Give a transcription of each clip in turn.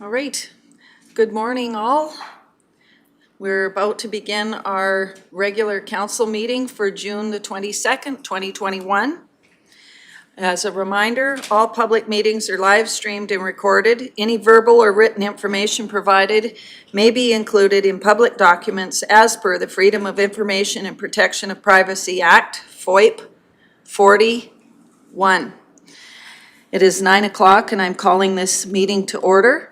All right. Good morning, all. We're about to begin our regular council meeting for June the 22nd, 2021. As a reminder, all public meetings are live streamed and recorded. Any verbal or written information provided may be included in public documents as per the Freedom of Information and Protection of Privacy Act, FOIP 41. It is 9 o'clock and I'm calling this meeting to order.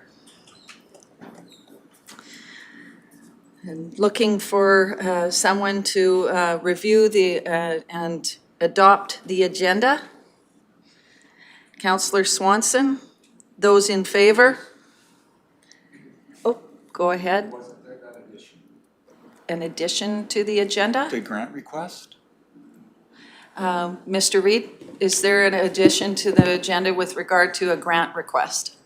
And looking for someone to review and adopt the agenda. Councillor Swanson, those in favor? Oh, go ahead. Wasn't there that addition? An addition to the agenda? The grant request? Mr. Reid, is there an addition to the agenda with regard to a grant request?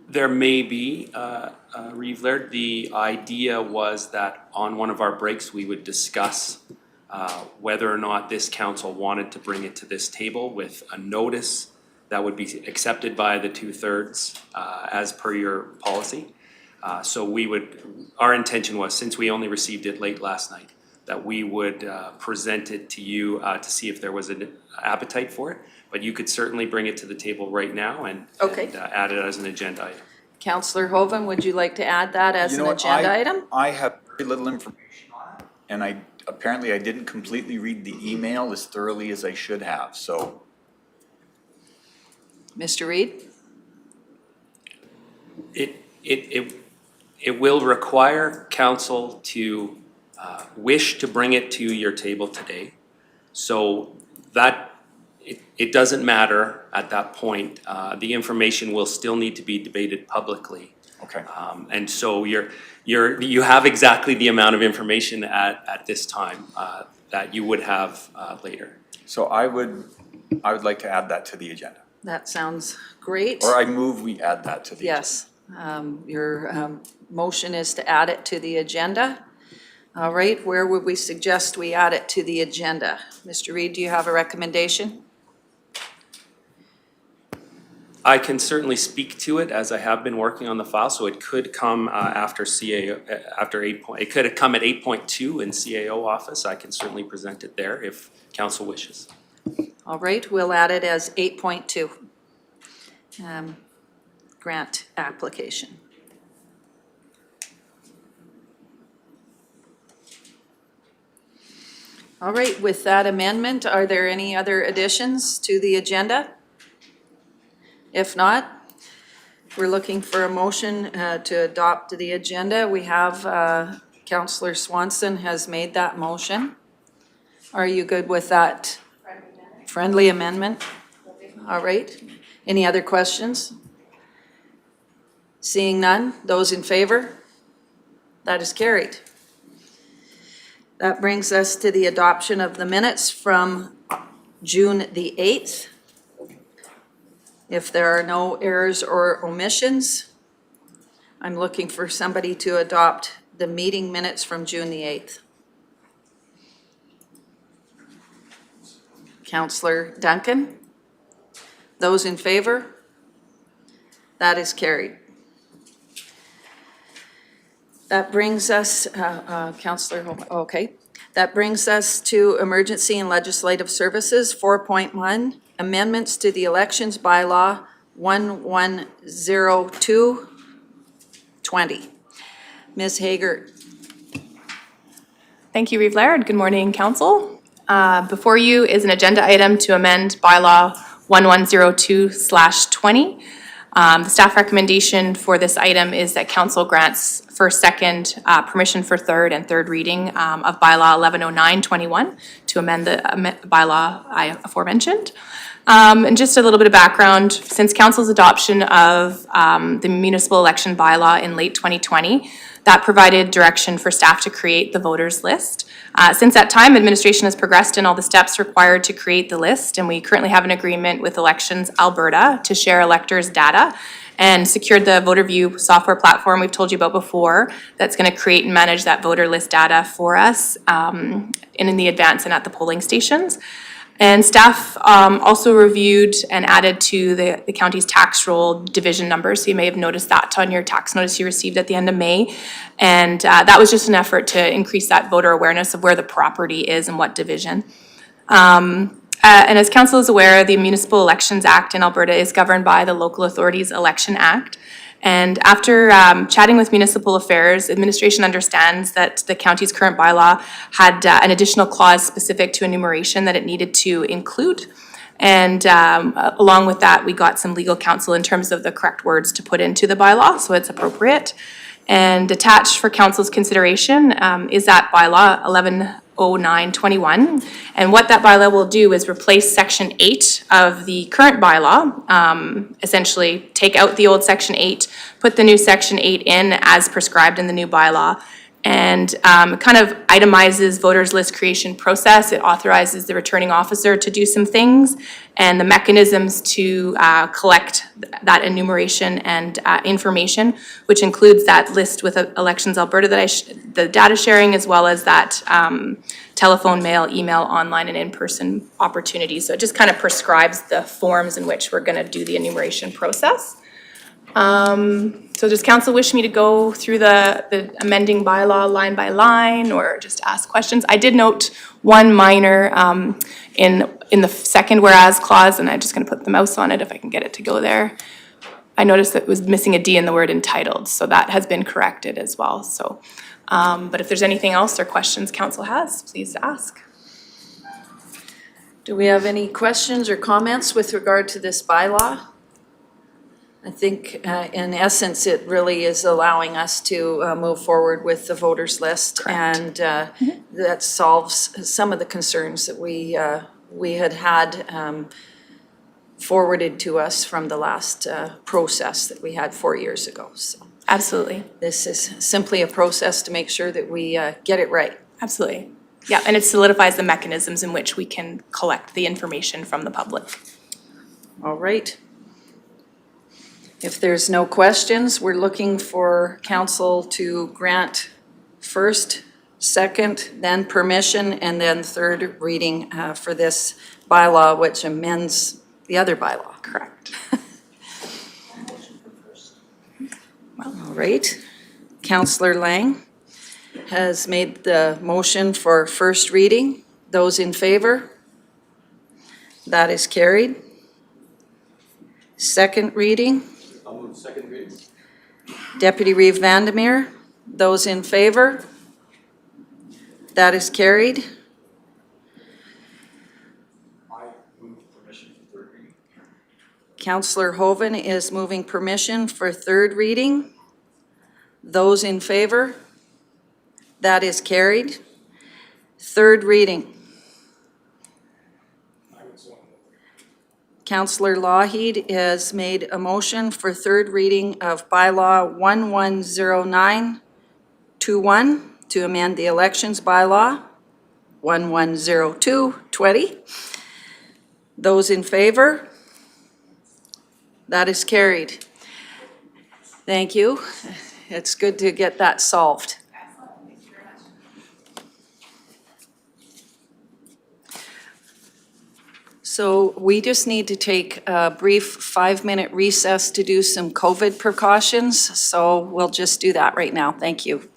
There may be, Reeve. The idea was that on one of our breaks, we would discuss whether or not this council wanted to bring it to this table with a notice that would be accepted by the 2/3 as per your policy. So our intention was, since we only received it late last night, that we would present it to you to see if there was an appetite for it. But you could certainly bring it to the table right now and add it as an agenda item. Councillor Hoven, would you like to add that as an agenda item? I have very little information on it, and apparently I didn't completely read the email as thoroughly as I should have, so. Mr. Reid? It will require council to wish to bring it to your table today. So that it doesn't matter at that point. The information will still need to be debated publicly. Okay. And so you have exactly the amount of information at this time that you would have later. So I would like to add that to the agenda. That sounds great. Or I move we add that to the agenda. Yes. Your motion is to add it to the agenda. All right, where would we suggest we add it to the agenda? Mr. Reid, do you have a recommendation? I can certainly speak to it as I have been working on the file, so it could come after CAO, it could have come at 8.2 in CAO office. I can certainly present it there if council wishes. All right, we'll add it as 8.2. Grant application. All right, with that amendment, are there any other additions to the agenda? If not, we're looking for a motion to adopt the agenda. We have Councillor Swanson has made that motion. Are you good with that? Friendly amendment? All right. Any other questions? Seeing none, those in favor? That is carried. That brings us to the adoption of the minutes from June the 8th. If there are no errors or omissions, I'm looking for somebody to adopt the meeting minutes from June the 8th. Councillor Duncan? Those in favor? That is carried. That brings us, Councillor, okay. That brings us to Emergency and Legislative Services 4.1, amendments to the Elections Bylaw 110220. Ms. Hager. Thank you, Reeve. Good morning, Council. Before you is an agenda item to amend Bylaw 1102/20. The staff recommendation for this item is that Council grants first, second, permission for third and third reading of Bylaw 1109/21 to amend the bylaw I aforementioned. And just a little bit of background, since Council's adoption of the municipal election bylaw in late 2020, that provided direction for staff to create the voters list. Since that time, administration has progressed in all the steps required to create the list, and we currently have an agreement with Elections Alberta to share electors' data and secured the VoterView software platform we've told you about before that's going to create and manage that voter list data for us in the advance and at the polling stations. And staff also reviewed and added to the county's tax roll division numbers. So you may have noticed that on your tax notice you received at the end of May. And that was just an effort to increase that voter awareness of where the property is and what division. And as council is aware, the Municipal Elections Act in Alberta is governed by the Local Authorities Election Act. And after chatting with Municipal Affairs, administration understands that the county's current bylaw had an additional clause specific to enumeration that it needed to include. And along with that, we got some legal counsel in terms of the correct words to put into the bylaw, so it's appropriate. And attached for council's consideration is that bylaw 110921. And what that bylaw will do is replace section 8 of the current bylaw, essentially take out the old section 8, put the new section 8 in as prescribed in the new bylaw, and kind of itemizes voters list creation process. It authorizes the returning officer to do some things and the mechanisms to collect that enumeration and information, which includes that list with Elections Alberta that the data sharing, as well as that telephone, mail, email, online, and in-person opportunities. So it just kind of prescribes the forms in which we're going to do the enumeration process. So does council wish me to go through the amending bylaw line by line or just ask questions? I did note one minor in the second whereas clause, and I'm just going to put the mouse on it if I can get it to go there. I noticed that it was missing a D in the word entitled, so that has been corrected as well. So, but if there's anything else or questions council has, please ask. Do we have any questions or comments with regard to this bylaw? I think in essence, it really is allowing us to move forward with the voters list. Correct. And that solves some of the concerns that we had forwarded to us from the last process that we had 4 years ago. So Absolutely. this is simply a process to make sure that we get it right. Absolutely. Yeah, and it solidifies the mechanisms in which we can collect the information from the public. All right. If there's no questions, we're looking for council to grant first, second, then permission, and then third reading for this bylaw, which amends the other bylaw. Correct. All right. Councillor Lang has made the motion for first reading. Those in favor? That is carried. Second reading. I'll move second reading. Deputy Reeve Vandermeer, those in favor? That is carried. I move permission for third reading. Councillor Hoven is moving permission for third reading. Those in favor? That is carried. Third reading. I would so move. Councillor Lougheed has made a motion for third reading of bylaw 110921 to amend the elections bylaw 110220. Those in favor? That is carried. Thank you. It's good to get that solved. So we just need to take a brief 5-minute recess to do some COVID precautions. So we'll just do that right now. Thank you.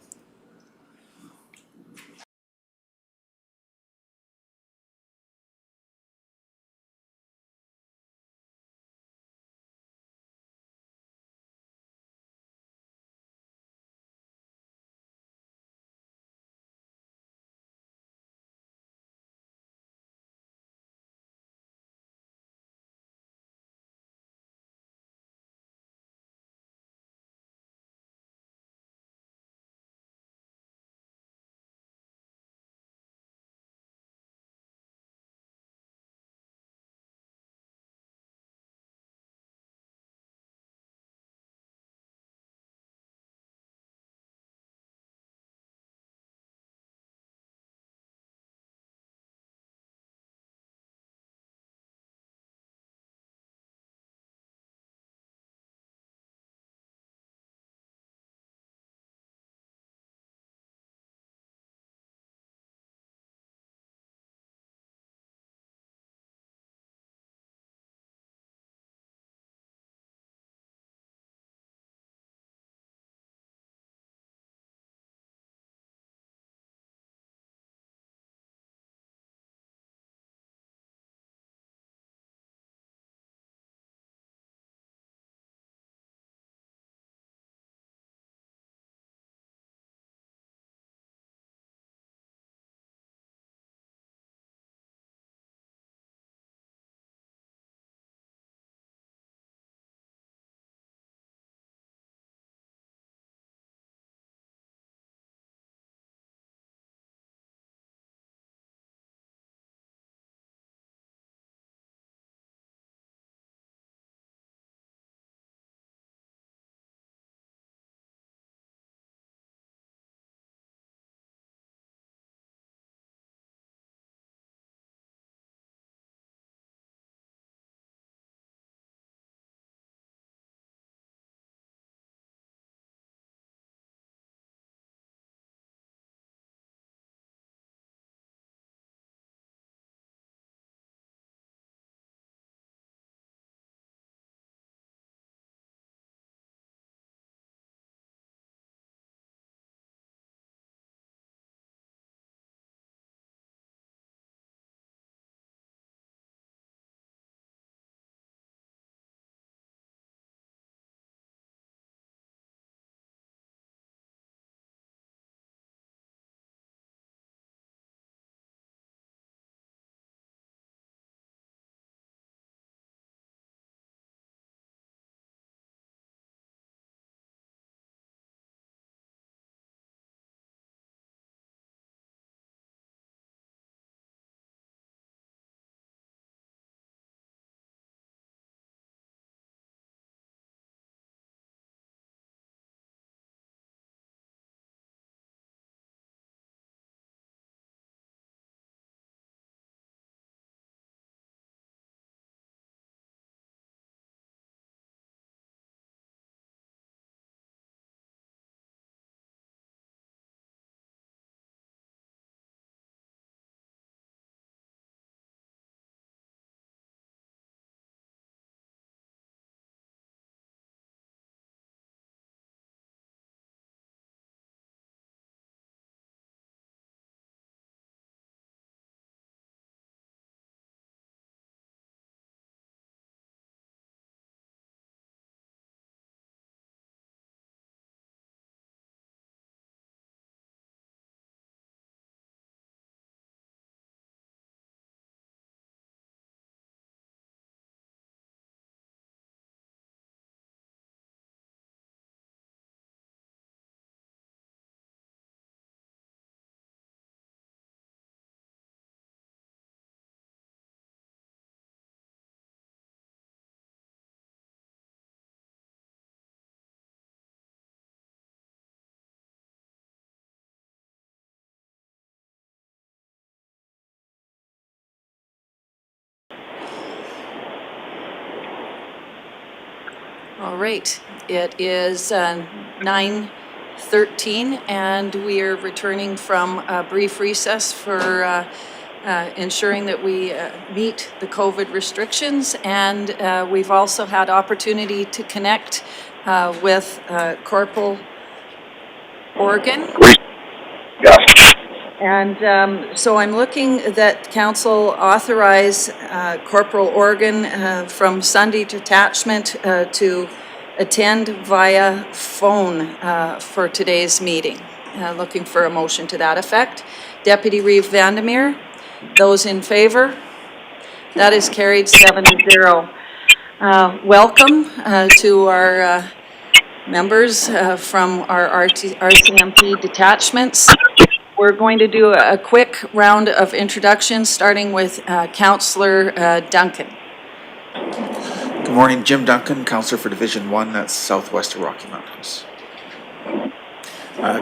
All right, it is 9:13 and we are returning from a brief recess for ensuring that we meet the COVID restrictions, and we've also had opportunity to connect with Corporal Oregon. And so I'm looking that council authorize Corporal Oregon from Sundre Detachment to attend via phone for today's meeting. Looking for a motion to that effect. Deputy Reeve Vandermeer, those in favor? That is carried 7-0. Welcome to our members from our RCMP detachments. We're going to do a quick round of introductions, starting with Councillor Duncan. Good morning, Jim Duncan, Councillor for Division 1, that's southwest of Rocky Mountains.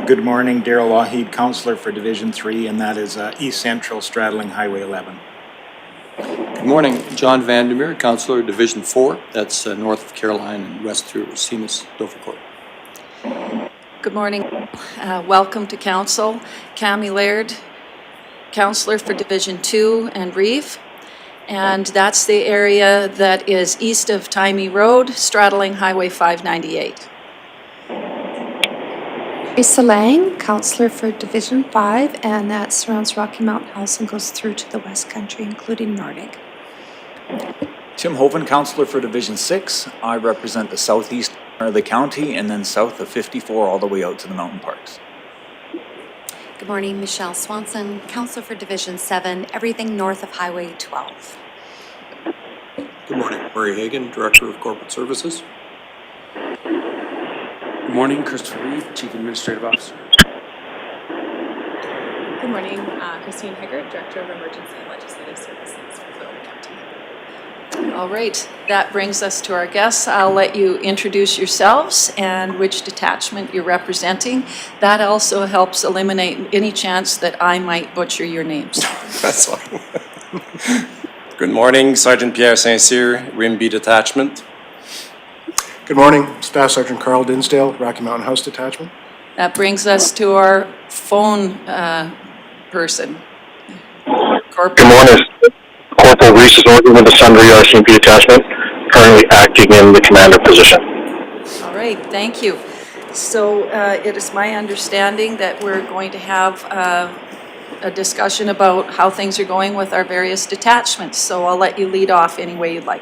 Good morning, Darrell Lougheed, Councillor for Division 3, and that is East Central straddling Highway 11. Good morning, John Vandermeer, Councillor Division 4, that's north of Caroline and west through Seamus, Dovercourt. Good morning. Welcome to council. Cammy Laird, Councillor for Division 2 and Reeve. And that's the area that is east of Timey Road, straddling Highway 598. Lisa Lang, Councillor for Division 5, and that surrounds Rocky Mountain House and goes through to the West Country, including Nordic. Tim Hoven, Councillor for Division 6. I represent the southeast of the county and then south of 54 all the way out to the mountain parks. Good morning, Michelle Swanson, Councillor for Division 7, everything north of Highway 12. Good morning, Murray Hagan, Director of Corporate Services. Good morning, Christopher Reeve, Chief Administrative Officer. Good morning, Christine Higgert, Director of Emergency and Legislative Services for Philadelphia County. All right, that brings us to our guests. I'll let you introduce yourselves and which detachment you're representing. That also helps eliminate any chance that I might butcher your names. That's fine. Good morning, Sergeant Pierre St-Cyr, Rimbey Detachment. Good morning, Staff Sergeant Carl Dinsdale, Rocky Mountain House Detachment. That brings us to our phone person. Corporal. Good morning, Corporal Resus with the Sundre RCMP Detachment, currently acting in the commander position. All right, thank you. So it is my understanding that we're going to have a discussion about how things are going with our various detachments. So I'll let you lead off any way you'd like.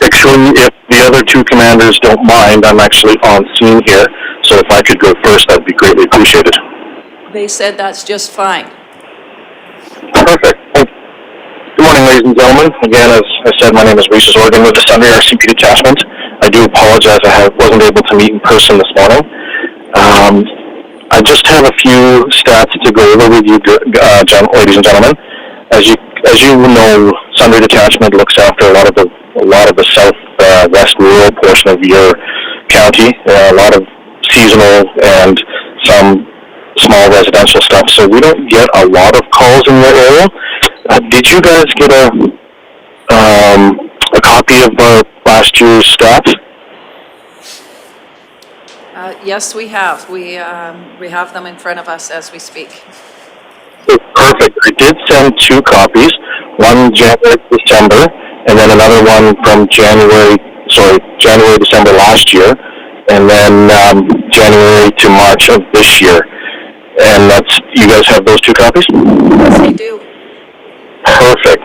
Actually, if the other two commanders don't mind, I'm actually on scene here, so if I could go first, that'd be greatly appreciated. They said that's just fine. Perfect. Good morning, ladies and gentlemen. Again, as I said, my name is Resus Oregon with the Sundre RCMP Detachment. I do apologize I wasn't able to meet in person this morning. I just have a few stats to go over with you, ladies and gentlemen. As you know, Sundre Detachment looks after a lot of the southwest rural portion of your county. A lot of seasonal and some small residential stuff, so we don't get a lot of calls in your area. Did you guys get a copy of last year's stats? Yes, we have. We have them in front of us as we speak. Perfect. I did send two copies, one January, December, and then another one from January, December last year, and then January to March of this year. And you guys have those two copies? Yes, I do. Perfect.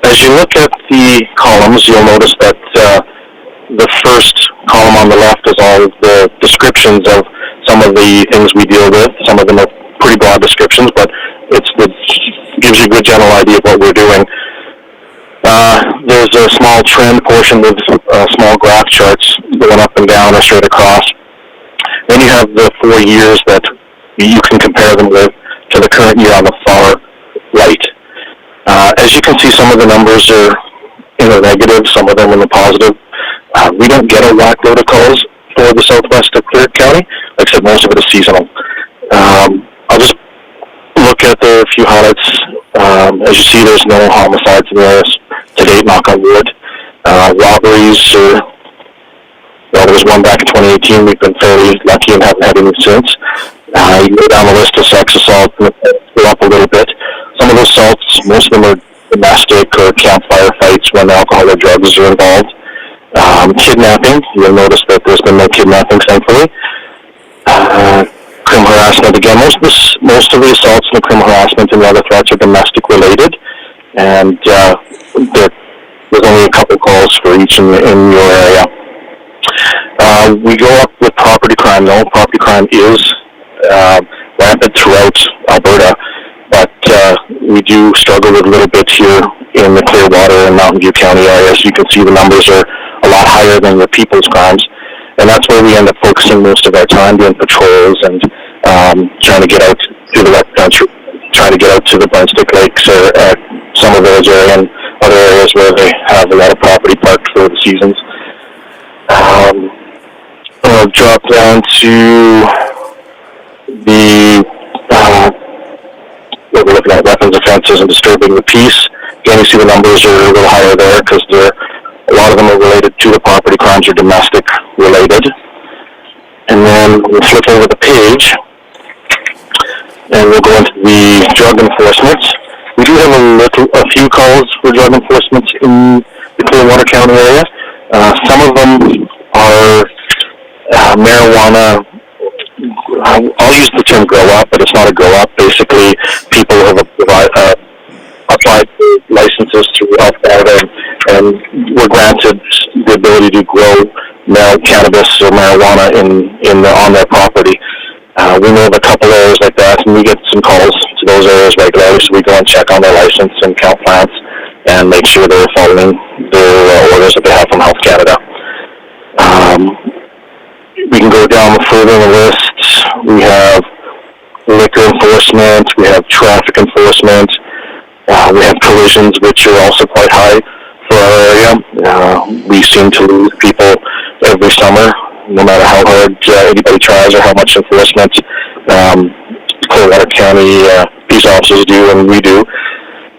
As you look at the columns, you'll notice that the first column on the left is all of the descriptions of some of the things we deal with. Some of them are pretty broad descriptions, but it gives you a good general idea of what we're doing. There's a small trend portion with small graph charts going up and down or straight across. Then you have the 4 years that you can compare them with to the current year on the far right. As you can see, some of the numbers are in the negative, some of them in the positive. We don't get a whack load of calls for the southwest of Clear County. Like I said, most of it is seasonal. I'll just look at the few highlights. As you see, there's no homicides there to date, knock on wood. Robberies, well, there was one back in 2018. We've been fairly lucky and haven't had any since. You go down the list of sex assaults and go up a little bit. Some of those assaults, most of them are domestic or campfire fights when alcohol or drugs are involved. Kidnapping, you'll notice that there's been no kidnapping, thankfully. Criminal harassment, again, most of the assaults and the criminal harassment and the other threats are domestic related. And there's only a couple calls for each in your area. We go up with property crime, though. Property crime is rampant throughout Alberta, but we do struggle with a little bit here in the Clearwater and Mountain View County areas. You can see the numbers are a lot higher than the people's crimes, and that's where we end up focusing most of our time, doing patrols and trying to get out to the West Country, trying to get out to the Burnstic Lakes or some of those areas and other areas where they have a lot of property parked for the seasons. I'll drop down to the what we're looking at, weapons offenses and disturbing the peace. Again, you see the numbers are a little higher there because a lot of them are related to the property crimes or domestic related. And then we'll flip over the page and we'll go into the drug enforcement. We do have a few calls for drug enforcement in the Clearwater County area. Some of them are marijuana. I'll use the term grow up, but it's not a grow up. Basically, people have applied for licenses through Health Canada and were granted the ability to grow cannabis or marijuana on their property. We know of a couple areas like that, and we get some calls to those areas regularly, so we go and check on their license and count plants and make sure they're following their orders that they have from Health Canada. We can go down further in the list. We have liquor enforcement, we have traffic enforcement, we have collisions, which are also quite high for our area. We seem to lose people every summer, no matter how hard anybody tries or how much enforcement Clearwater County police officers do and we do,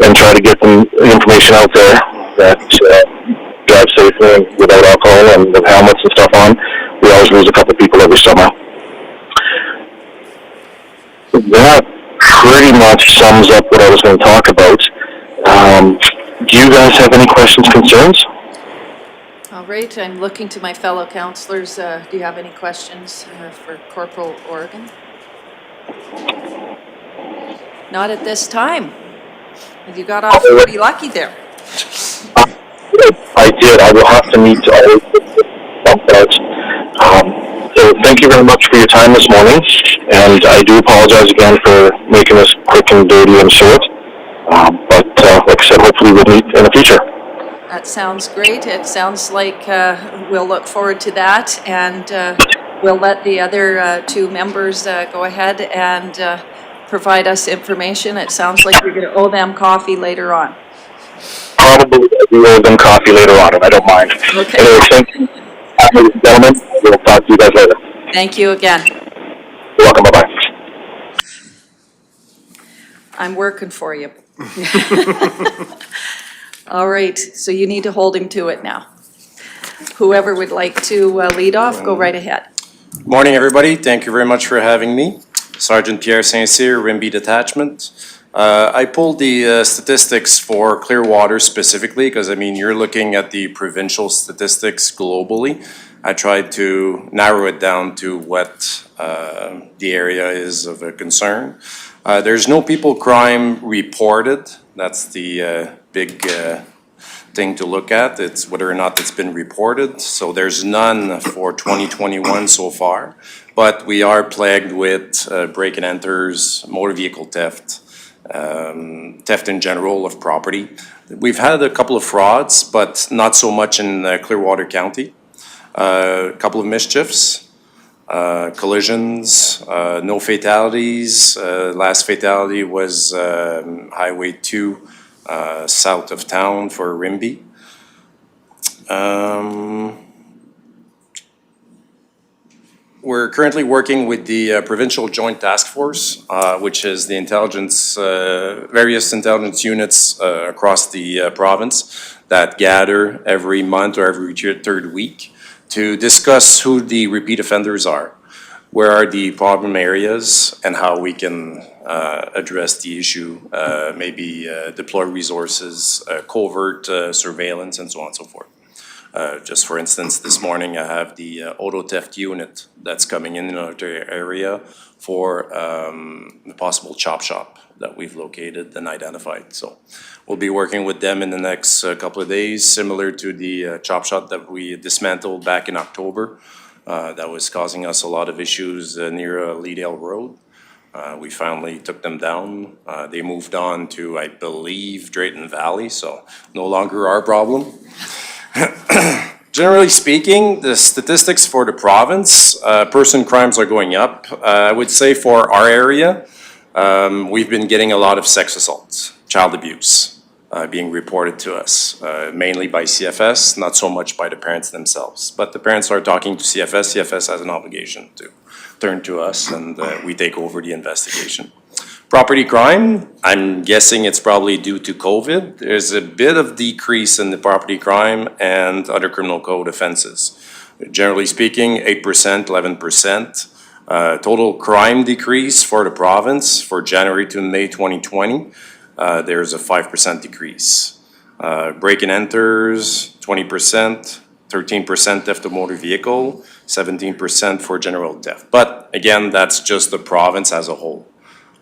and try to get the information out there that drive safely and without alcohol and with helmets and stuff on. We always lose a couple people every summer. That pretty much sums up what I was going to talk about. Do you guys have any questions, concerns? All right, I'm looking to my fellow councillors. Do you have any questions for Corporal Oregon? Not at this time. You got off pretty lucky there. I did. I will have to meet all so thank you very much for your time this morning, and I do apologize again for making this quick and dirty and short. But like I said, hopefully we'll meet in the future. That sounds great. It sounds like we'll look forward to that, and we'll let the other two members go ahead and provide us information. It sounds like you're going to owe them coffee later on. Probably we owe them coffee later on, and I don't mind. Okay. Anyway, thank you, gentlemen. We'll talk to you guys later. Thank you again. You're welcome. Bye-bye. I'm working for you. All right, so you need to hold him to it now. Whoever would like to lead off, go right ahead. Morning, everybody. Thank you very much for having me. Sergeant Pierre St-Cyr, Rimbey Detachment. I pulled the statistics for Clearwater specifically because, I mean, you're looking at the provincial statistics globally. I tried to narrow it down to what the area is of a concern. There's no people crime reported. That's the big thing to look at. It's whether or not it's been reported. So there's none for 2021 so far. But we are plagued with break and enters, motor vehicle theft, theft in general of property. We've had a couple of frauds, but not so much in Clearwater County. A couple of mischiefs, collisions, no fatalities. Last fatality was Highway 2 south of town for Rimbey. We're currently working with the Provincial Joint Task Force, which is the intelligence, various intelligence units across the province that gather every month or every third week to discuss who the repeat offenders are, where are the problem areas, and how we can address the issue, maybe deploy resources, covert surveillance, and so on and so forth. Just for instance, this morning I have the auto theft unit that's coming in our area for the possible chop shop that we've located and identified. So we'll be working with them in the next couple of days, similar to the chop shop that we dismantled back in October. That was causing us a lot of issues near Leedale Road. We finally took them down. They moved on to, I believe, Drayton Valley, so no longer our problem. Generally speaking, the statistics for the province, person crimes are going up. I would say for our area, we've been getting a lot of sex assaults, child abuse being reported to us, mainly by CFS, not so much by the parents themselves. But the parents are talking to CFS. CFS has an obligation to turn to us, and we take over the investigation. Property crime, I'm guessing it's probably due to COVID. There's a bit of decrease in the property crime and other criminal code offenses. Generally speaking, 8%, 11%. Total crime decrease for the province for January to May 2020, there's a 5% decrease. Break and enters, 20%, 13% theft of motor vehicle, 17% for general theft. But again, that's just the province as a whole.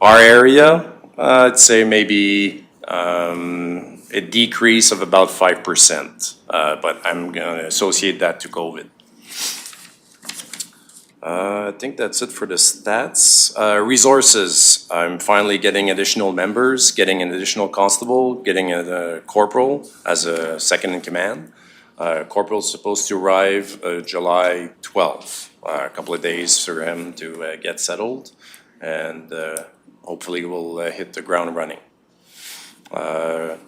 Our area, I'd say maybe a decrease of about 5%, but I'm gonna associate that to COVID. I think that's it for the stats. Resources, I'm finally getting additional members, getting an additional constable, getting a corporal as a second in command. Corporal's supposed to arrive July 12th, a couple of days for him to get settled, and hopefully we'll hit the ground running. We're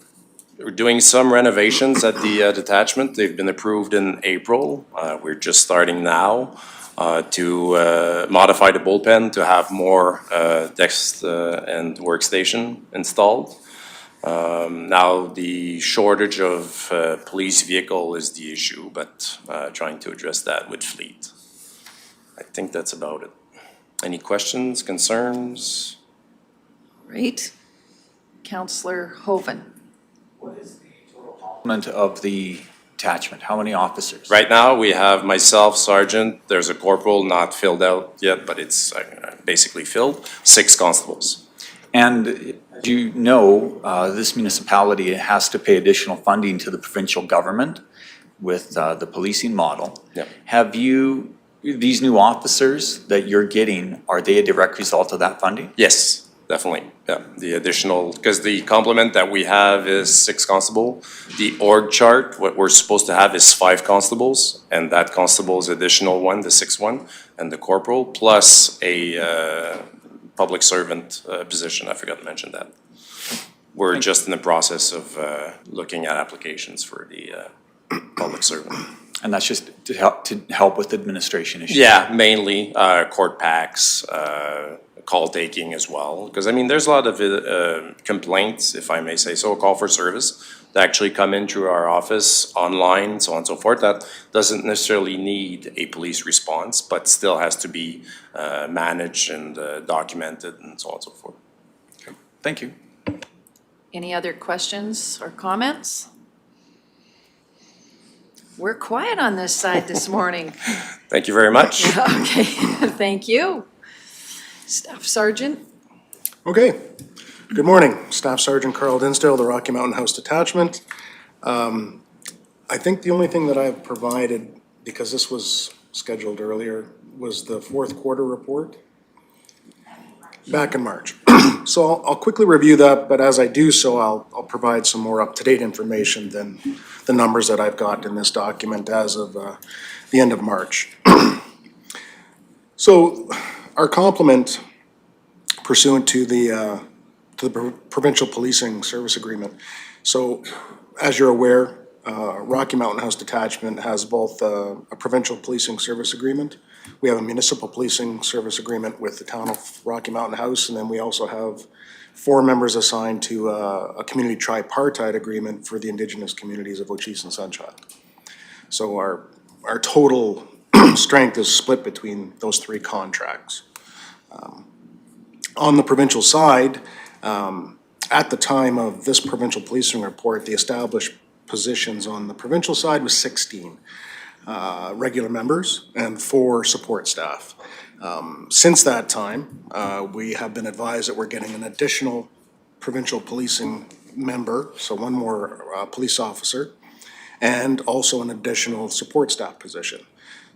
doing some renovations at the detachment. They've been approved in April. We're just starting now to modify the bullpen to have more desks and workstation installed. Now the shortage of police vehicle is the issue, but trying to address that with fleet. I think that's about it. Any questions, concerns? Great. Councillor Hoven. What is the total complement of the detachment? How many officers? Right now, we have myself, sergeant, there's a corporal not filled out yet, but it's basically filled, 6 constables. And do you know, this municipality has to pay additional funding to the provincial government with the policing model. Yep. Have you, these new officers that you're getting, are they a direct result of that funding? Yes. Definitely, yeah. The additional, because the complement that we have is 6 constable. The org chart, what we're supposed to have is 5 constables, and that constable is additional one, the 6th one, and the corporal, plus a public servant position. I forgot to mention that. We're just in the process of looking at applications for the public servant. And that's just to help with administration issues? Yeah, mainly court packs, call taking as well, because I mean there's a lot of complaints, if I may say so, a call for service that actually come in through our office online, so on and so forth, that doesn't necessarily need a police response but still has to be managed and documented and so on and so forth. Okay. Thank you. Any other questions or comments? We're quiet on this side this morning. Thank you very much. Okay, thank you. Staff Sergeant. Okay. Good morning. Staff Sergeant Carl Dinsdale, the Rocky Mountain House Detachment. I think the only thing that I've provided, because this was scheduled earlier, was the 4th quarter report back in March. So I'll quickly review that, but as I do so, I'll provide some more up-to-date information than the numbers that I've got in this document as of the end of March. So our complement pursuant to the provincial policing service agreement. So as you're aware, Rocky Mountain House Detachment has both a provincial policing service agreement. We have a municipal policing service agreement with the town of Rocky Mountain House, and then we also have 4 members assigned to a community tripartite agreement for the Indigenous communities of Chiese and Sundre. So our total strength is split between those 3 contracts. On the provincial side, at the time of this provincial policing report, the established positions on the provincial side was 16 regular members and 4 support staff. Since that time, we have been advised that we're getting an additional provincial policing member, so 1 more police officer, and also an additional support staff position.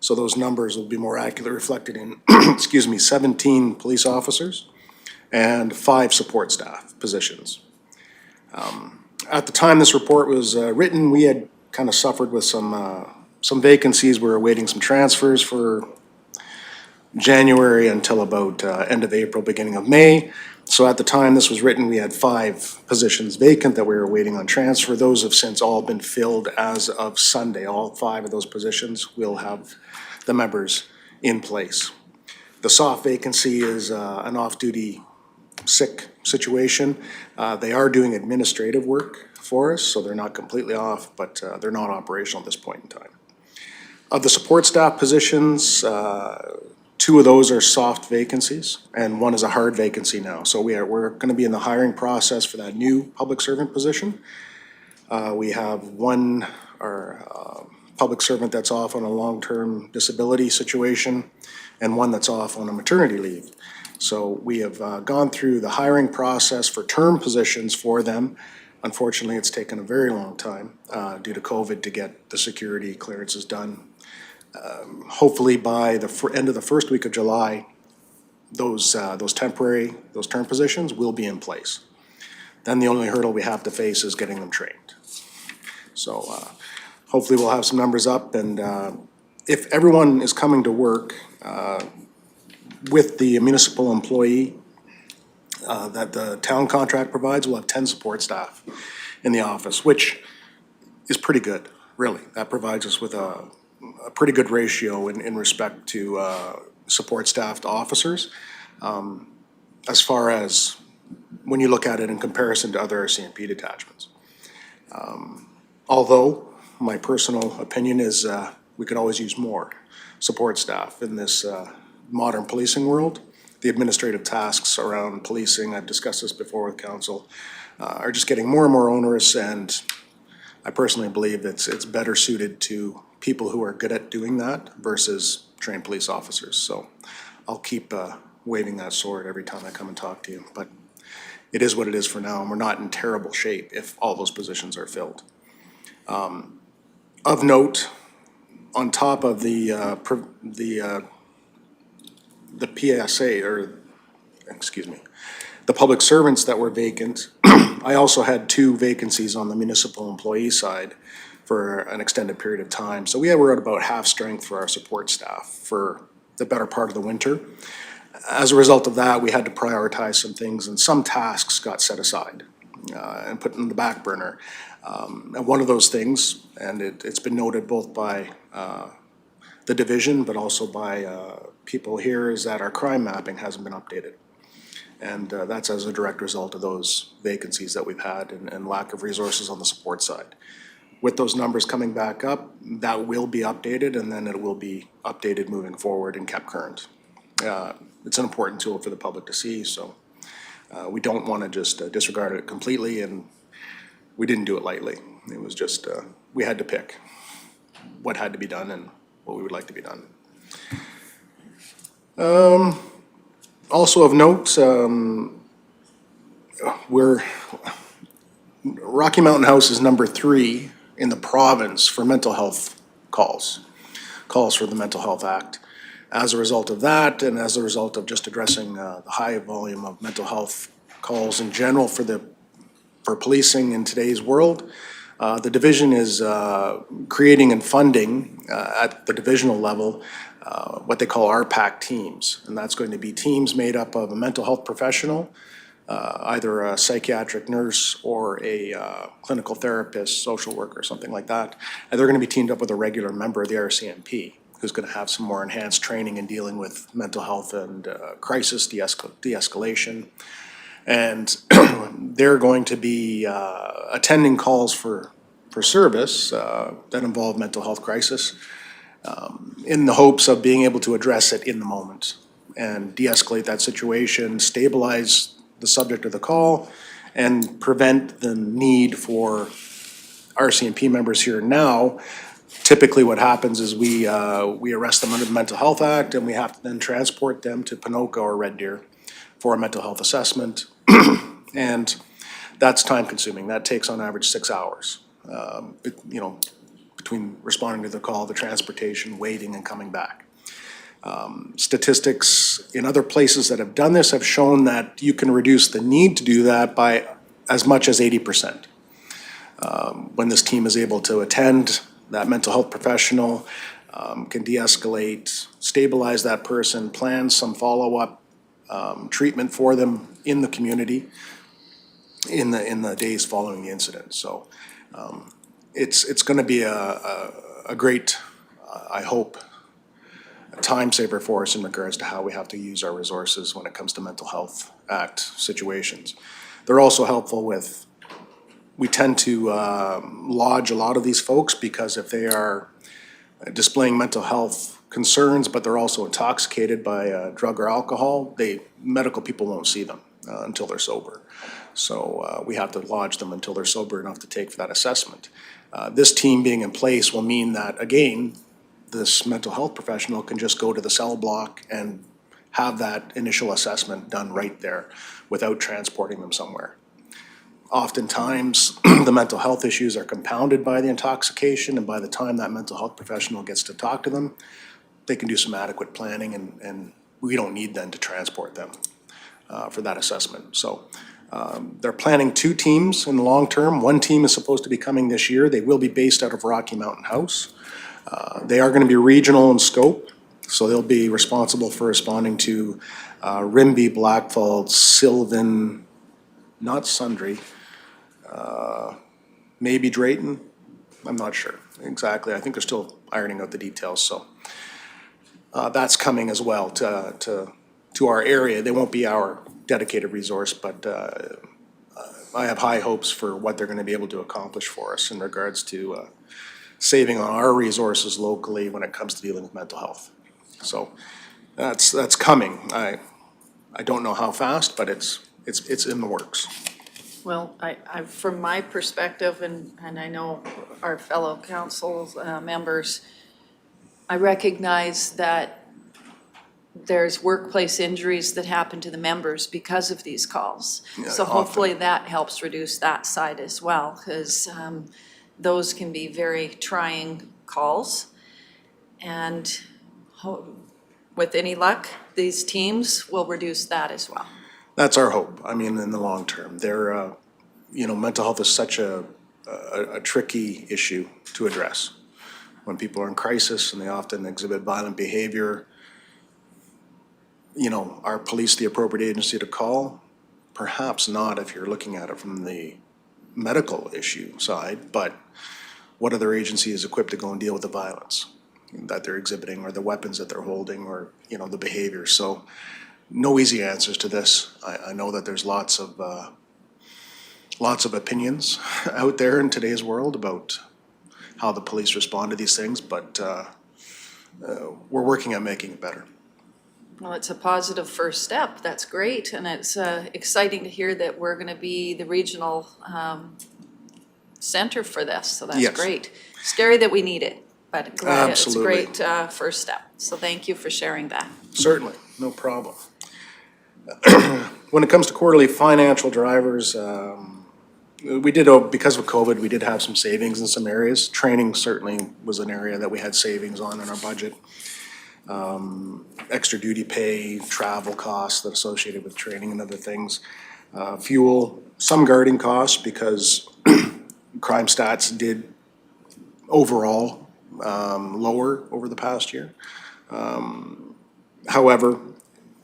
So those numbers will be more accurately reflected in, 17 police officers and 5 support staff positions. At the time this report was written, we had kind of suffered with some vacancies. We were awaiting some transfers for January until about end of April, beginning of May. So at the time this was written, we had 5 positions vacant that we were waiting on transfer. Those have since all been filled as of Sunday. All 5 of those positions will have the members in place. The soft vacancy is an off-duty sick situation. They are doing administrative work for us, so they're not completely off, but they're not operational at this point in time. Of the support staff positions, 2 of those are soft vacancies, and 1 is a hard vacancy now. So we're going to be in the hiring process for that new public servant position. We have 1 public servant that's off on a long-term disability situation, and 1 that's off on a maternity leave. So we have gone through the hiring process for term positions for them. Unfortunately, it's taken a very long time due to COVID to get the security clearances done. Hopefully by the end of the first week of July, those term positions will be in place. Then the only hurdle we have to face is getting them trained. So hopefully we'll have some numbers up, and if everyone is coming to work with the municipal employee that the town contract provides, we'll have 10 support staff in the office, which is pretty good, really. That provides us with a pretty good ratio in respect to support staff to officers, as far as when you look at it in comparison to other RCMP detachments. Although my personal opinion is we could always use more support staff in this modern policing world. The administrative tasks around policing, I've discussed this before with council, are just getting more and more onerous, and I personally believe it's better suited to people who are good at doing that versus trained police officers. So I'll keep waving that sword every time I come and talk to you, but it is what it is for now, and we're not in terrible shape if all those positions are filled. Of note, on top of the PSA, or excuse me, the public servants that were vacant, I also had 2 vacancies on the municipal employee side for an extended period of time. So we're at about half strength for our support staff for the better part of the winter. As a result of that, we had to prioritize some things, and some tasks got set aside and put in the back burner. And one of those things, and it's been noted both by the division but also by people here, is that our crime mapping hasn't been updated. And that's as a direct result of those vacancies that we've had and lack of resources on the support side. With those numbers coming back up, that will be updated, and then it will be updated moving forward and kept current. It's an important tool for the public to see, so we don't want to just disregard it completely, and we didn't do it lightly. It was just, we had to pick what had to be done and what we would like to be done. Also of note, Rocky Mountain House is number 3 in the province for mental health calls for the Mental Health Act. As a result of that, and as a result of just addressing the high volume of mental health calls in general for policing in today's world, the division is creating and funding at the divisional level what they call RPAC teams, and that's going to be teams made up of a mental health professional, either a psychiatric nurse or a clinical therapist, social worker, something like that. And they're going to be teamed up with a regular member of the RCMP who's going to have some more enhanced training in dealing with mental health and crisis de-escalation. And they're going to be attending calls for service that involve mental health crisis in the hopes of being able to address it in the moment and de-escalate that situation, stabilize the subject of the call, and prevent the need for RCMP members here now. Typically what happens is we arrest them under the Mental Health Act, and we have to then transport them to Ponoka or Red Deer for a mental health assessment. And that's time consuming. That takes on average 6 hours, between responding to the call, the transportation, waiting, and coming back. Statistics in other places that have done this have shown that you can reduce the need to do that by as much as 80%. When this team is able to attend, that mental health professional can de-escalate, stabilize that person, plan some follow-up treatment for them in the community in the days following the incident. So it's going to be a great, I hope, a time saver for us in regards to how we have to use our resources when it comes to Mental Health Act situations. They're also helpful with, we tend to lodge a lot of these folks because if they are displaying mental health concerns, but they're also intoxicated by drug or alcohol, medical people won't see them until they're sober. So we have to lodge them until they're sober enough to take for that assessment. This team being in place will mean that, again, this mental health professional can just go to the cell block and have that initial assessment done right there without transporting them somewhere. Oftentimes, the mental health issues are compounded by the intoxication, and by the time that mental health professional gets to talk to them, they can do some adequate planning, and we don't need then to transport them for that assessment. So they're planning 2 teams in the long term. One team is supposed to be coming this year. They will be based out of Rocky Mountain House. They are going to be regional in scope, so they'll be responsible for responding to Rimbey, Blackfall, Sylvan, not Sundre, maybe Drayton. I'm not sure exactly. I think they're still ironing out the details. So that's coming as well to our area. They won't be our dedicated resource, but I have high hopes for what they're going to be able to accomplish for us in regards to saving on our resources locally when it comes to dealing with mental health. So that's coming. I don't know how fast, but it's in the works. Well, I from my perspective, and I know our fellow council members, I recognize that there's workplace injuries that happen to the members because of these calls. Yeah, so hopefully that helps reduce that side as well, because those can be very trying calls. And with any luck, these teams will reduce that as well. That's our hope. I mean, in the long term, they're, mental health is such a tricky issue to address. When people are in crisis and they often exhibit violent behavior, are police the appropriate agency to call? Perhaps not if you're looking at it from the medical issue side, but what other agency is equipped to go and deal with the violence that they're exhibiting, or the weapons that they're holding, or, the behavior? So no easy answers to this. I know that there's lots of opinions out there in today's world about how the police respond to these things, but we're working on making it better. Well, it's a positive first step. That's great. And it's exciting to hear that we're going to be the regional center for this. So that's great. Scary that we need it, but glad it's a great first step. So thank you for sharing that. Certainly, no problem. When it comes to quarterly financial drivers, we did, because of COVID, we did have some savings in some areas. Training certainly was an area that we had savings on in our budget. Extra duty pay, travel costs that associated with training and other things. Fuel, some guarding costs because crime stats did overall lower over the past year. However,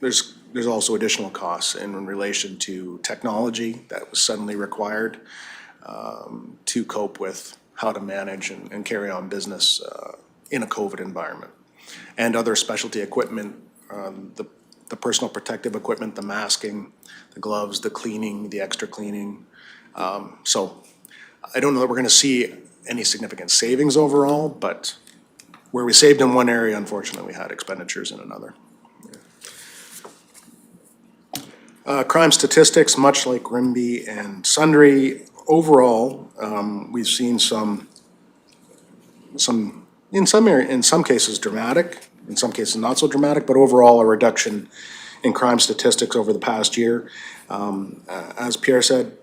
there's there's also additional costs in relation to technology that was suddenly required to cope with how to manage and carry on business in a COVID environment. And other specialty equipment, the personal protective equipment, the masking, the gloves, the cleaning, the extra cleaning. So I don't know that we're gonna see any significant savings overall, but where we saved in one area, unfortunately, we had expenditures in another. Crime statistics, much like Rimbey and Sundre, overall, we've seen some in some cases dramatic, in some cases not so dramatic, but overall a reduction in crime statistics over the past year. As Pierre said,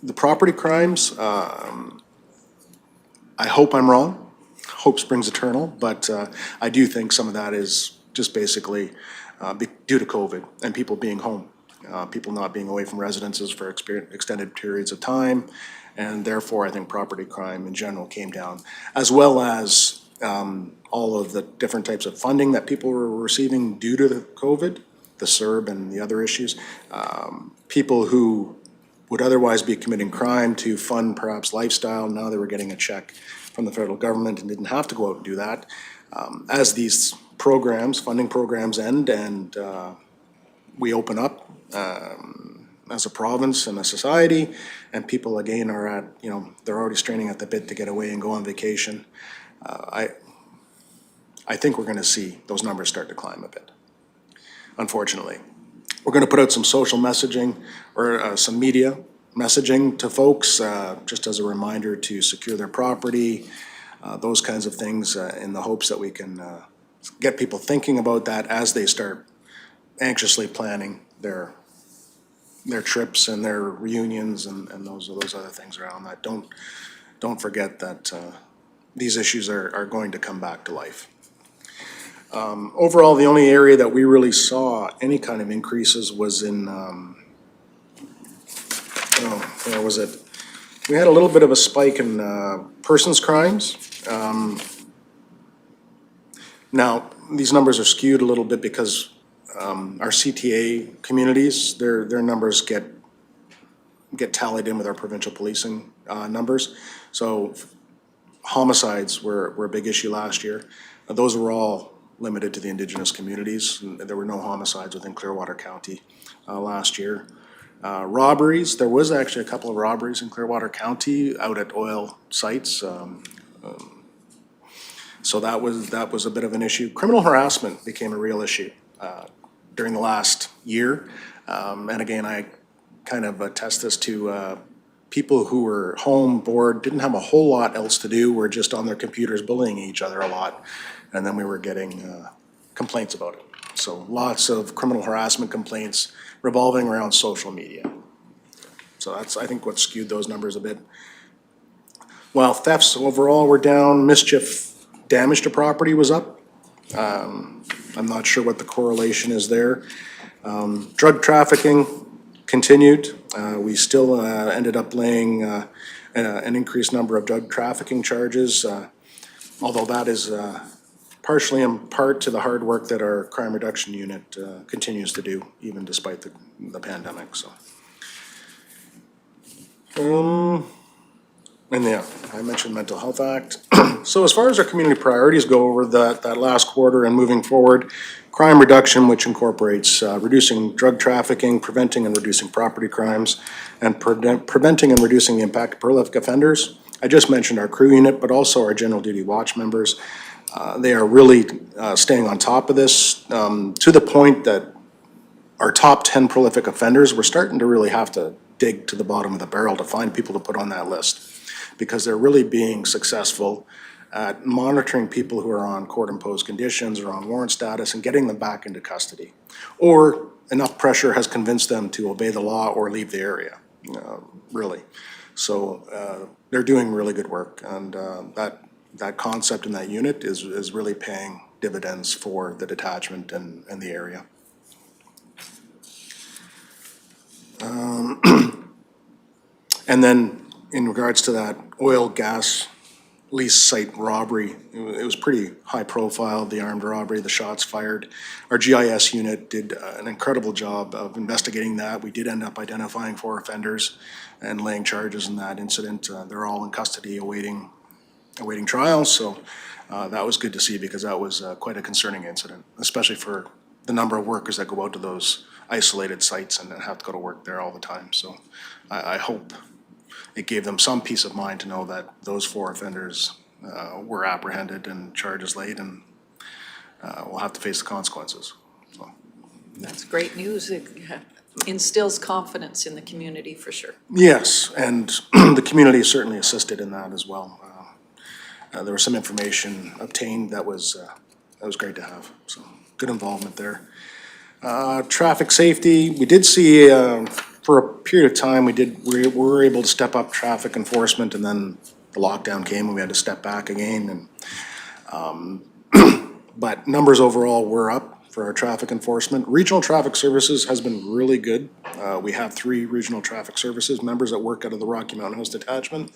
the property crimes, I hope I'm wrong. Hope springs eternal, but I do think some of that is just basically due to COVID and people being home, people not being away from residences for extended periods of time, and therefore I think property crime in general came down, as well as all of the different types of funding that people were receiving due to the COVID, the CERB and the other issues. People who would otherwise be committing crime to fund perhaps lifestyle, now they were getting a check from the federal government and didn't have to go out and do that. As these programs, funding programs end and we open up as a province and a society, and people again are at, they're already straining at the bit to get away and go on vacation. I think we're gonna see those numbers start to climb a bit, unfortunately. We're gonna put out some social messaging or some media messaging to folks, just as a reminder to secure their property, those kinds of things, in the hopes that we can get people thinking about that as they start anxiously planning their trips and their reunions and those other things around that. Don't forget that these issues are going to come back to life. Overall, the only area that we really saw any kind of increases was in, where was it? We had a little bit of a spike in persons crimes. Now, these numbers are skewed a little bit because our CTA communities, their numbers get tallied in with our provincial policing numbers. So homicides were a big issue last year. Those were all limited to the Indigenous communities. There were no homicides within Clearwater County last year. Robberies, there was actually a couple of robberies in Clearwater County out at oil sites. So that was a bit of an issue. Criminal harassment became a real issue during the last year. And again, I kind of attest this to people who were home, bored, didn't have a whole lot else to do, were just on their computers bullying each other a lot. And then we were getting complaints about it. So lots of criminal harassment complaints revolving around social media. So that's, I think, what skewed those numbers a bit. While thefts overall were down, mischief, damage to property was up. I'm not sure what the correlation is there. Drug trafficking continued. We still ended up laying an increased number of drug trafficking charges, although that is partially in part to the hard work that our crime reduction unit continues to do, even despite the pandemic. So, and yeah, I mentioned Mental Health Act. So as far as our community priorities go over that last quarter and moving forward, crime reduction, which incorporates reducing drug trafficking, preventing and reducing property crimes, and preventing and reducing the impact of prolific offenders. I just mentioned our crew unit, but also our general duty watch members. They are really staying on top of this to the point that our top 10 prolific offenders, we're starting to really have to dig to the bottom of the barrel to find people to put on that list, because they're really being successful at monitoring people who are on court-imposed conditions or on warrant status and getting them back into custody. Or enough pressure has convinced them to obey the law or leave the area, really. So they're doing really good work, and that concept in that unit is really paying dividends for the detachment and the area. And then in regards to that oil, gas lease site robbery. It was pretty high profile, the armed robbery, the shots fired. Our GIS unit did an incredible job of investigating that. We did end up identifying 4 offenders and laying charges in that incident. They're all in custody awaiting trial, so that was good to see because that was quite a concerning incident, especially for the number of workers that go out to those isolated sites and have to go to work there all the time. So I hope it gave them some peace of mind to know that those 4 offenders were apprehended and charges laid and will have to face the consequences. So. That's great news. It instills confidence in the community for sure. Yes, and the community certainly assisted in that as well. There was some information obtained that was great to have. So good involvement there. Traffic safety, we did see for a period of time we were able to step up traffic enforcement, and then the lockdown came and we had to step back again. And but numbers overall were up for our traffic enforcement. Regional Traffic Services has been really good. We have 3 Regional Traffic Services members that work out of the Rocky Mountain House Detachment,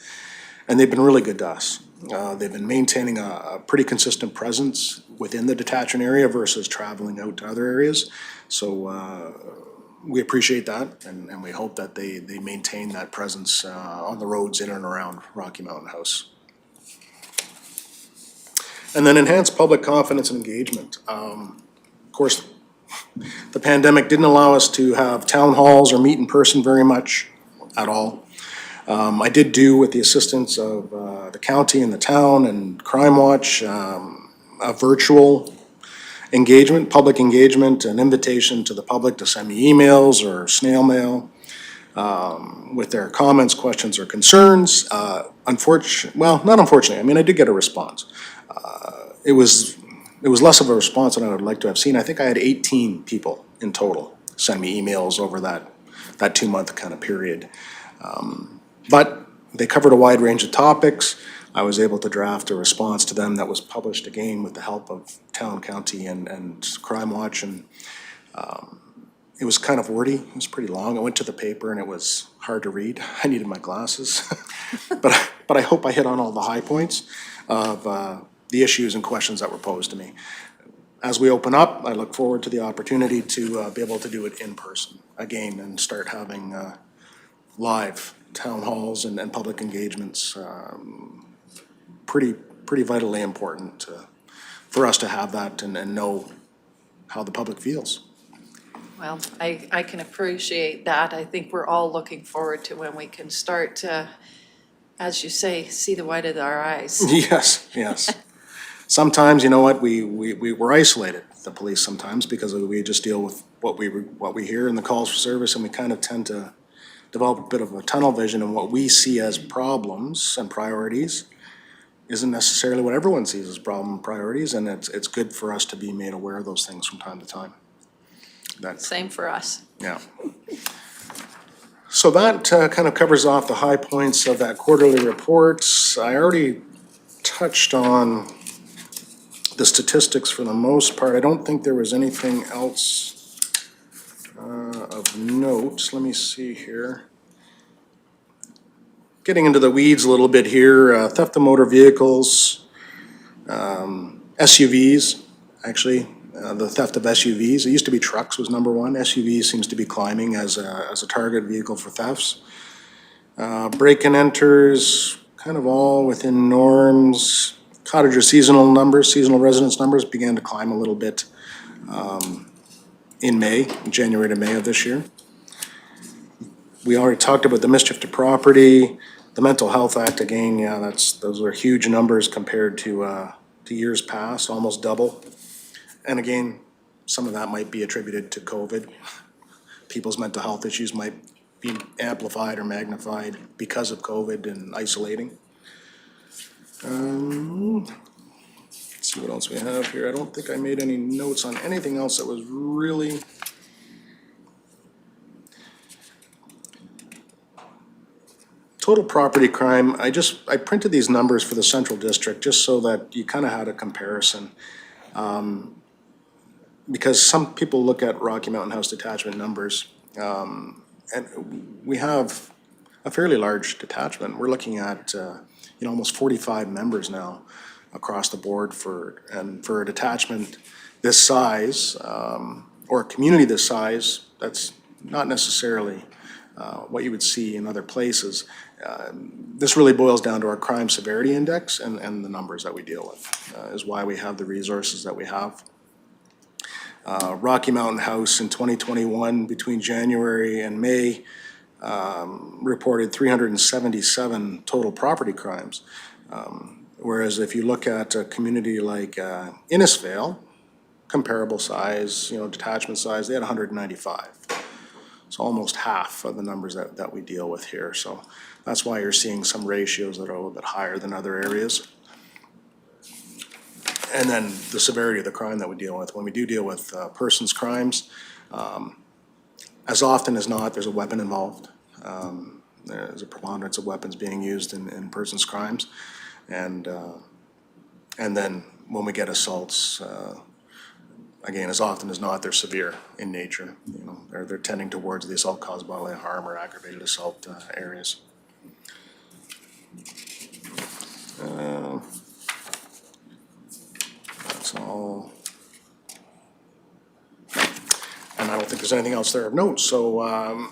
and they've been really good to us. They've been maintaining a pretty consistent presence within the detachment area versus traveling out to other areas. So we appreciate that, and we hope that they maintain that presence on the roads in and around Rocky Mountain House. And then enhanced public confidence and engagement. Of course, the pandemic didn't allow us to have town halls or meet in person very much at all. I did do, with the assistance of the county and the town and Crime Watch, a virtual engagement, public engagement, an invitation to the public to send me emails or snail mail with their comments, questions, or concerns. Not unfortunately, I mean, I did get a response. It was less of a response than I would like to have seen. I think I had 18 people in total send me emails over that 2-month kind of period. But they covered a wide range of topics. I was able to draft a response to them that was published again with the help of town, county, and Crime Watch. And it was kind of wordy. It was pretty long. I went to the paper and it was hard to read. I needed my glasses. but I hope I hit on all the high points of the issues and questions that were posed to me. As we open up, I look forward to the opportunity to be able to do it in person again and start having live town halls and public engagements. Pretty vitally important for us to have that and know how the public feels. Well, I can appreciate that. I think we're all looking forward to when we can start to, as you say, see the white of our eyes. Yes. Sometimes, you know what, we're isolated, the police sometimes, because we just deal with what we hear in the calls for service, and we kind of tend to develop a bit of a tunnel vision, and what we see as problems and priorities isn't necessarily what everyone sees as problem and priorities, and it's good for us to be made aware of those things from time to time. Same for us. Yeah. So that kind of covers off the high points of that quarterly report. I already touched on the statistics for the most part. I don't think there was anything else of note. Let me see here. Getting into the weeds a little bit here, theft of motor vehicles, SUVs, actually, the theft of SUVs. It used to be trucks was number 1. SUVs seems to be climbing as a target vehicle for thefts. Break-in enters, kind of all within norms. Cottager seasonal residence numbers began to climb a little bit in January to May of this year. We already talked about the mischief to property, the Mental Health Act again. Yeah, those were huge numbers compared to years past, almost double. And again, some of that might be attributed to COVID. People's mental health issues might be amplified or magnified because of COVID and isolating. Let's see what else we have here. I don't think I made any notes on anything else that was really total property crime. I printed these numbers for the Central District just so that you kind of had a comparison. Because some people look at Rocky Mountain House Detachment numbers, and we have a fairly large detachment. We're looking at, almost 45 members now across the board for a detachment this size, or a community this size, that's not necessarily what you would see in other places. This really boils down to our crime severity index and the numbers that we deal with, is why we have the resources that we have. Rocky Mountain House in 2021, between January and May, reported 377 total property crimes. Whereas if you look at a community like Innisfail, comparable size, detachment size, they had 195. So almost half of the numbers that we deal with here. So that's why you're seeing some ratios that are a little bit higher than other areas. And then the severity of the crime that we deal with. When we do deal with persons crimes, as often as not, there's a weapon involved. There's a preponderance of weapons being used in persons crimes. And then when we get assaults, again, as often as not, they're severe in nature. They're tending towards the assault caused bodily harm or aggravated assault areas. That's all. And I don't think there's anything else there of note. So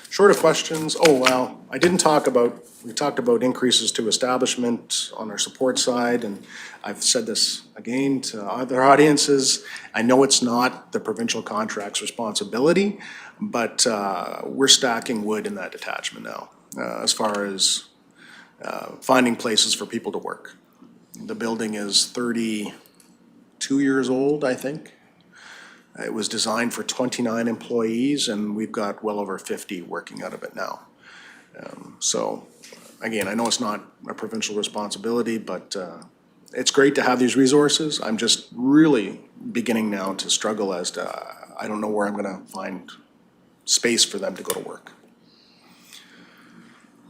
short of questions. Oh, well, we talked about increases to establishment on our support side, and I've said this again to other audiences. I know it's not the provincial contract's responsibility, but we're stacking wood in that detachment now, as far as finding places for people to work. The building is 32 years old, I think. It was designed for 29 employees, and we've got well over 50 working out of it now. So, again, I know it's not a provincial responsibility, but it's great to have these resources. I'm just really beginning now to struggle as to, I don't know where I'm gonna find space for them to go to work.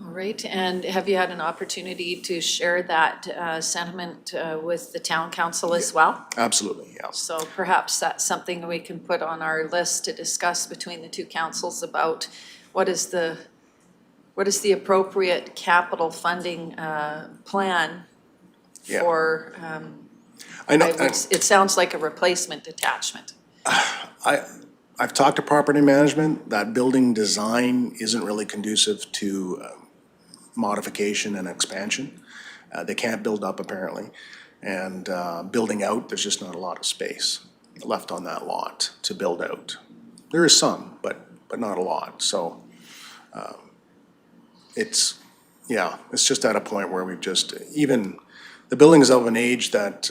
All right, and have you had an opportunity to share that sentiment with the town council as well? Absolutely, yeah. So perhaps that's something we can put on our list to discuss between the two councils about what is the appropriate capital funding plan Yeah. for, I know. it sounds like a replacement detachment. I've talked to property management. That building design isn't really conducive to modification and expansion. They can't build up apparently. And building out, there's just not a lot of space left on that lot to build out. There is some, but not a lot. So it's just at a point where we've just, even the building is of an age that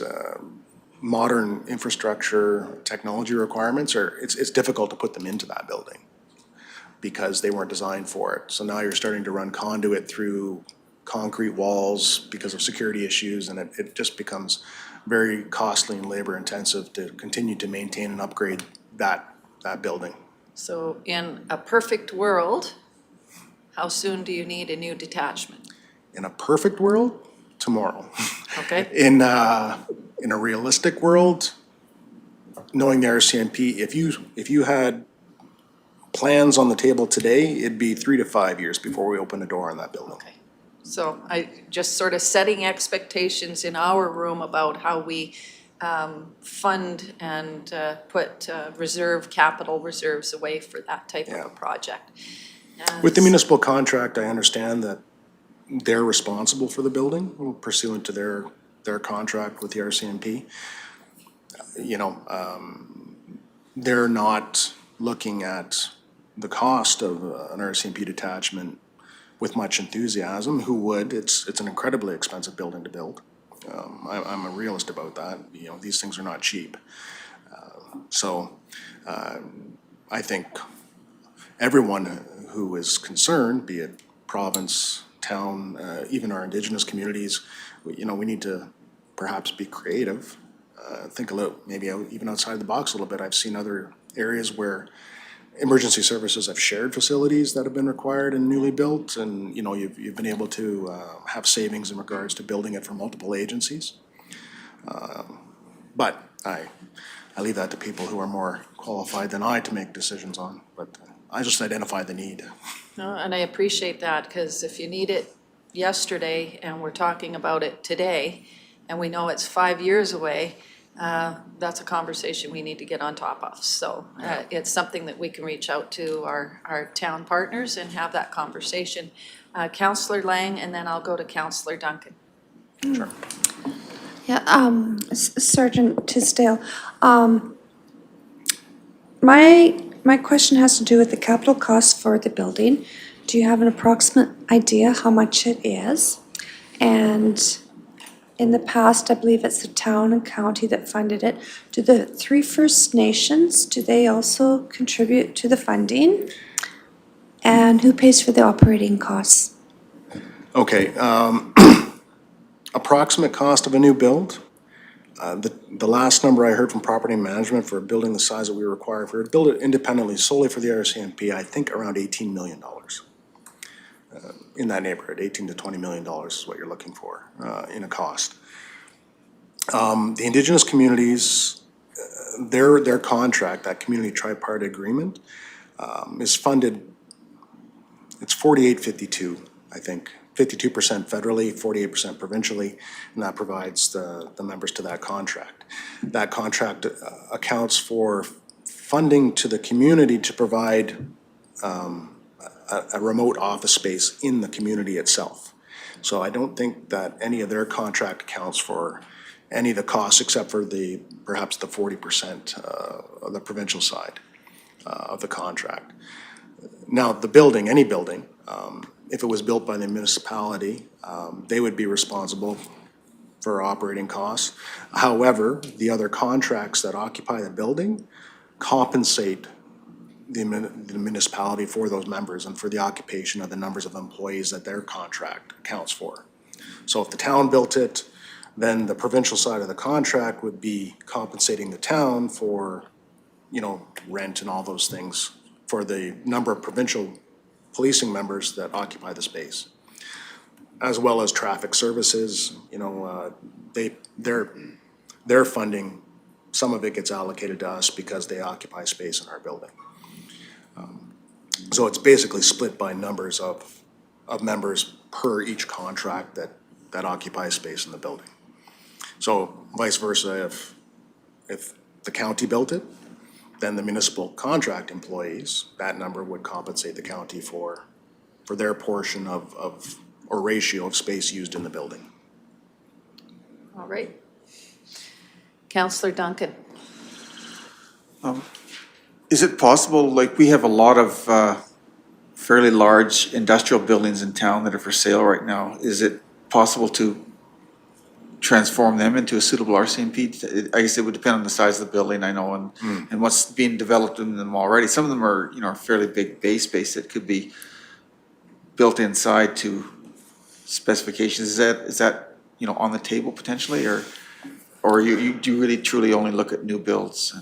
modern infrastructure technology requirements it's difficult to put them into that building because they weren't designed for it. So now you're starting to run conduit through concrete walls because of security issues, and it just becomes very costly and labor intensive to continue to maintain and upgrade that building. So in a perfect world, how soon do you need a new detachment? In a perfect world, tomorrow. Okay. In a realistic world, knowing the RCMP, if you had plans on the table today, it'd be 3 to 5 years before we open a door on that building. Okay. So I just sort of setting expectations in our room about how we fund and put capital reserves away for that type of a project. With the municipal contract, I understand that they're responsible for the building pursuant to their contract with the RCMP. They're not looking at the cost of an RCMP detachment with much enthusiasm. Who would? It's an incredibly expensive building to build. I'm a realist about that. These things are not cheap. So I think everyone who is concerned, be it province, town, even our Indigenous communities, we need to perhaps be creative. Think a little, maybe even outside the box a little bit. I've seen other areas where emergency services have shared facilities that have been required and newly built, and you've been able to have savings in regards to building it for multiple agencies. But I leave that to people who are more qualified than I to make decisions on. But I just identify the need. No, and I appreciate that, because if you need it yesterday and we're talking about it today, and we know it's 5 years away, that's a conversation we need to get on top of. So it's something that we can reach out to our town partners and have that conversation. Councillor Lang, and then I'll go to Councillor Duncan. Sure. Yeah, Sergeant Tisdale, my question has to do with the capital cost for the building. Do you have an approximate idea how much it is? And in the past, I believe it's the town and county that funded it. Do the 3 First Nations, do they also contribute to the funding? And who pays for the operating costs? Okay, approximate cost of a new build. The last number I heard from property management for a building the size that we require, if we were to build it independently solely for the RCMP, I think around $18 million. In that neighborhood, $18 to $20 million is what you're looking for in a cost. The Indigenous communities, their contract, that community tripartite agreement, is funded, it's 48-52, I think. 52% federally, 48% provincially, and that provides the members to that contract. That contract accounts for funding to the community to provide a remote office space in the community itself. So I don't think that any of their contract accounts for any of the costs except for perhaps the 40% of the provincial side of the contract. Now, the building, any building, if it was built by the municipality, they would be responsible for operating costs. However, the other contracts that occupy the building compensate the municipality for those members and for the occupation of the numbers of employees that their contract accounts for. So if the town built it, then the provincial side of the contract would be compensating the town for, rent and all those things for the number of provincial policing members that occupy the space, as well as traffic services. Their funding, some of it gets allocated to us because they occupy space in our building. So it's basically split by numbers of members per each contract that occupy space in the building. So vice versa, if the county built it, then the municipal contract employees, that number would compensate the county for their portion of or ratio of space used in the building. All right. Councillor Duncan. Is it possible, like we have a lot of fairly large industrial buildings in town that are for sale right now, is it possible to transform them into a suitable RCMP? I guess it would depend on the size of the building, I know, and what's being developed in them already. Some of them are, fairly big bay space that could be built inside to specifications. Is that on the table potentially, or you do really truly only look at new builds?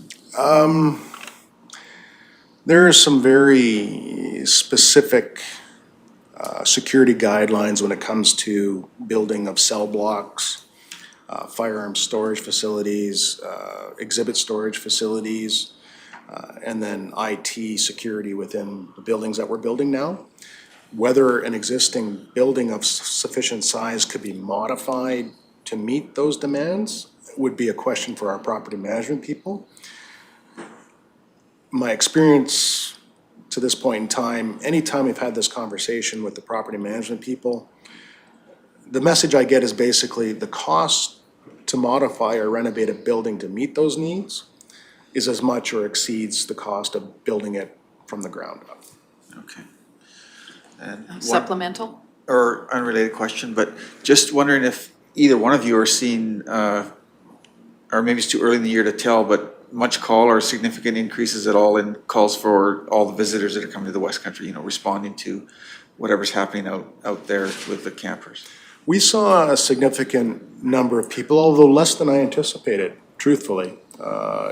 There are some very specific security guidelines when it comes to building of cell blocks, firearm storage facilities, exhibit storage facilities, and then IT security within the buildings that we're building now. Whether an existing building of sufficient size could be modified to meet those demands would be a question for our property management people. My experience to this point in time, anytime we've had this conversation with the property management people, the message I get is basically the cost to modify or renovate a building to meet those needs is as much or exceeds the cost of building it from the ground up. Okay. And Supplemental? or unrelated question, but just wondering if either one of you are seeing, or maybe it's too early in the year to tell, but much call or significant increases at all in calls for all the visitors that are coming to the West Country, responding to whatever's happening out there with the campers. We saw a significant number of people, although less than I anticipated, truthfully,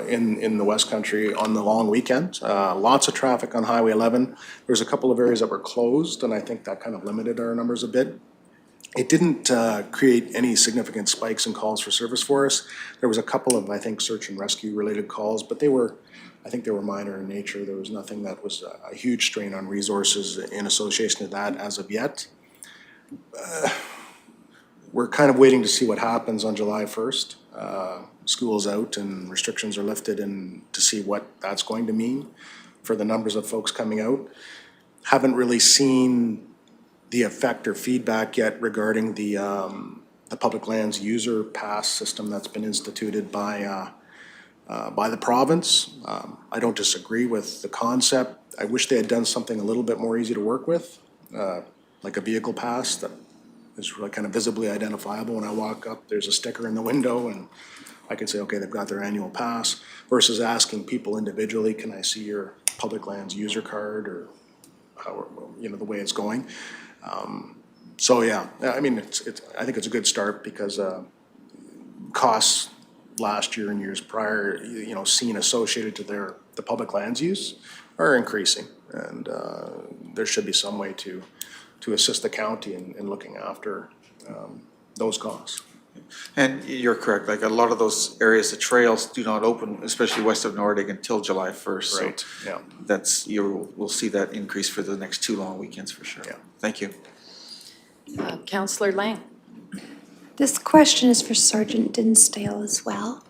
in the West Country on the long weekend. Lots of traffic on Highway 11. There's a couple of areas that were closed, and I think that kind of limited our numbers a bit. It didn't create any significant spikes in calls for service for us. There was a couple of, I think, search and rescue related calls, but they were I think they were minor in nature. There was nothing that was a huge strain on resources in association to that as of yet. We're kind of waiting to see what happens on July 1st. School's out and restrictions are lifted, and to see what that's going to mean for the numbers of folks coming out. Haven't really seen the effect or feedback yet regarding the public lands user pass system that's been instituted by the province. I don't disagree with the concept. I wish they had done something a little bit more easy to work with, like a vehicle pass that is really kind of visibly identifiable. When I walk up, there's a sticker in the window and I can say, okay, they've got their annual pass, versus asking people individually, can I see your public lands user card, or how, you know, the way it's going. So yeah, I mean, I think it's a good start, because costs last year and years prior, you know, seen associated to the public lands use are increasing, and there should be some way to assist the county in looking after those costs. And you're correct, like a lot of those areas, the trails do not open, especially west of Nordic, until July 1st. Right, So yeah. that's, we'll see that increase for the next 2 long weekends for sure. Yeah. Thank you. Councillor Lang. This question is for Sergeant Dinsdale as well.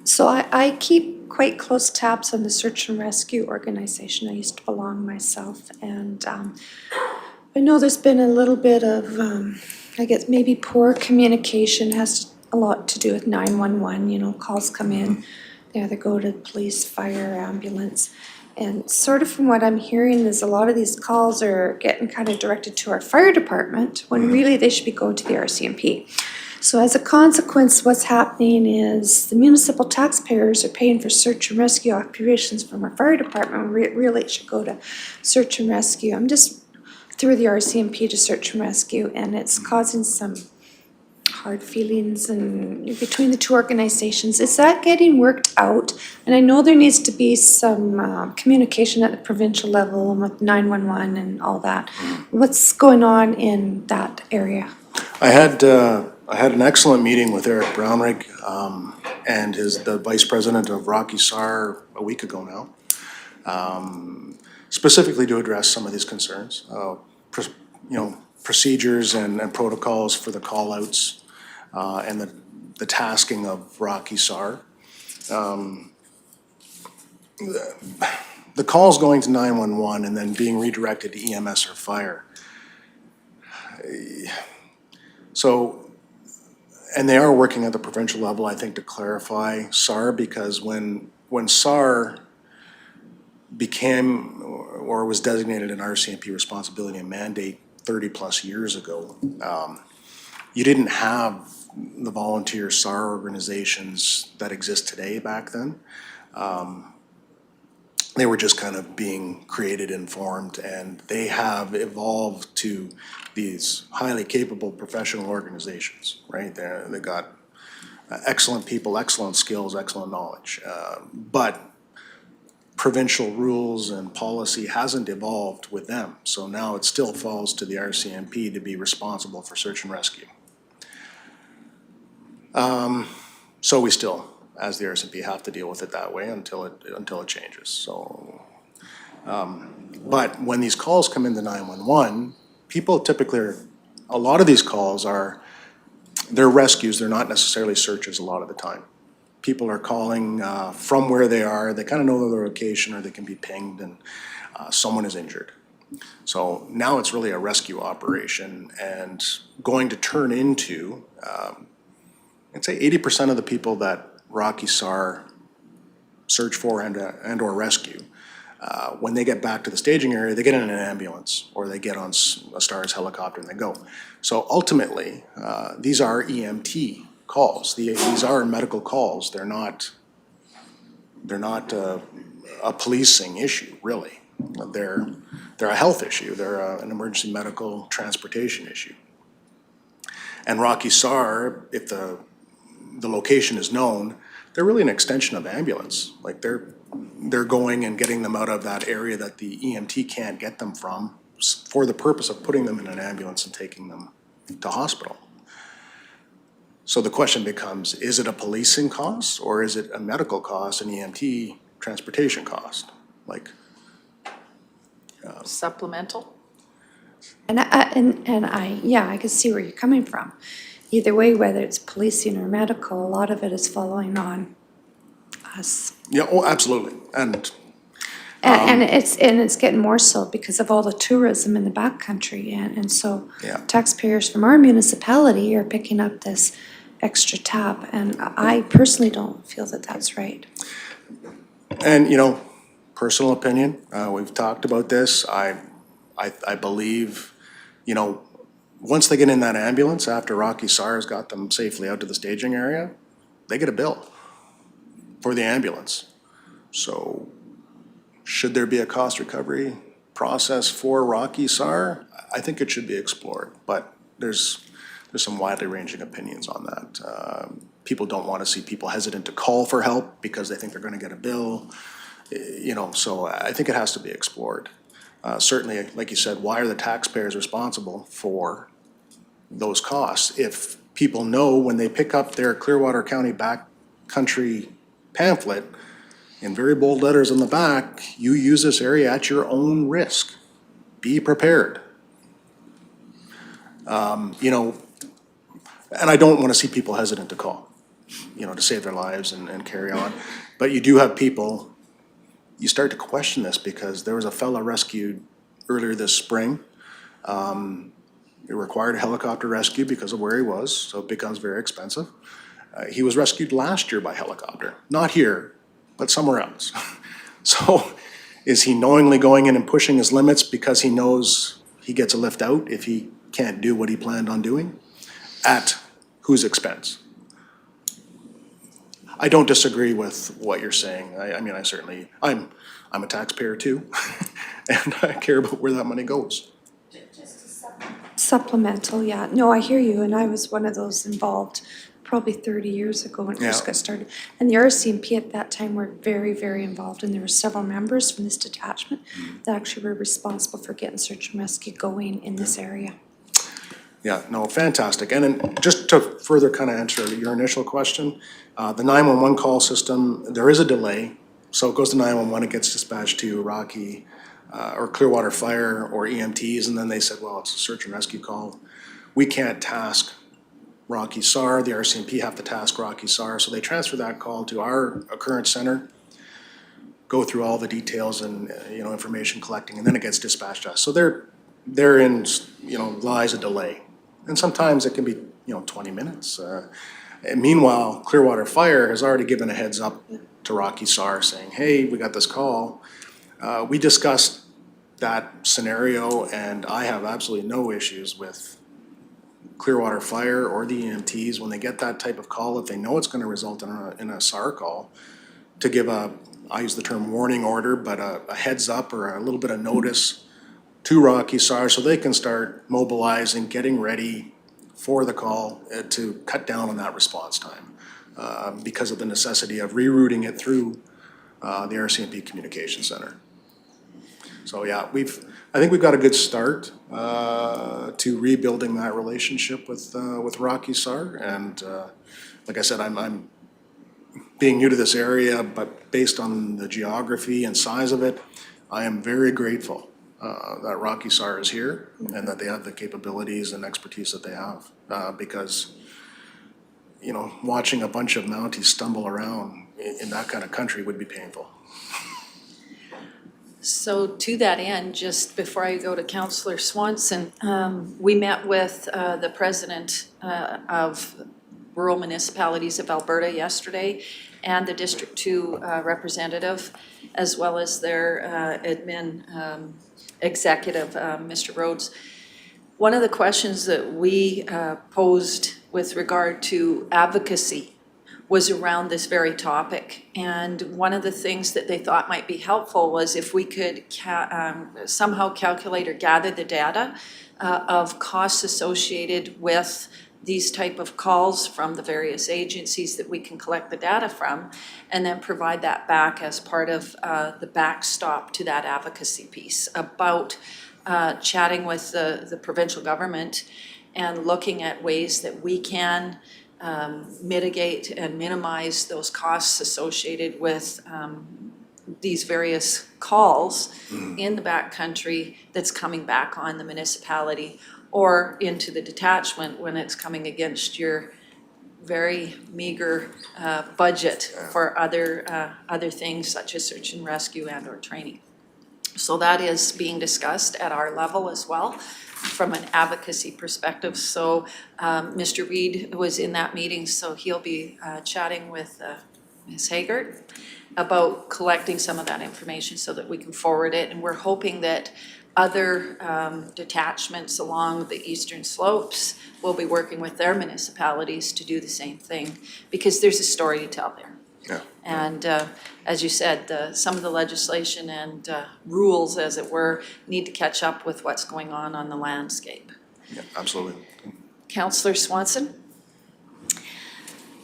So I keep quite close tabs on the search and rescue organization. I used to belong myself, and I know there's been a little bit of, I guess maybe poor communication. Has a lot to do with 911, you know, calls come in, they either go to police, fire, ambulance. And sort of from what I'm hearing is a lot of these calls are getting kind of directed to our fire department, when really they should be going to the RCMP. So as a consequence, what's happening is the municipal taxpayers are paying for search and rescue operations from our fire department. Really it should go to search and rescue. I'm just through the RCMP to search and rescue, and it's causing some hard feelings and between the two organizations. Is that getting worked out? And I know there needs to be some communication at the provincial level with 911 and all that. What's going on in that area? I had an excellent meeting with Eric Brownrigg and the vice president of St-Cyr a week ago now, specifically to address some of these concerns. You know, procedures and protocols for the call-outs and the tasking of St-Cyr. The calls going to 911 and then being redirected to EMS or fire. So, and they are working at the provincial level, I think, to clarify SAR, because when SAR became or was designated an RCMP responsibility and mandate 30+ years ago, you didn't have the volunteer SAR organizations that exist today back then. They were just kind of being created and formed, and they have evolved to these highly capable professional organizations, right? They got excellent people, excellent skills, excellent knowledge, but provincial rules and policy hasn't evolved with them. So now it still falls to the RCMP to be responsible for search and rescue. So we still, as the RCMP, have to deal with it that way until it changes. So, but when these calls come into 911, people typically a lot of these calls they're rescues, they're not necessarily searches a lot of the time. People are calling from where they are, they kind of know their location, or they can be pinged and someone is injured. So now it's really a rescue operation and going to turn into, I'd say 80% of the people that St-Cyr search for and or rescue, when they get back to the staging area, they get in an ambulance or they get on a STARS helicopter and they go. So ultimately, these are EMT calls. These are medical calls. They're not a policing issue, really. They're a health issue. They're an emergency medical transportation issue. And St-Cyr, if the location is known, they're really an extension of ambulance. Like they're going and getting them out of that area that the EMT can't get them from, for the purpose of putting them in an ambulance and taking them to hospital. So the question becomes, is it a policing cost or is it a medical cost, an EMT transportation cost? Like, Supplemental? And I can see where you're coming from. Either way, whether it's policing or medical, a lot of it is following on us. yeah, oh, absolutely. And And it's getting more so because of all the tourism in the backcountry, and so Yeah. taxpayers from our municipality are picking up this extra tab, and I personally don't feel that that's right. And, you know, personal opinion, we've talked about this. I believe, you know, once they get in that ambulance after Rocky SAR's got them safely out to the staging area, they get a bill for the ambulance. So should there be a cost recovery process for Rocky SAR? I think it should be explored, but there's some widely ranging opinions on that. People don't want to see people hesitant to call for help because they think they're going to get a bill. You know, so I think it has to be explored. Certainly, like you said, why are the taxpayers responsible for those costs? If people know when they pick up their Clearwater County backcountry pamphlet, in very bold letters on the back, you use this area at your own risk. Be prepared. You know, and I don't want to see people hesitant to call, you know, to save their lives and carry on. But you do have people, you start to question this because there was a fella rescued earlier this spring. It required a helicopter rescue because of where he was, so it becomes very expensive. He was rescued last year by helicopter, not here, but somewhere else. So is he knowingly going in and pushing his limits because he knows he gets a lift out if he can't do what he planned on doing? At whose expense? I don't disagree with what you're saying. I mean, I'm a taxpayer too, and I care about where that money goes. Supplemental, yeah. No, I hear you, and I was one of those involved probably 30 years ago when it first Yeah. got started. And the RCMP at that time were very, very involved, and there were several members from this detachment that actually were responsible for getting search and rescue going in this area. Yeah, no, fantastic. And then just to further kind of answer your initial question, the 911 call system, there is a delay. So it goes to 911, it gets dispatched to Rocky or Clearwater Fire or EMTs, and then they said, well, it's a search and rescue call. We can't task Rocky SAR, the RCMP have to task Rocky SAR, so they transfer that call to our occurrence center, go through all the details and, you know, information collecting, and then it gets dispatched to us. So therein, you know, lies a delay. And sometimes it can be, you know, 20 minutes. And meanwhile, Clearwater Fire has already given a heads up to Rocky SAR saying, hey, we got this call. We discussed that scenario, and I have absolutely no issues with Clearwater Fire or the EMTs when they get that type of call, if they know it's going to result in a SAR call, to give I use the term warning order, but a heads up or a little bit of notice to Rocky SAR so they can start mobilizing, getting ready for the call to cut down on that response time because of the necessity of rerouting it through the RCMP Communication Center. So yeah, I think we've got a good start to rebuilding that relationship with Rocky SAR, and like I said, I'm being new to this area, but based on the geography and size of it, I am very grateful that Rocky SAR is here and that they have the capabilities and expertise that they have, because, you know, watching a bunch of Mounties stumble around in that kind of country would be painful. So to that end, just before I go to Councillor Swanson, we met with the president of Rural Municipalities of Alberta yesterday and the District 2 representative, as well as their admin executive, Mr. Rhodes. One of the questions that we posed with regard to advocacy was around this very topic. And one of the things that they thought might be helpful was if we could somehow calculate or gather the data of costs associated with these type of calls from the various agencies that we can collect the data from, and then provide that back as part of the backstop to that advocacy piece about chatting with the provincial government and looking at ways that we can mitigate and minimize those costs associated with these various calls in the backcountry that's coming back on the municipality or into the detachment when it's coming against your very meager budget for other things such as search and rescue and or training. So that is being discussed at our level as well from an advocacy perspective. So Mr. Reid was in that meeting, so he'll be chatting with Ms. Haggart about collecting some of that information so that we can forward it. And we're hoping that other detachments along the eastern slopes will be working with their municipalities to do the same thing, because there's a story to tell there. Yeah. And as you said, some of the legislation and rules, as it were, need to catch up with what's going on the landscape. Yeah, absolutely. Councillor Swanson?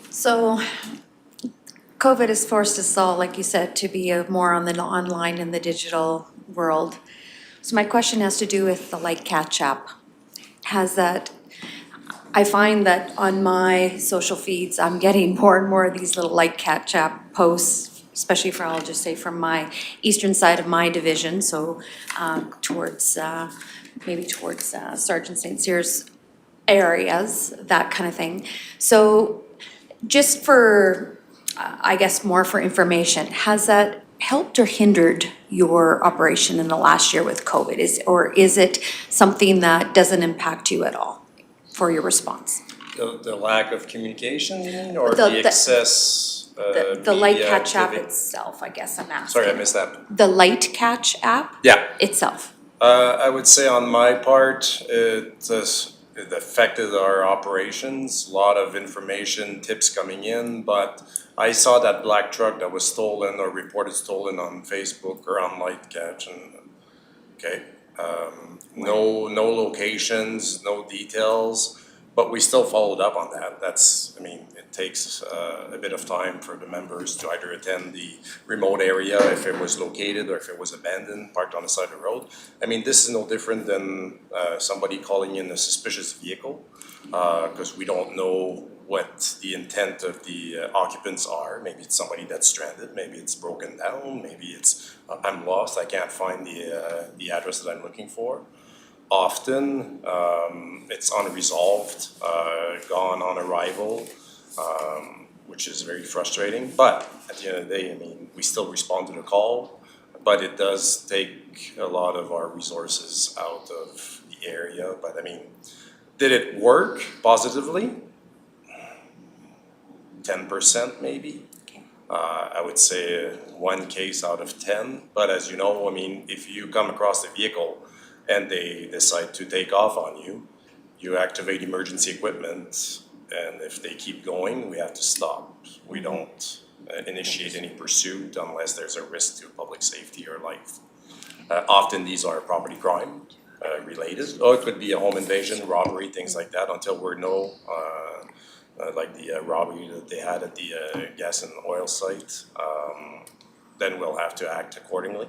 So COVID has forced us all, like you said, to be more on the online and the digital world. So my question has to do with the Light Catch app. I find that on my social feeds, I'm getting more and more of these little Light Catch app posts, especially I'll just say from my eastern side of my division, so towards, maybe towards Sergeant St-Cyr's areas, that kind of thing. So just for, I guess more for information, has that helped or hindered your operation in the last year with COVID? Or is it something that doesn't impact you at all for your response? The lack of communication, you mean, or The- the excess The Light media Catch app activity? itself, I guess I'm asking. Sorry, I missed that. The Light Catch app Yeah. itself. I would say on my part, it affected our operations, a lot of information, tips coming in, but I saw that black truck that was stolen or reported stolen on Facebook or on Light Catch, and, okay, no locations, no details, but we still followed up on that. That's, I mean, it takes a bit of time for the members to either attend the remote area if it was located or if it was abandoned, parked on the side of the road. I mean, this is no different than somebody calling in a suspicious vehicle, because we don't know what the intent of the occupants are. Maybe it's somebody that's stranded, maybe it's broken down, maybe it's, I'm lost, I can't find the address that I'm looking for. Often, it's unresolved, gone on arrival, which is very frustrating. But at the end of the day, I mean, we still respond to the call, but it does take a lot of our resources out of the area. But I mean, did it work positively? 10% maybe. I would say 1 case out of 10. But as you know, I mean, if you come across a vehicle and they decide to take off on you, you activate emergency equipment, and if they keep going, we have to stop. We don't initiate any pursuit unless there's a risk to public safety or life. Often these are property crime related, or it could be a home invasion, robbery, things like that, until we know, like the robbery that they had at the gas and oil site, then we'll have to act accordingly.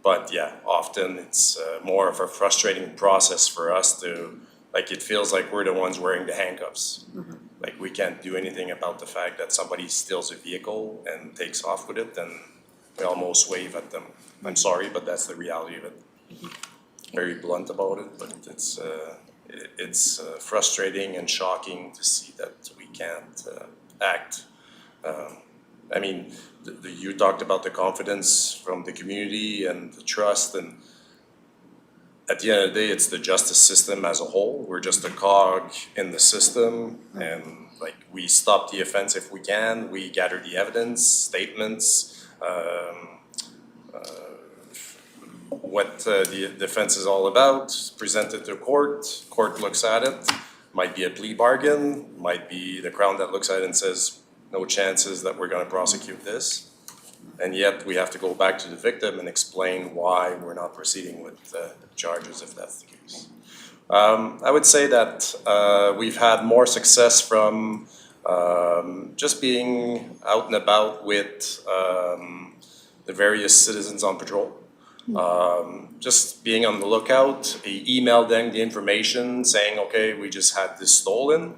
But yeah, often it's more of a frustrating process for us to, like, it feels like we're the ones wearing the handcuffs. Like, we can't do anything about the fact that somebody steals a vehicle and takes off with it, and we almost wave at them. I'm sorry, but that's the reality of it. Very blunt about it, but it's frustrating and shocking to see that we can't act. I mean, you talked about the confidence from the community and the trust, and at the end of the day, it's the justice system as a whole. We're just a cog in the system, and like, we stop the offense if we can. We gather the evidence, statements, what the defense is all about, present it to court looks at it, might be a plea bargain, might be the Crown that looks at it and says, no chances that we're gonna prosecute this. And yet we have to go back to the victim and explain why we're not proceeding with charges if that's the case. I would say that we've had more success from just being out and about with the various citizens on patrol. Just being on the lookout, email them the information saying, okay, we just had this stolen.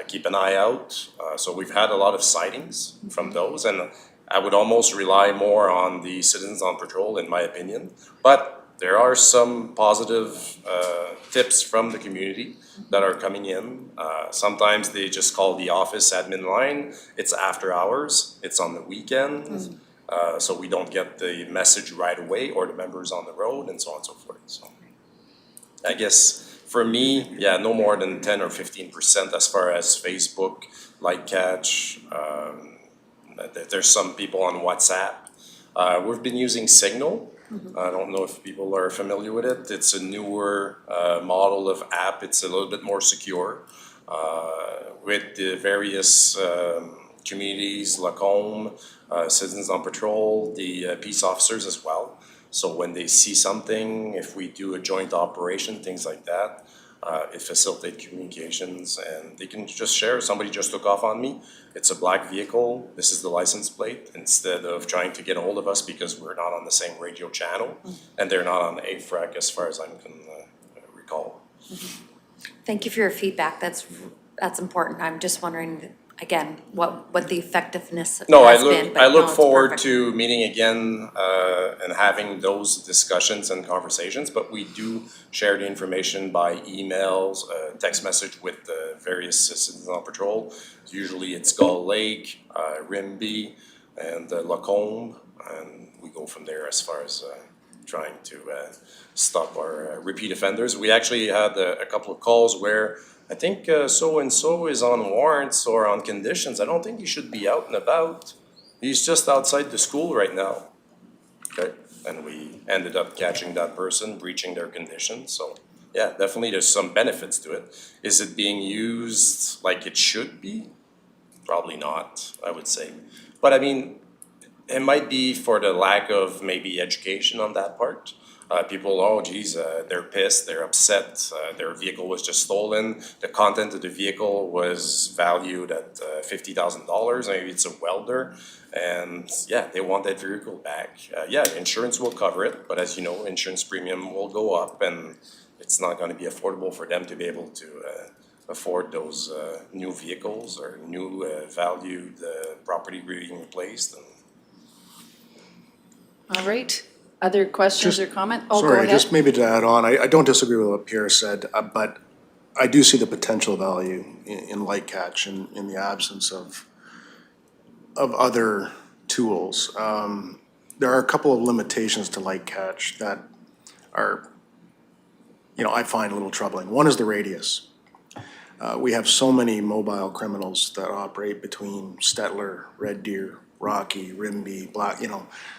keep an eye out. So we've had a lot of sightings from those, and I would almost rely more on the citizens on patrol, in my opinion. But there are some positive tips from the community that are coming in. Sometimes they just call the office admin line. It's after hours, it's on the weekends. So we don't get the message right away, or the members on the road, and so on and so forth. So I guess for me, yeah, no more than 10 or 15% as far as Facebook, like catch. There's some people on WhatsApp. We've been using Signal. I don't know if people are familiar with it. It's a newer model of app. It's a little bit more secure with the various communities, Lacombe, Citizens on Patrol, the peace officers as well. So when they see something, if we do a joint operation, things like that, it facilitates communications, and they can just share. Somebody just took off on me. It's a black vehicle. This is the license plate, instead of trying to get a hold of us because we're not on the same radio channel, and they're not on the AFRAC as far as I can recall. Thank you for your feedback. That's important. I'm just wondering, again, what the effectiveness has been. I look forward to meeting again and having those discussions and conversations, but we do share the information by emails, text message with the various citizens on patrol. Usually it's Gull Lake, Rimbey, and Lacombe, and we go from there as far as trying to stop our repeat offenders. We actually had a couple of calls where I think so-and-so is on warrants or on conditions. I don't think he should be out and about. He's just outside the school right now. Okay, and we ended up catching that person, breaching their conditions. So yeah, definitely there's some benefits to it. Is it being used like it should be? Probably not, I would say. But I mean, it might be for the lack of maybe education on that part. People, oh geez, they're pissed, they're upset, their vehicle was just stolen. The content of the vehicle was valued at $50,000, maybe it's a welder. And yeah, they want that vehicle back. Yeah, insurance will cover it, but as you know, insurance premium will go up, and it's not gonna be affordable for them to be able to afford those new vehicles or new valued property being replaced. All right. Other questions or comment? Oh, go Sorry, ahead. just maybe to add on, I don't disagree with what Pierre said, but I do see the potential value in light catch in the absence of other tools. There are a couple of limitations to light catch that are, I find a little troubling. One is the radius. We have so many mobile criminals that operate between Stettler, Red Deer, Rocky, Rimbey, Black,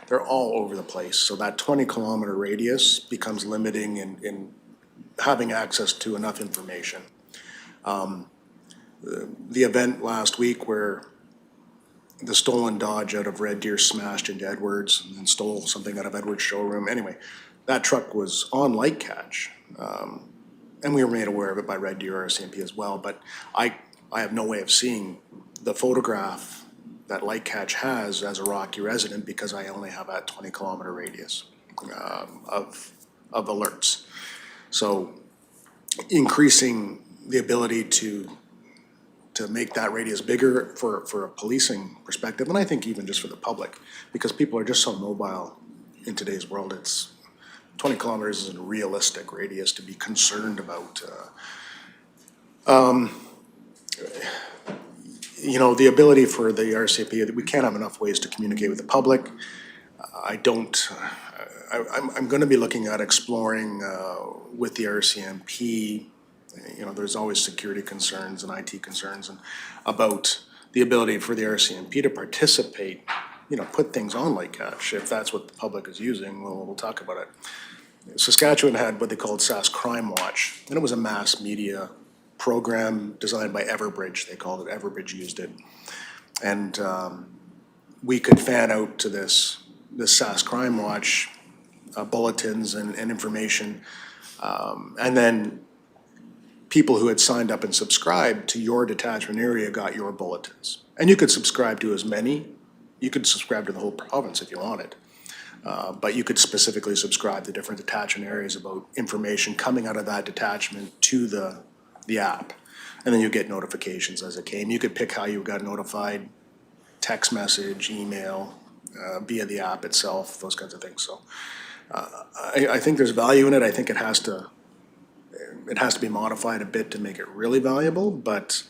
they're all over the place. So that 20-kilometer radius becomes limiting in having access to enough information. The event last week where the stolen Dodge out of Red Deer smashed into Edwards and then stole something out of Edwards' showroom. Anyway, that truck was on light catch. And we were made aware of it by Red Deer RCMP as well, but I have no way of seeing the photograph that light catch has as a Rocky resident because I only have that 20-kilometer radius of alerts. So increasing the ability to make that radius bigger for a policing perspective, and I think even just for the public, because people are just so mobile in today's world, 20 kilometers is a realistic radius to be concerned about. The ability for the RCMP, we can't have enough ways to communicate with the public. I'm gonna be looking at exploring with the RCMP, there's always security concerns and IT concerns and about the ability for the RCMP to participate, put things on light catch. If that's what the public is using, we'll talk about it. Saskatchewan had what they called SAS Crime Watch, and it was a mass media program designed by Everbridge. They called it, Everbridge used it. And we could fan out to this SAS Crime Watch bulletins and information. And then people who had signed up and subscribed to your detachment area got your bulletins. And you could subscribe to as many. You could subscribe to the whole province if you wanted. But you could specifically subscribe to different detachment areas about information coming out of that detachment to the app. And then you get notifications as it came. You could pick how you got notified, text message, email, via the app itself, those kinds of things. So I think there's value in it. I think it has to be modified a bit to make it really valuable, but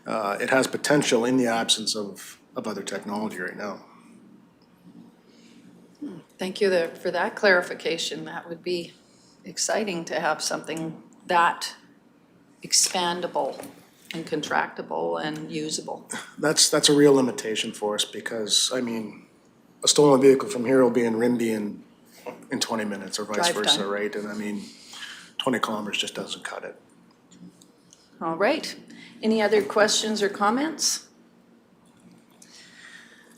it has potential in the absence of other technology right now. Thank you for that clarification. That would be exciting to have something that expandable and contractible and usable. That's a real limitation for us because, I mean, a stolen vehicle from here will be in Rimbey in 20 minutes or vice Drive versa, time. right? And I mean, 20 kilometers just doesn't cut it. All right. Any other questions or comments?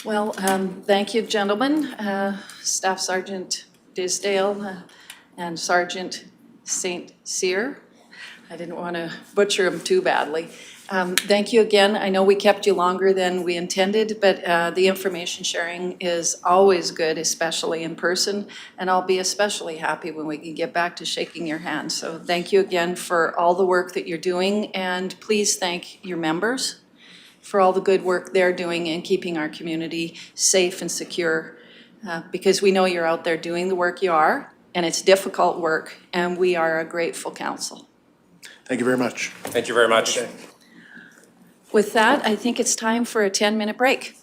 Well, thank you, gentlemen. Staff Sergeant Dinsdale and Sergeant St-Cyr. I didn't want to butcher them too badly. Thank you again. I know we kept you longer than we intended, but the information sharing is always good, especially in person. And I'll be especially happy when we can get back to shaking your hand. So thank you again for all the work that you're doing. And please thank your members for all the good work they're doing in keeping our community safe and secure. Because we know you're out there doing the work you are, and it's difficult work, and we are a grateful council. Thank you very much. Thank you very much. Okay. With that, I think it's time for a 10-minute break.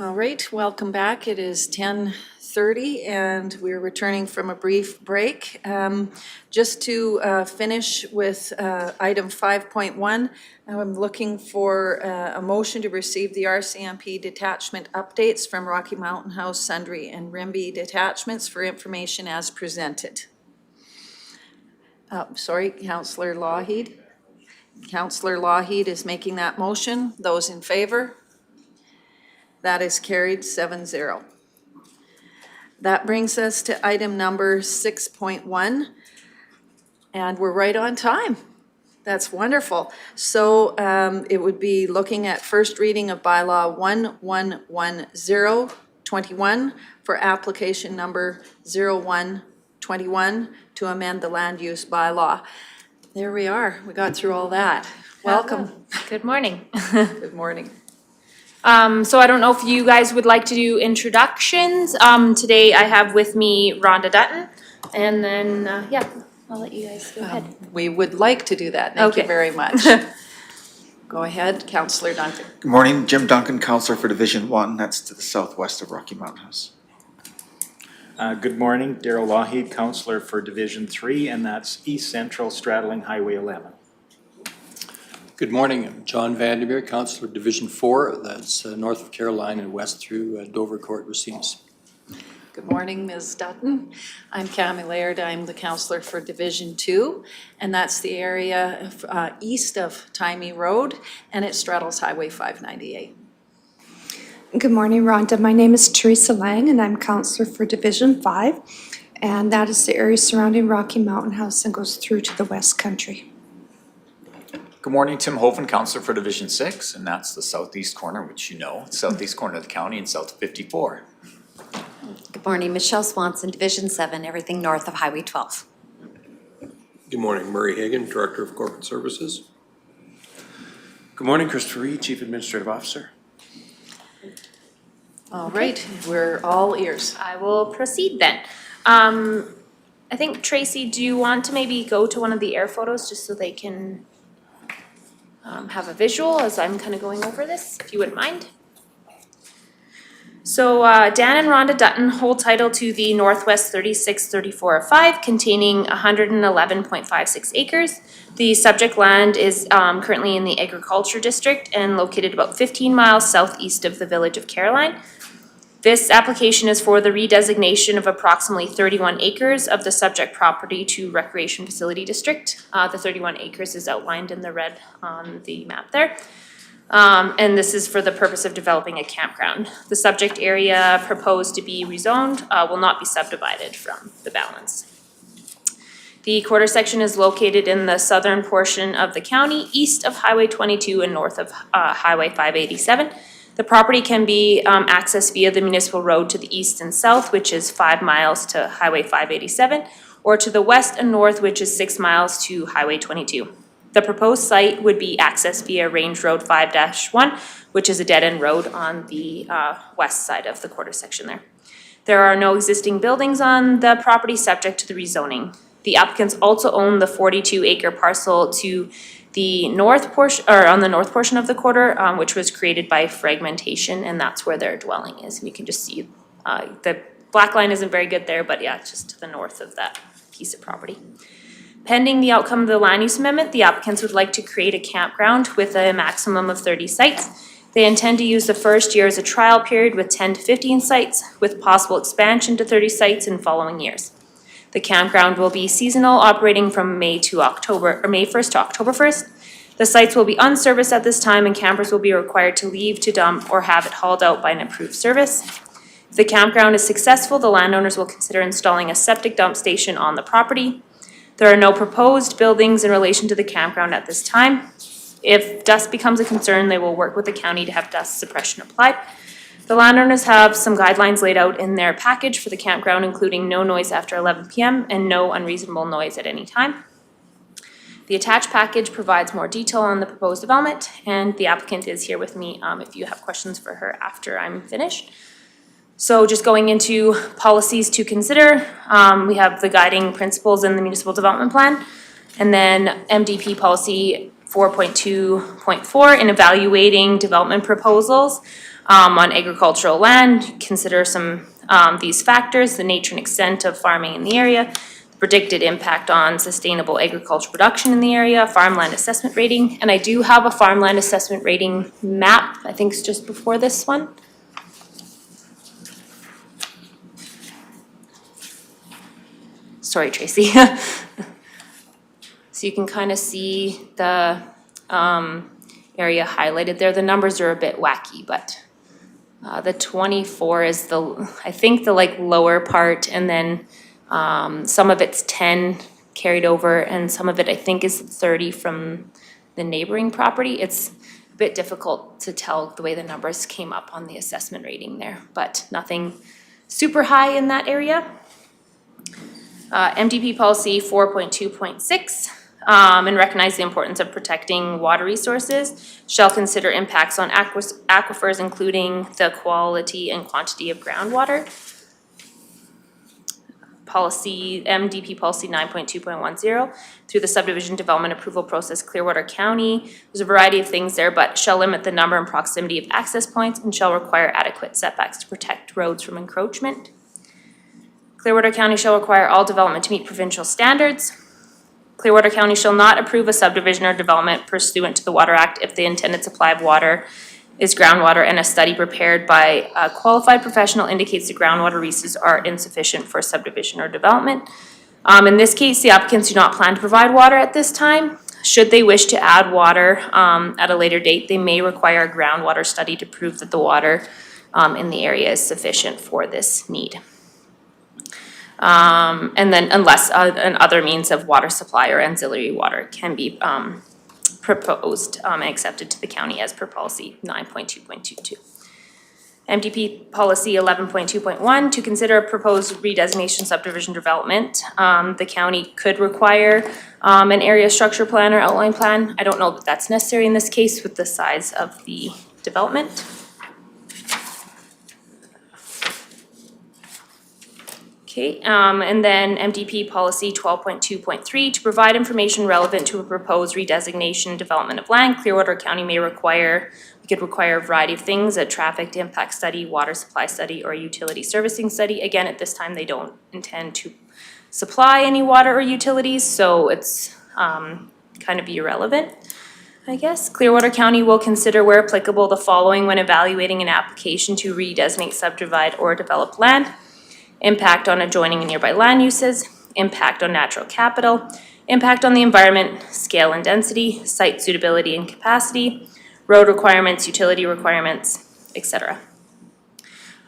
All right, welcome back. It is 10:30 and we're returning from a brief break. Just to finish with item 5.1, I'm looking for a motion to receive the RCMP detachment updates from Rocky Mountain House, Sundre, and Rimbey detachments for information as presented. Sorry, Councillor Lougheed. Councillor Lougheed is making that motion. Those in favor? That is carried 7-0. That brings us to item number 6.1, and we're right on time. That's wonderful. So it would be looking at first reading of bylaw 111021 for application number 0121 to amend the land use bylaw. There we are. We got through all that. Welcome. Good morning. Good morning. So I don't know if you guys would like to do introductions. Today I have with me Rhonda Dutton, and then, yeah, I'll let you guys go ahead. We would like to do that. Thank you Okay. very much. Go ahead, Councillor Duncan. Good morning, Jim Duncan, Councillor for Division 1, that's to the southwest of Rocky Mountain House. Good morning, Darrell Lougheed, Councillor for Division 3, and that's East Central straddling Highway 11. Good morning, I'm John Vandermeer, Councillor Division 4, that's north of Caroline and west through Dover Court, Resus. Good morning, Ms. Dutton. I'm Cammie Laird. I'm the councillor for Division 2, and that's the area of, east of Timey Road, and it straddles Highway 598. Good morning, Rhonda. My name is Teresa Lang, and I'm Councillor for Division 5, and that is the area surrounding Rocky Mountain House and goes through to the West Country. Good morning, Tim Hoven, Councillor for Division 6, and that's the southeast corner, which you know, southeast corner of the county and south of 54. Good morning, Michelle Swanson, Division 7, everything north of Highway 12. Good morning, Murray Hagan, Director of Corporate Services. Good morning, Christopher Reed, Chief Administrative Officer. All right, we're all ears. I will proceed then. I think, Tracy, do you want to maybe go to one of the air photos just so they can have a visual as I'm kind of going over this, if you wouldn't mind? So Dan and Rhonda Dutton hold title to the Northwest 3634-5 containing 111.56 acres. The subject land is currently in the agriculture district and located about 15 miles southeast of the village of Caroline. This application is for the redesignation of approximately 31 acres of the subject property to Recreation Facility District. The 31 acres is outlined in the red on the map there. And this is for the purpose of developing a campground. The subject area proposed to be rezoned will not be subdivided from the balance. The quarter section is located in the southern portion of the county, east of Highway 22 and north of Highway 587. The property can be accessed via the municipal road to the east and south, which is 5 miles to Highway 587, or to the west and north, which is 6 miles to Highway 22. The proposed site would be accessed via Range Road 5-1, which is a dead-end road on the west side of the quarter section there. There are no existing buildings on the property subject to the rezoning. The applicants also own the 42-acre parcel to the north portion, or on the north portion of the quarter, which was created by fragmentation, and that's where their dwelling is. And you can just see the black line isn't very good there, but yeah, it's just to the north of that piece of property. Pending the outcome of the land use amendment, the applicants would like to create a campground with a maximum of 30 sites. They intend to use the first year as a trial period with 10 to 15 sites, with possible expansion to 30 sites in following years. The campground will be seasonal, operating from May 1st to October 1st. The sites will be unserviced at this time, and campers will be required to leave to dump or have it hauled out by an approved service. If the campground is successful, the landowners will consider installing a septic dump station on the property. There are no proposed buildings in relation to the campground at this time. If dust becomes a concern, they will work with the county to have dust suppression applied. The landowners have some guidelines laid out in their package for the campground, including no noise after 11 p.m. and no unreasonable noise at any time. The attached package provides more detail on the proposed development, and the applicant is here with me if you have questions for her after I'm finished. So just going into policies to consider, we have the guiding principles in the municipal development plan, and then MDP policy 4.2.4, in evaluating development proposals on agricultural land, consider some these factors: the nature and extent of farming in the area, the predicted impact on sustainable agricultural production in the area, farmland assessment rating. And I do have a farmland assessment rating map, I think it's just before this one. Sorry, Tracy. So you can kind of see the area highlighted there. The numbers are a bit wacky, but the 24 is I think the like lower part, and then some of it's 10 carried over, and some of it I think is 30 from the neighboring property. It's a bit difficult to tell the way the numbers came up on the assessment rating there, but nothing super high in that area. MDP policy 4.2.6, and recognize the importance of protecting water resources, shall consider impacts on aquifers, including the quality and quantity of groundwater. Policy, MDP policy 9.2.10, through the subdivision development approval process, Clearwater County. There's a variety of things there, but shall limit the number and proximity of access points and shall require adequate setbacks to protect roads from encroachment. Clearwater County shall require all development to meet provincial standards. Clearwater County shall not approve a subdivision or development pursuant to the Water Act if the intended supply of water is groundwater and a study prepared by a qualified professional indicates the groundwater resources are insufficient for subdivision or development. In this case, the applicants do not plan to provide water at this time. Should they wish to add water at a later date, they may require a groundwater study to prove that the water in the area is sufficient for this need. And then unless other means of water supply or ancillary water can be proposed and accepted to the county as per policy 9.2.22. MDP policy 11.2.1, to consider a proposed redesignation subdivision development. The county could require an area structure plan or outline plan. I don't know that that's necessary in this case with the size of the development. Okay, and then MDP policy 12.2.3, to provide information relevant to a proposed redesignation development of land, Clearwater County may require, we could require a variety of things: a traffic impact study, water supply study, or utility servicing study. Again, at this time, they don't intend to supply any water or utilities, so it's kind of irrelevant, I guess. Clearwater County will consider, where applicable, the following when evaluating an application to redesignate, subdivide, or develop land: impact on adjoining and nearby land uses, impact on natural capital, impact on the environment, scale and density, site suitability and capacity, road requirements, utility requirements, etc.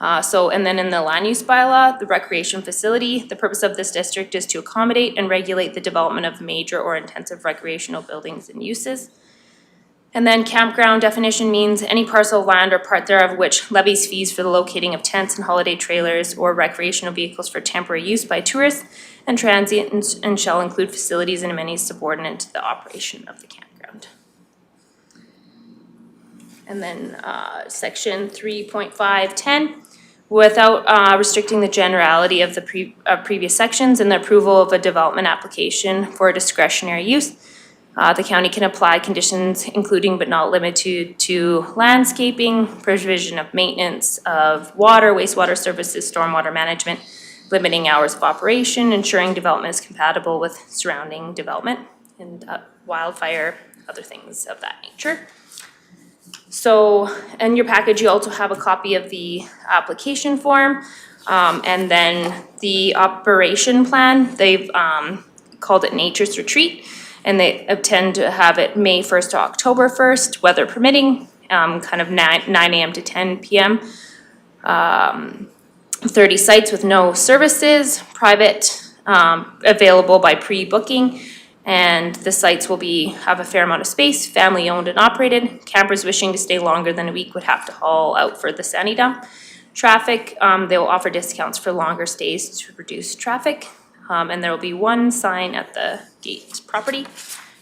And then in the land use bylaw, the recreation facility, the purpose of this district is to accommodate and regulate the development of major or intensive recreational buildings and uses. And then campground definition means any parcel of land or part thereof which levies fees for the locating of tents and holiday trailers or recreational vehicles for temporary use by tourists and transients, and shall include facilities and amenities subordinate to the operation of the campground. And then section 3.510, without restricting the generality of the previous sections, and the approval of a development application for discretionary use, the county can apply conditions including but not limited to landscaping, provision of maintenance of water, wastewater services, stormwater management, limiting hours of operation, ensuring development is compatible with surrounding development, and wildfire, other things of that nature. So in your package, you also have a copy of the application form, and then the operation plan. They've called it Nature's Retreat, and they intend to have it May 1st to October 1st, weather permitting, kind of 9 a.m. to 10 p.m. 30 sites with no services, private, available by pre-booking, and the sites will have a fair amount of space, family owned and operated. Campers wishing to stay longer than a week would have to haul out for the sandy dump. Traffic, they will offer discounts for longer stays to reduce traffic. And there will be one sign at the gate property.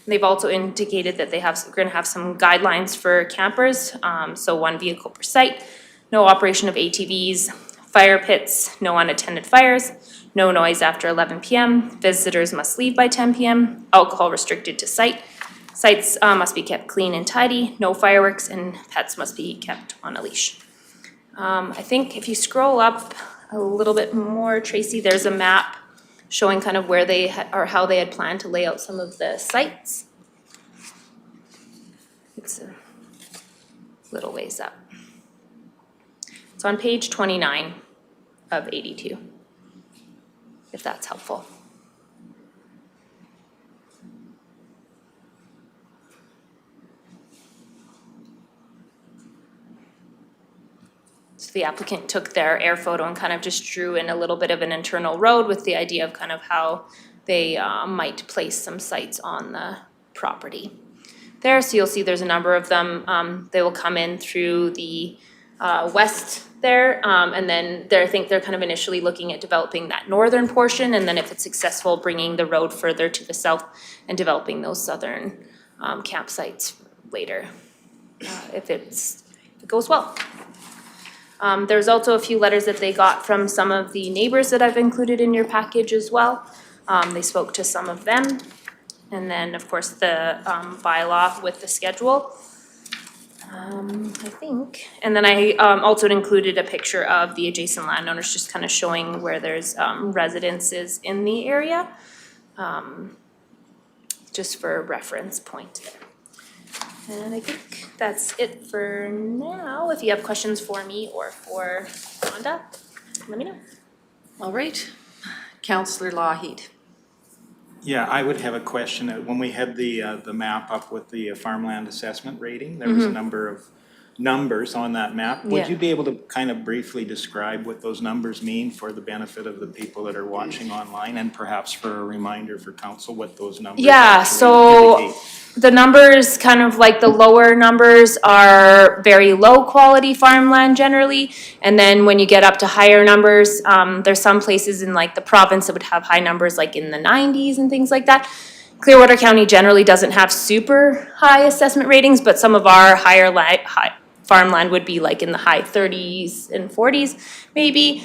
They've also indicated that they're going to have some guidelines for campers. So 1 vehicle per site, no operation of ATVs, fire pits, no unattended fires, no noise after 11 p.m. Visitors must leave by 10 p.m. Alcohol restricted to site. Sites must be kept clean and tidy, no fireworks, and pets must be kept on a leash. I think if you scroll up a little bit more, Tracy, there's a map showing kind of where they or how they had planned to lay out some of the sites. It's a little ways up. It's on page 29 of 82, if that's helpful. So the applicant took their air photo and kind of just drew in a little bit of an internal road with the idea of kind of how they might place some sites on the property there. So you'll see there's a number of them. They will come in through the west there, and then I think they're kind of initially looking at developing that northern portion, and then if it's successful, bringing the road further to the south and developing those southern campsites later, if it goes well. There's also a few letters that they got from some of the neighbors that I've included in your package as well. They spoke to some of them. And then, of course, the bylaw with the schedule, I think. And then I also included a picture of the adjacent landowners, just kind of showing where there's residences in the area, just for a reference point there. And I think that's it for now. If you have questions for me or for Rhonda, let me know. All right. Councillor Lougheed. Yeah, I would have a question. When we had the map up with the farmland assessment rating, there was a number of numbers on that map. Would you be able to kind of briefly describe what those numbers mean for the benefit of the people that are watching online, and perhaps for a reminder for council what those numbers so indicate? The numbers, kind of like the lower numbers, are very low quality farmland generally. And then when you get up to higher numbers, there's some places in like the province that would have high numbers like in the 90s and things like that. Clearwater County generally doesn't have super high assessment ratings, but some of our higher farmland would be like in the high 30s and 40s maybe.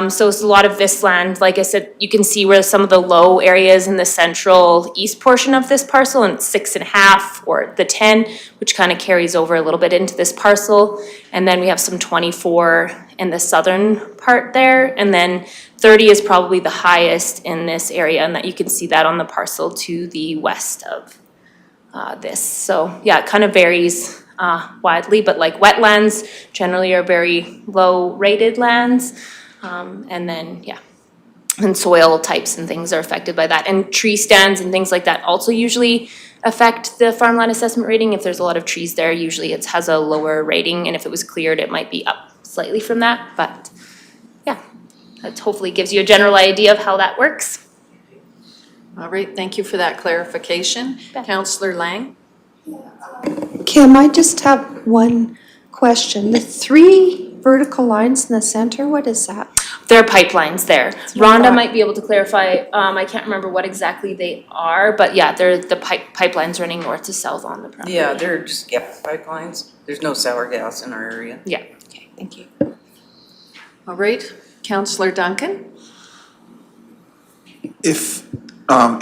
So it's a lot of this land, like I said, you can see where some of the low areas in the central east portion of this parcel, and 6.5 or the 10, which kind of carries over a little bit into this parcel. And then we have some 24 in the southern part there, and then 30 is probably the highest in this area, and that you can see that on the parcel to the west of this. So yeah, it kind of varies widely, but like wetlands generally are very low rated lands, and then and soil types and things are affected by that, and tree stands and things like that also usually affect the farmland assessment rating. If there's a lot of trees there, usually it has a lower rating, and if it was cleared it might be up slightly from that, but yeah, that hopefully gives you a general idea of how that works. All right, thank you for that clarification. Councillor Lang. Kim, I just have one question. The 3 vertical lines in the center, what is that? There are pipelines there. Rhonda might be able to clarify. I can't remember what exactly they are, but yeah, they're the pipelines running north to south on the property. Yeah, they're just pipelines. There's no sour gas in our area. Yeah. Okay, thank you. All right, Councillor Duncan. If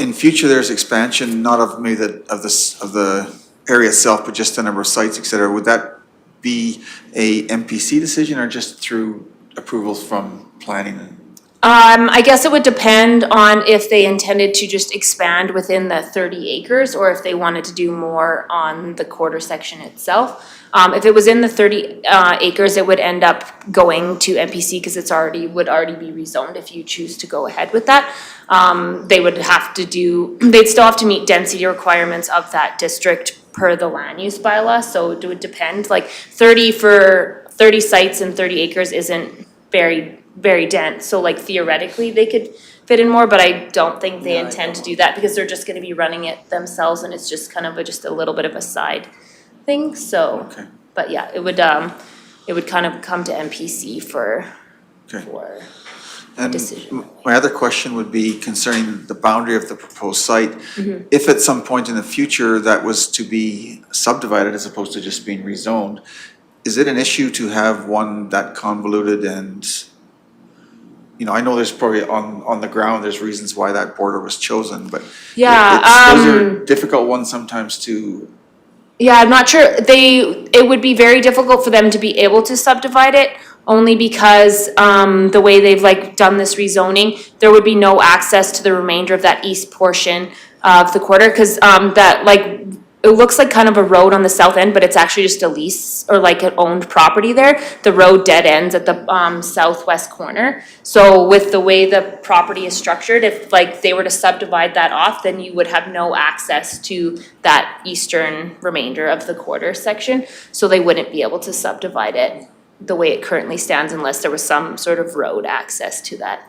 in future there's expansion, not of maybe of the area itself, but just the number of sites, et cetera, would that be a MPC decision or just through approvals from planning? I guess it would depend on if they intended to just expand within the 30 acres or if they wanted to do more on the quarter section itself. If it was in the 30 acres, it would end up going to MPC because would already be rezoned if you choose to go ahead with that. They'd still have to meet density requirements of that district per the land use bylaw, so it would depend. Like 30 sites and 30 acres isn't very, very dense, so like theoretically they could fit in more, but I don't think they intend to do that because they're just gonna be running it themselves, and it's just kind of just a little bit of a side thing, so. Okay. But yeah, it would kind of come to MPC for And decision. my other question would be concerning the boundary of the proposed site. If at some point in the future that was to be subdivided as opposed to just being rezoned, is it an issue to have one that convoluted and, you know, I know there's probably on the ground, there's reasons why that border was chosen, but those are difficult ones sometimes to. Yeah, I'm not sure, it would be very difficult for them to be able to subdivide it, only because, the way they've like done this rezoning, there would be no access to the remainder of that east portion of the quarter, cause, that like, it looks like kind of a road on the south end, but it's actually just a lease or like an owned property there. The road dead ends at the, southwest corner. So with the way the property is structured, if like they were to subdivide that off, then you would have no access to that eastern remainder of the quarter section. So they wouldn't be able to subdivide it the way it currently stands unless there was some sort of road access to that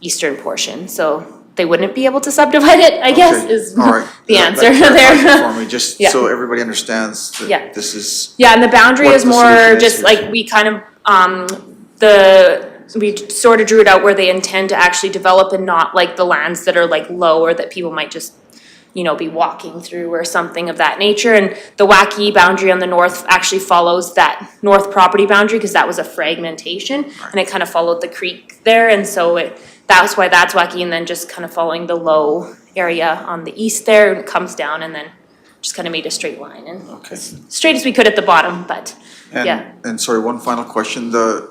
eastern portion. So they wouldn't be able to subdivide it, I guess, is All right. the answer that there. For me, just Yeah. so everybody understands that Yeah. this is. Yeah, and the boundary what is the more solution is just here. like, we kind of, we sort of drew it out where they intend to actually develop and not like the lands that are like low or that people might just, you know, be walking through or something of that nature. And the wacky boundary on the north actually follows that north property boundary because that was a fragmentation and it kind of followed the creek there. And so that's why that's wacky. And then just kind of following the low area on the east there, it comes down and then just kind of made a straight line and as straight as we could at the bottom, but yeah. And sorry, one final question, the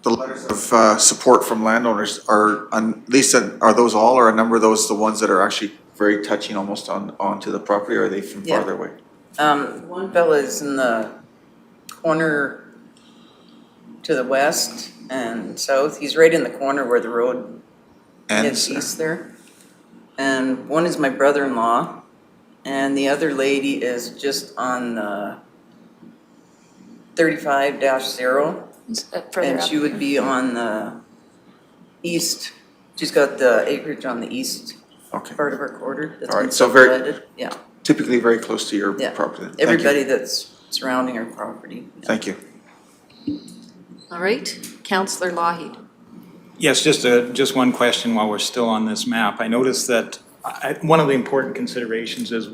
letters of support from landowners are, at least are those all, or a number of those the ones that are actually very touching almost onto the property, or are they from farther away? One fella is in the corner to the west and south. He's right in the corner where the road heads east there. And one is my brother-in-law, and the other lady is just on the 35-0. And she would be on the east. She's got the acreage on the east part of her quarter. That's All right, been so very, subdivided. Yeah. typically very close to your property. Thank you. Everybody that's surrounding her property. Thank you. All right, Councillor Lougheed. Yes, just one question while we're still on this map. I noticed that one of the important considerations is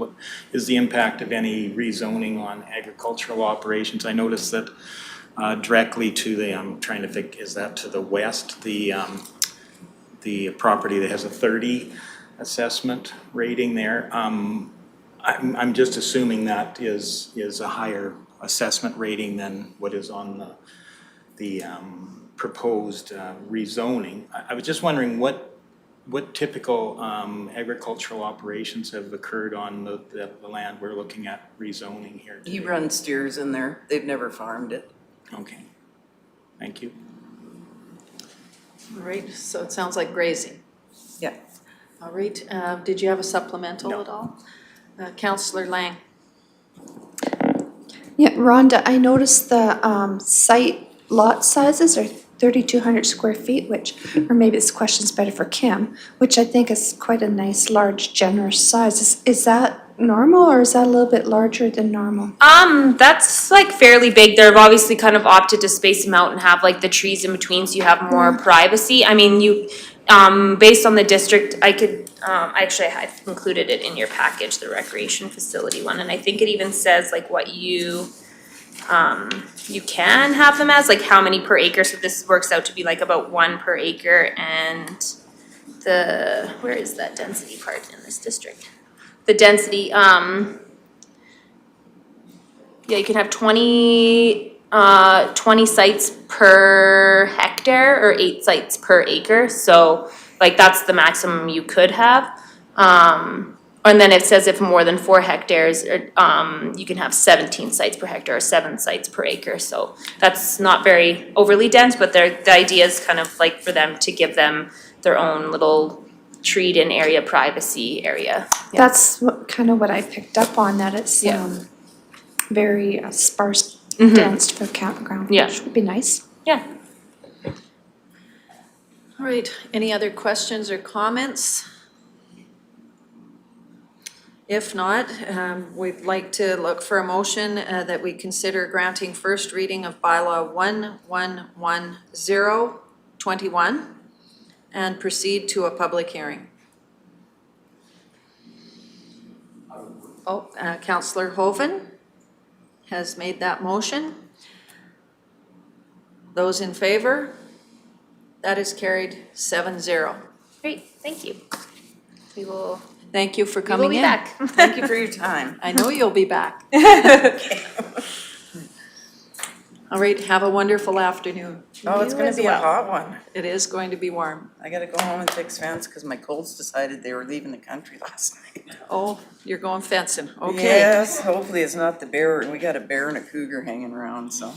the impact of any rezoning on agricultural operations. I noticed that directly to the, I'm trying to think, is that to the west, the property that has a 30 assessment rating there. I'm just assuming that is a higher assessment rating than what is on the proposed rezoning. I was just wondering what typical agricultural operations have occurred on the land we're looking at rezoning here today? He runs steers in there. They've never farmed it. Okay, thank you. All right, so it sounds like grazing. Yeah. All right, did you have a supplemental at all? Councillor Lang. Yeah, Rhonda, I noticed the site lot sizes are 3,200 square feet, which, or maybe this question's better for Kim, which I think is quite a nice, large, generous size. Is that normal, or is that a little bit larger than normal? That's like fairly big. They've obviously kind of opted to space them out and have like the trees in between so you have more privacy. I mean, you, based on the district, I could, actually I've included it in your package, the recreation facility one, and I think it even says like what you can have them as, like how many per acre, so this works out to be like about 1 per acre, and where is that density part in this district? The density, yeah, you can have 20 sites per hectare or 8 sites per acre, so like that's the maximum you could have. And then it says if more than 4 hectares, you can have 17 sites per hectare or 7 sites per acre. So that's not very overly dense, but the idea is kind of like for them to give them their own little treed-in area, privacy area. Yeah. That's kind of what I picked up on, that it's very sparse, dense for campground, which would be nice. Yeah. All right, any other questions or comments? If not, we'd like to look for a motion that we consider granting first reading of Bylaw 111021 and proceed to a public hearing. Oh, Councillor Hoven has made that motion. Those in favor? That is carried 7-0. Great, thank you. We will, Thank you for we will coming be in. back. Thank you for your time. I know you'll be back. All right, have a wonderful afternoon. Oh, it's You gonna as be a well. hot one. It is going to be warm. I gotta go home and fix fence because my colts decided they were leaving the country last night. Oh, you're going fencing, okay. Yes, hopefully it's not the bear. We got a bear and a cougar hanging around, so.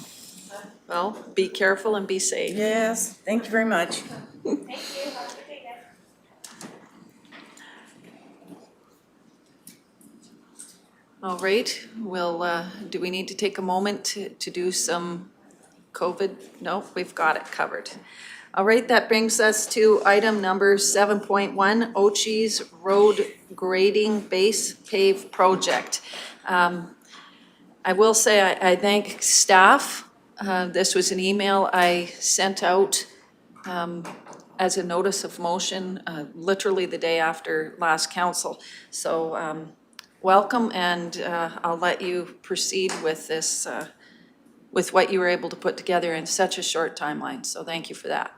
Well, be careful and be safe. Yes, thank you very much. Thank you, have a good day, guys. All right, well, do we need to take a moment to do some COVID? No, we've got it covered. All right, that brings us to item number 7.1, Chiese Road Grading Base Pave Project. I will say I thank staff. This was an email I sent out as a notice of motion, literally the day after last council. So welcome, and I'll let you proceed with this, with what you were able to put together in such a short timeline. So thank you for that.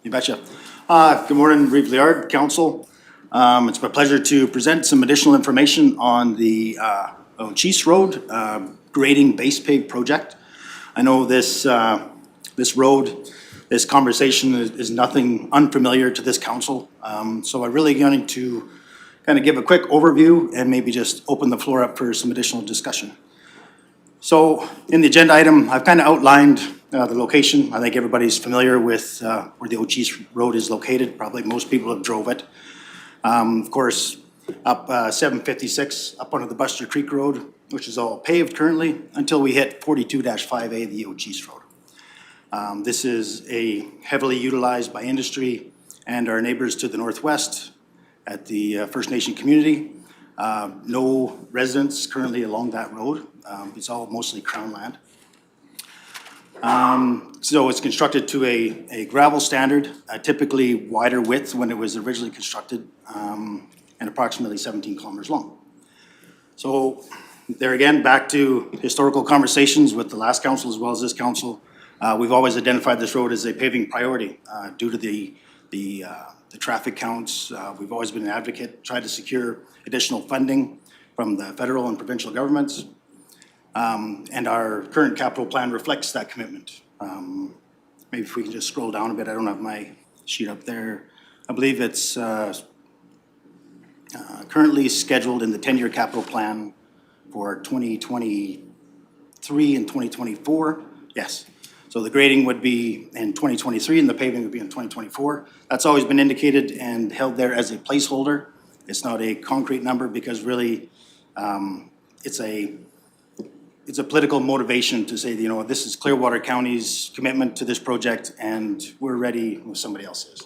You betcha. Good morning, Rimbey Council. It's my pleasure to present some additional information on the Chiese Road grading base pave project. I know this road, this conversation is nothing unfamiliar to this council. So I'm really going to kind of give a quick overview and maybe just open the floor up for some additional discussion. So in the agenda item, I've kind of outlined the location. I think everybody's familiar with where the Chiese Road is located. Probably most people have drove it. Of course, up 756, up onto the Buster Creek Road, which is all paved currently, until we hit 42-5A, the Chiese Road. This is a heavily utilized by industry and our neighbors to the northwest at the First Nation community. No residents currently along that road. It's all mostly Crown land. So it's constructed to a gravel standard, typically wider width when it was originally constructed, and approximately 17 kilometers long. So there again, back to historical conversations with the last council as well as this council. We've always identified this road as a paving priority due to the traffic counts. We've always been an advocate, tried to secure additional funding from the federal and provincial governments. And our current capital plan reflects that commitment. Maybe if we can just scroll down a bit, I don't have my sheet up there. I believe it's currently scheduled in the 10-year capital plan for 2023 and 2024. Yes. So the grading would be in 2023 and the paving would be in 2024. That's always been indicated and held there as a placeholder. It's not a concrete number because really it's a political motivation to say, you know, this is Clearwater County's commitment to this project and we're ready when somebody else is.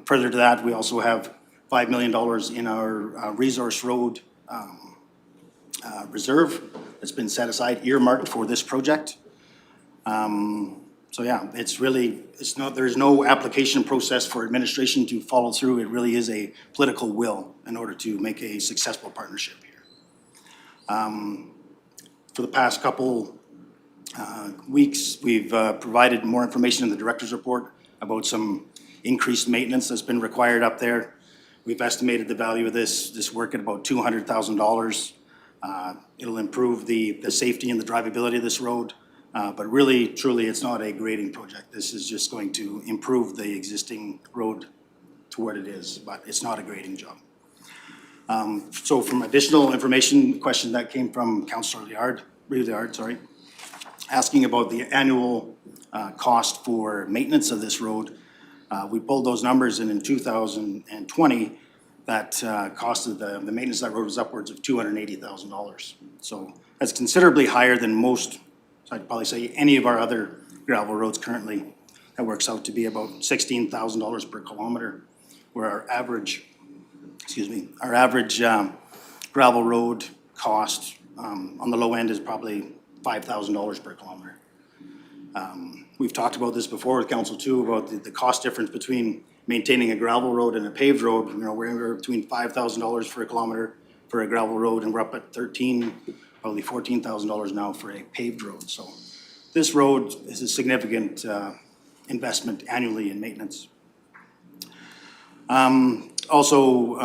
Further to that, we also have $5 million in our resource road reserve that's been set aside, earmarked for this project. So yeah, it's really, there's no application process for administration to follow through. It really is a political will in order to make a successful partnership here. For the past couple weeks, we've provided more information in the director's report about some increased maintenance that's been required up there. We've estimated the value of this work at about $200,000. It'll improve the safety and the drivability of this road. But really, truly, it's not a grading project. This is just going to improve the existing road to what it is, but it's not a grading job. So from additional information, question that came from Councillor Reports, asking about the annual cost for maintenance of this road. We pulled those numbers, and in 2020, that cost of the maintenance of that road was upwards of $280,000. So that's considerably higher than most, so I'd probably say any of our other gravel roads currently. That works out to be about $16,000 per kilometer, where our average gravel road cost on the low end is probably $5,000 per kilometer. We've talked about this before with council too, about the cost difference between maintaining a gravel road and a paved road. You know, we're between $5,000 for a kilometer for a gravel road, and we're up at probably $14,000 now for a paved road. So this road is a significant investment annually in maintenance. Also,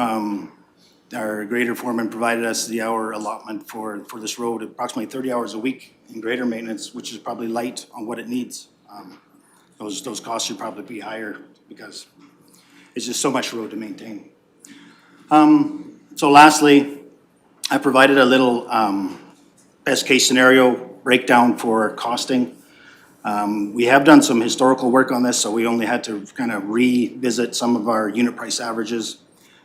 our grader foreman provided us the hour allotment for this road, approximately 30 hours a week in grader maintenance, which is probably light on what it needs. Those costs should probably be higher because it's just so much road to maintain. So lastly, I provided a little best case scenario breakdown for costing. We have done some historical work on this, so we only had to kind of revisit some of our unit price averages.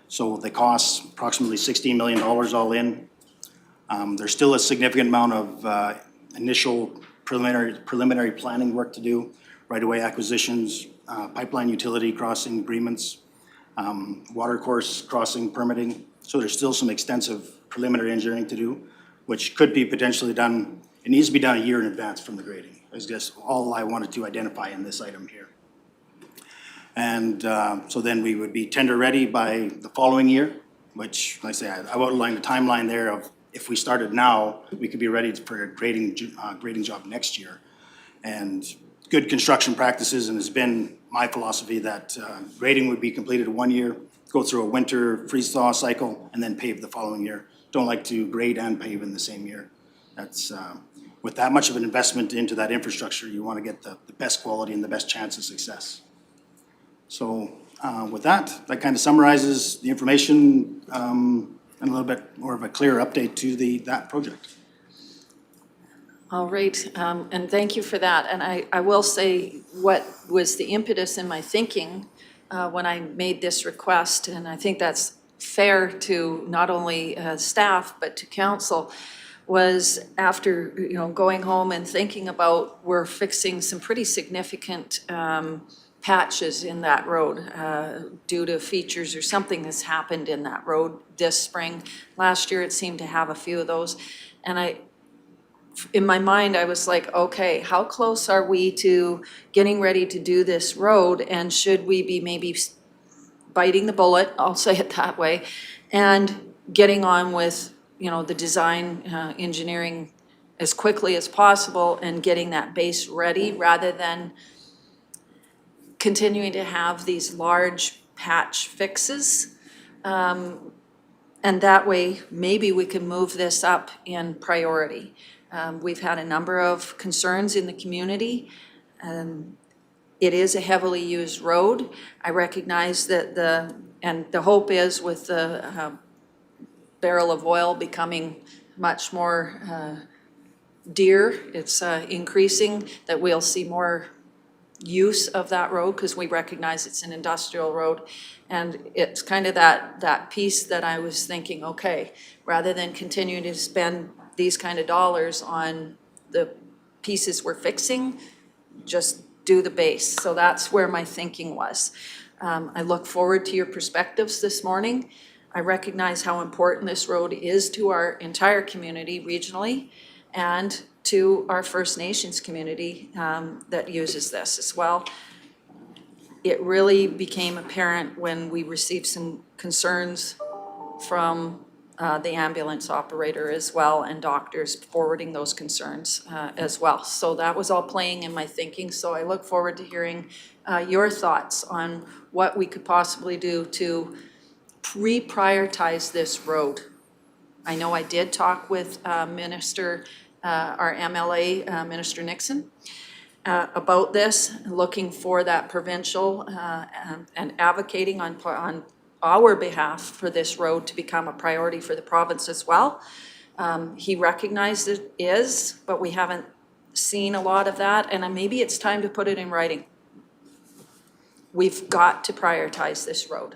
So the costs approximately $16 million all in. There's still a significant amount of initial preliminary planning work to do, right-of-way acquisitions, pipeline utility crossing agreements, water course crossing permitting. So there's still some extensive preliminary engineering to do, which could be potentially done. It needs to be done a year in advance from the grading. That's just all I wanted to identify in this item here. And so then we would be tender ready by the following year, which, like I say, I outlined the timeline there of if we started now, we could be ready for a grading job next year. And good construction practices, and it's been my philosophy that grading would be completed 1 year, go through a winter freeze-thaw cycle, and then pave the following year. Don't like to grade and pave in the same year. That's with that much of an investment into that infrastructure, you want to get the best quality and the best chance of success. So with that kind of summarizes the information and a little bit more of a clear update to that project. All right, and thank you for that. And I will say what was the impetus in my thinking when I made this request, and I think that's fair to not only staff but to council, was after going home and thinking about we're fixing some pretty significant patches in that road due to features or something that's happened in that road this spring. Last year it seemed to have a few of those, and in my mind I was like, okay, how close are we to getting ready to do this road, and should we be maybe biting the bullet, I'll say it that way, and getting on with the design engineering as quickly as possible and getting that base ready rather than continuing to have these large patch fixes. And that way, maybe we can move this up in priority. We've had a number of concerns in the community. It is a heavily used road. I recognize that the hope is with the barrel of oil becoming much more dear, it's increasing, that we'll see more use of that road because we recognize it's an industrial road. And it's kind of that piece that I was thinking, okay, rather than continue to spend these kind of dollars on the pieces we're fixing, just do the base. So that's where my thinking was. I look forward to your perspectives this morning. I recognize how important this road is to our entire community regionally and to our First Nations community that uses this as well. It really became apparent when we received some concerns from the ambulance operator as well, and doctors forwarding those concerns as well. So that was all playing in my thinking. So I look forward to hearing your thoughts on what we could possibly do to reprioritize this road. I know I did talk with Minister, our MLA, Minister Nixon, about this, looking for that provincial and advocating on our behalf for this road to become a priority for the province as well. He recognized it is, but we haven't seen a lot of that, and maybe it's time to put it in writing. We've got to prioritize this road.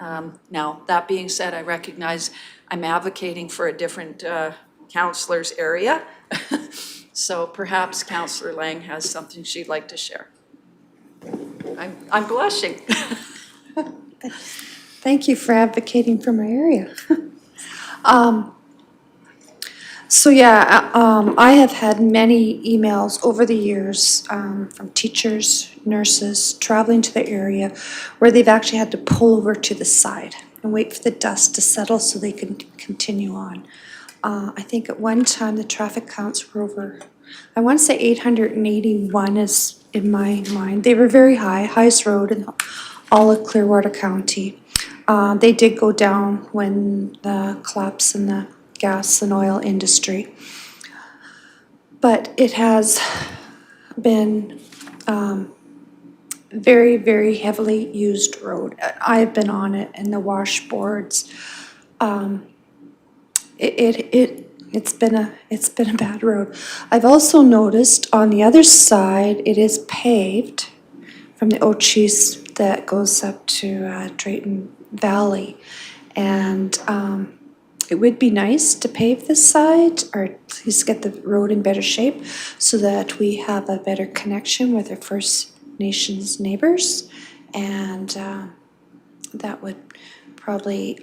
Now, that being said, I recognize I'm advocating for a different councillor's area. So perhaps Councillor Lang has something she'd like to share. I'm blushing. Thank you for advocating for my area. So yeah, I have had many emails over the years from teachers, nurses, traveling to the area where they've actually had to pull over to the side and wait for the dust to settle so they can continue on. I think at one time the traffic counts were over I want to say 881 is in my mind. They were very high, highest road in all of Clearwater County. They did go down when the collapse in the gas and oil industry. But it has been very, very heavily used road. I've been on it and the washboards. It's been a bad road. I've also noticed on the other side, it is paved from the Chiese that goes up to Drayton Valley. And it would be nice to pave this side or at least get the road in better shape so that we have a better connection with our First Nations neighbors. And that would probably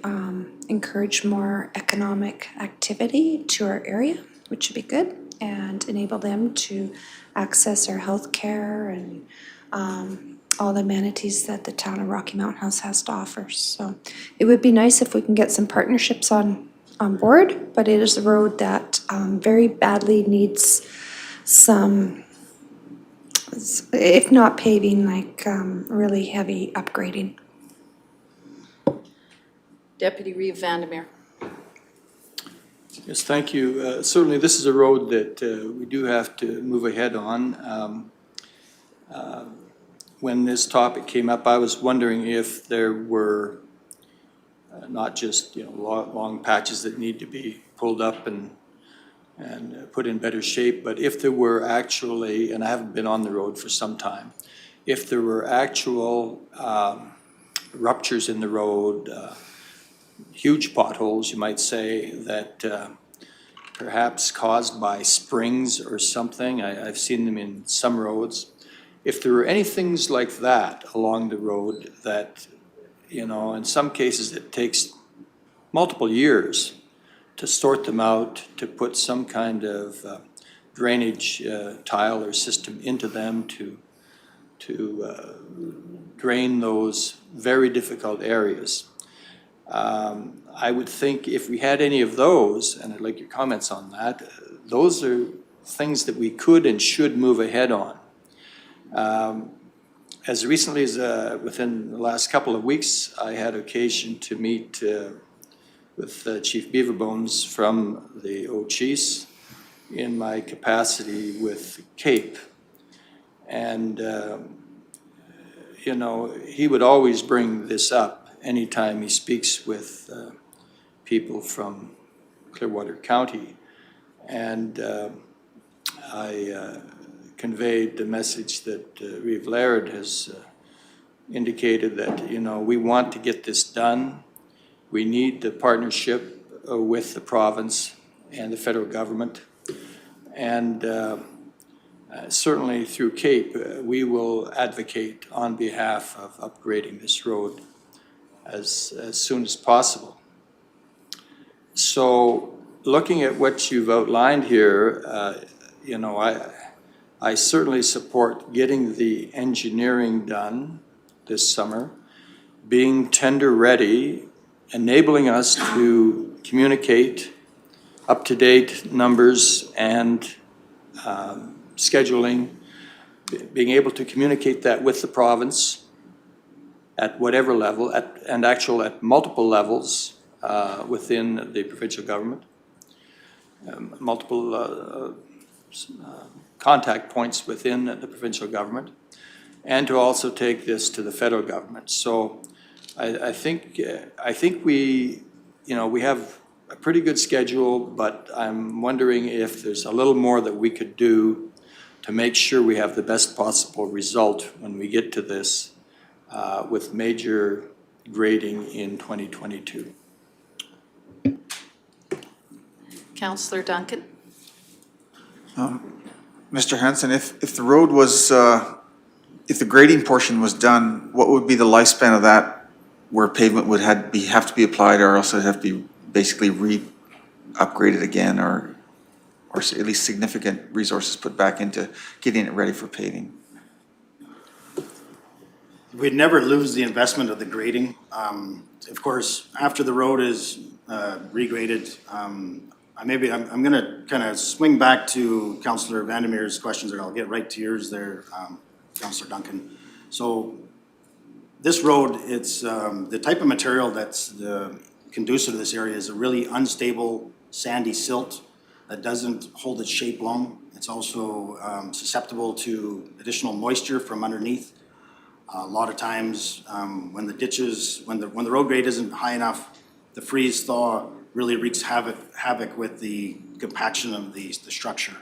encourage more economic activity to our area, which would be good, and enable them to access our healthcare and all the amenities that the town of Rocky Mountain House has to offer. So it would be nice if we can get some partnerships on board, but it is a road that very badly needs some, if not paving, like really heavy upgrading. Deputy Reeve Vandermeer. Yes, thank you. Certainly, this is a road that we do have to move ahead on. When this topic came up, I was wondering if there were not just long patches that need to be pulled up and put in better shape, but if there were actually, and I haven't been on the road for some time, if there were actual ruptures in the road, huge potholes, you might say, that perhaps caused by springs or something. I've seen them in some roads. If there were any things like that along the road that, in some cases it takes multiple years to sort them out, to put some kind of drainage tile or system into them to drain those very difficult areas. I would think if we had any of those, and I'd like your comments on that, those are things that we could and should move ahead on. As recently as within the last couple of weeks, I had occasion to meet with Chief Beaverbones from the Chiese in my capacity with Cape. And, he would always bring this up anytime he speaks with people from Clearwater County. And I conveyed the message that Reeve Laird has indicated that, we want to get this done. We need the partnership with the province and the federal government. And certainly through Cape, we will advocate on behalf of upgrading this road as soon as possible. So looking at what you've outlined here, I certainly support getting the engineering done this summer, being tender ready, enabling us to communicate up-to-date numbers and scheduling, being able to communicate that with the province at whatever level, at multiple levels within the provincial government, multiple contact points within the provincial government, and to also take this to the federal government. So I think we have a pretty good schedule, but I'm wondering if there's a little more that we could do to make sure we have the best possible result when we get to this with major grading in 2022. Councillor Duncan. Mr. Hanson, if the road was, if the grading portion was done, what would be the lifespan of that where pavement would have to be applied, or else it'd have to be basically upgraded again, or at least significant resources put back into getting it ready for paving? We'd never lose the investment of the grading. Of course, after the road is regraded, I'm gonna kind of swing back to Councillor Vandermeer's questions there. I'll get right to yours there, Councillor Duncan. So this road, it's the type of material that's conducive to this area is a really unstable sandy silt that doesn't hold its shape long. It's also susceptible to additional moisture from underneath. A lot of times when the ditches, when the road grade isn't high enough, the freeze thaw really wreaks havoc with the compaction of the structure.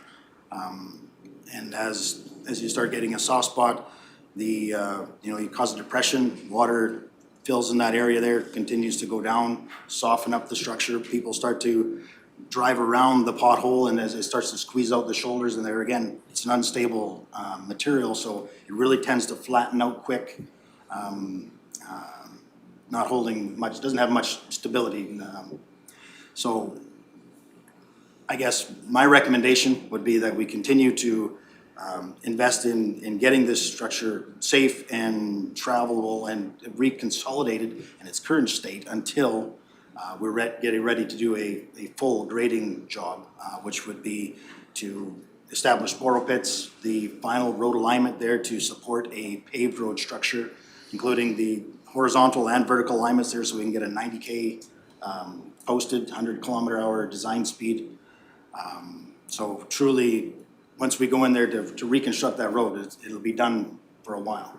And as you start getting a soft spot, you cause a depression, water fills in that area there, continues to go down, soften up the structure. People start to drive around the pothole, and as it starts to squeeze out the shoulders, and there again, it's an unstable material, so it really tends to flatten out quick. Not holding much, doesn't have much stability. So I guess my recommendation would be that we continue to invest in getting this structure safe and travelable and reconsolidated in its current state until we're getting ready to do a full grading job, which would be to establish borrow pits, the final road alignment there to support a paved road structure, including the horizontal and vertical alignments there so we can get a 90K posted 100-kilometer-hour design speed. So truly, once we go in there to reconstruct that road, it'll be done for a while.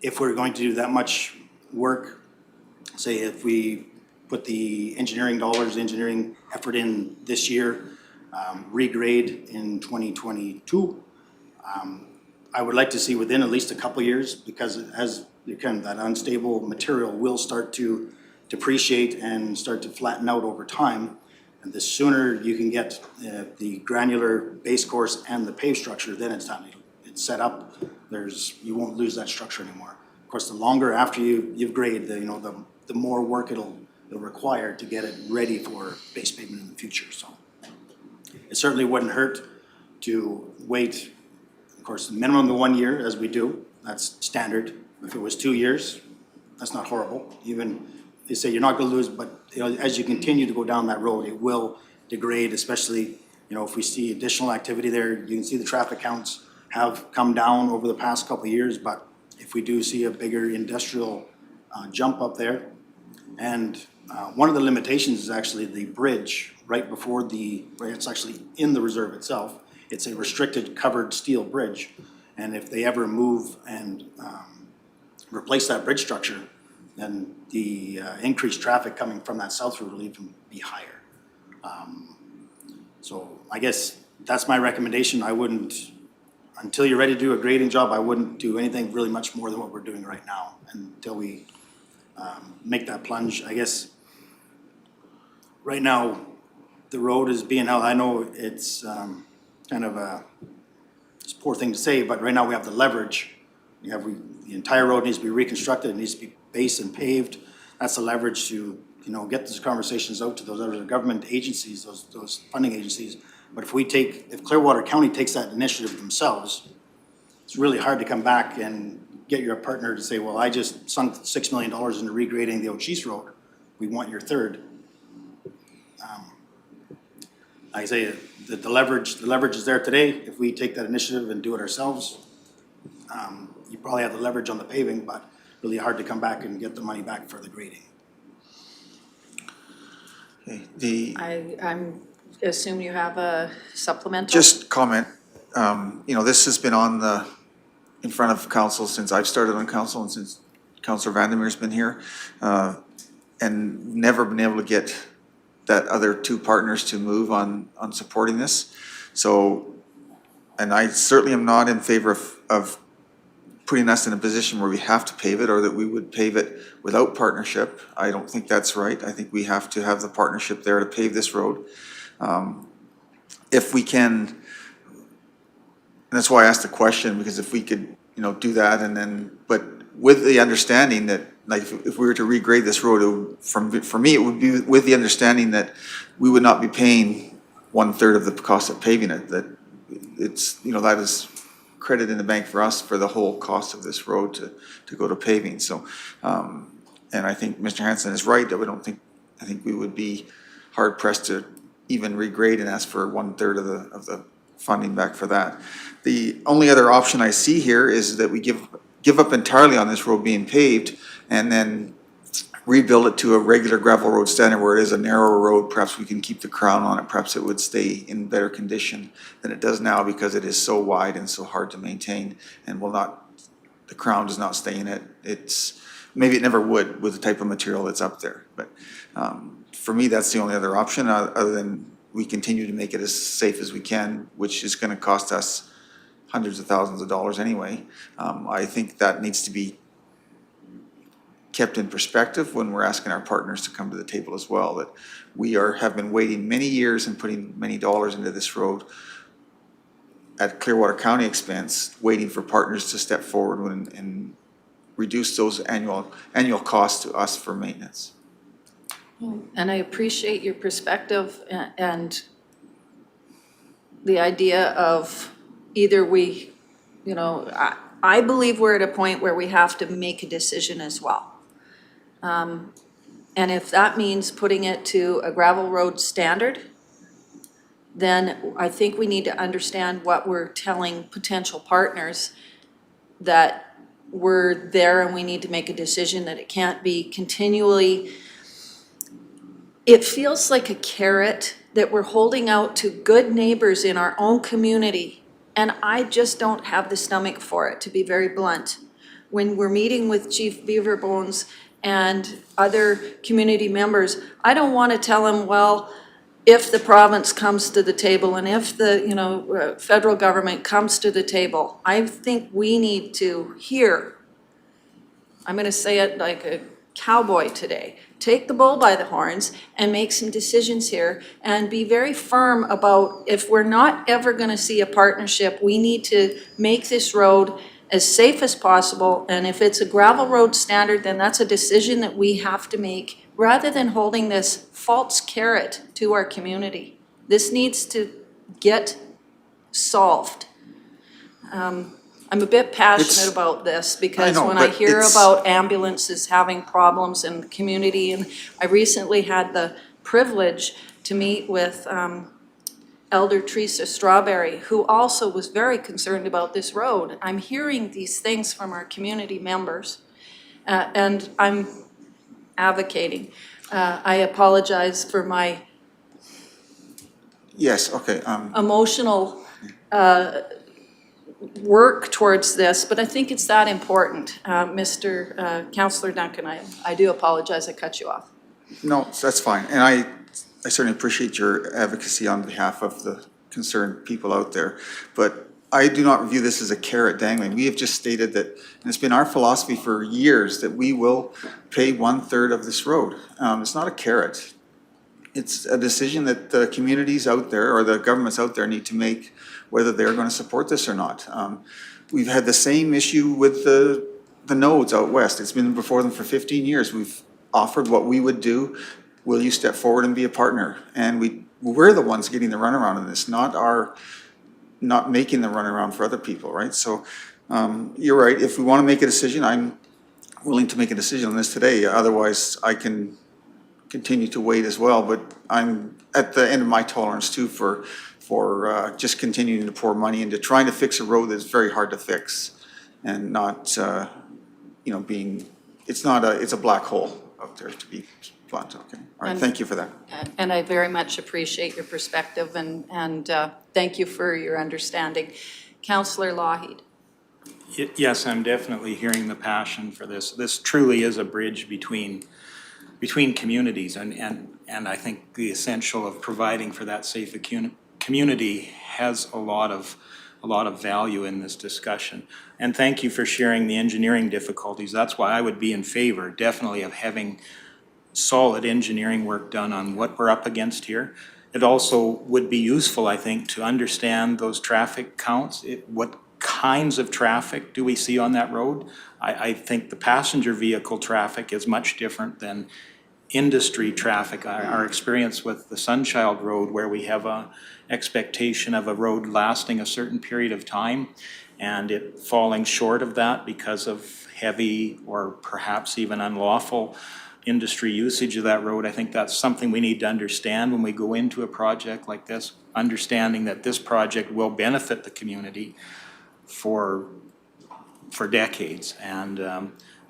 If we're going to do that much work, say if we put the engineering dollars, engineering effort in this year, regrade in 2022, I would like to see within at least a couple of years, because as that unstable material will start to depreciate and start to flatten out over time. And the sooner you can get the granular base course and the pave structure, then it's done. It's set up. You won't lose that structure anymore. Of course, the longer after you've graded, the more work it'll require to get it ready for base pavement in the future. So it certainly wouldn't hurt to wait. Of course, minimum of 1 year, as we do. That's standard. If it was 2 years, that's not horrible. Even they say you're not going to lose, but as you continue to go down that road, it will degrade. Especially, if we see additional activity there, you can see the traffic counts have come down over the past couple of years. But if we do see a bigger industrial jump up there, and one of the limitations is actually the bridge right before it's actually in the reserve itself. It's a restricted covered steel bridge, and if they ever move and replace that bridge structure, then the increased traffic coming from that south route will even be higher. So I guess that's my recommendation. I wouldn't, until you're ready to do a grading job, I wouldn't do anything really much more than what we're doing right now until we make that plunge. I guess right now the road is being held. I know it's kind of it's a poor thing to say, but right now we have the leverage. The entire road needs to be reconstructed. It needs to be based and paved. That's the leverage to get those conversations out to those other government agencies, those funding agencies. But if Clearwater County takes that initiative themselves, it's really hard to come back and get your partner to say, well, I just sunk $6 million into regrading the Chiese Road. We want your third. Like I say, the leverage is there today. If we take that initiative and do it ourselves, you probably have the leverage on the paving, but really hard to come back and get the money back for the grading. Okay, I'm assume you have a supplemental? just comment, this has been in front of council since I've started on council and since Councillor Vandermeer's been here, and never been able to get that other two partners to move on supporting this. So, and I certainly am not in favor of putting us in a position where we have to pave it, or that we would pave it without partnership. I don't think that's right. I think we have to have the partnership there to pave this road. If we can, and that's why I asked the question, because if we could, do that, and then, but with the understanding that, like, if we were to regrade this road, for me, it would be with the understanding that we would not be paying 1/3 of the cost of paving it. That it's, that is credit in the bank for us for the whole cost of this road to go to paving. So, and I think Mr. Hansen is right that I think we would be hard pressed to even regrade and ask for 1/3 of the funding back for that. The only other option I see here is that we give up entirely on this road being paved and then rebuild it to a regular gravel road standard where it is a narrower road. Perhaps we can keep the crown on it. Perhaps it would stay in better condition than it does now because it is so wide and so hard to maintain and the crown does not stay in it. Maybe it never would with the type of material that's up there. But for me, that's the only other option other than we continue to make it as safe as we can, which is going to cost us hundreds of thousands of dollars anyway. I think that needs to be kept in perspective when we're asking our partners to come to the table as well, that we have been waiting many years and putting many dollars into this road at Clearwater County expense, waiting for partners to step forward and reduce those annual costs to us for maintenance. And I appreciate your perspective and the idea of either we, I believe we're at a point where we have to make a decision as well. And if that means putting it to a gravel road standard, then I think we need to understand what we're telling potential partners, that we're there and we need to make a decision, that it can't be continually. It feels like a carrot that we're holding out to good neighbors in our own community, and I just don't have the stomach for it, to be very blunt. When we're meeting with Chief Beaverbones and other community members, I don't want to tell them, well, if the province comes to the table and if the federal government comes to the table, I think we need to hear, I'm going to say it like a cowboy today, take the bull by the horns and make some decisions here and be very firm about, if we're not ever going to see a partnership, we need to make this road as safe as possible. And if it's a gravel road standard, then that's a decision that we have to make, rather than holding this false carrot to our community. This needs to get solved. I'm a bit passionate about this because when I hear about ambulances having problems in the community, and I recently had the privilege to meet with Elder Teresa Strawberry, who also was very concerned about this road. I'm hearing these things from our community members, and I'm advocating. I apologize for my emotional work towards this, but I think it's that important. Councillor Duncan, I do apologize, I cut you off. No, that's fine. And I certainly appreciate your advocacy on behalf of the concerned people out there. But I do not view this as a carrot dangling. We have just stated that, and it's been our philosophy for years, that we will pay 1/3 of this road. It's not a carrot. It's a decision that the communities out there or the governments out there need to make, whether they're going to support this or not. We've had the same issue with the nodes out west. It's been before them for 15 years. We've offered what we would do. Will you step forward and be a partner? And we're the ones getting the runaround in this, not making the runaround for other people, right? So you're right. If we want to make a decision, I'm willing to make a decision on this today. Otherwise, I can continue to wait as well. But I'm at the end of my tolerance too for just continuing to pour money into trying to fix a road that's very hard to fix, and not it's a black hole out there, to be blunt. Okay, all right, thank you for that. And I very much appreciate your perspective, and thank you for your understanding. Councillor Lougheed. Yes, I'm definitely hearing the passion for this. This truly is a bridge between communities, and I think the essential of providing for that safe community has a lot of value in this discussion. And thank you for sharing the engineering difficulties. That's why I would be in favor, definitely, of having solid engineering work done on what we're up against here. It also would be useful, I think, to understand those traffic counts. What kinds of traffic do we see on that road? I think the passenger vehicle traffic is much different than industry traffic. Our experience with the Sunchild Road, where we have a expectation of a road lasting a certain period of time and it falling short of that because of heavy or perhaps even unlawful industry usage of that road. I think that's something we need to understand when we go into a project like this, understanding that this project will benefit the community for decades. And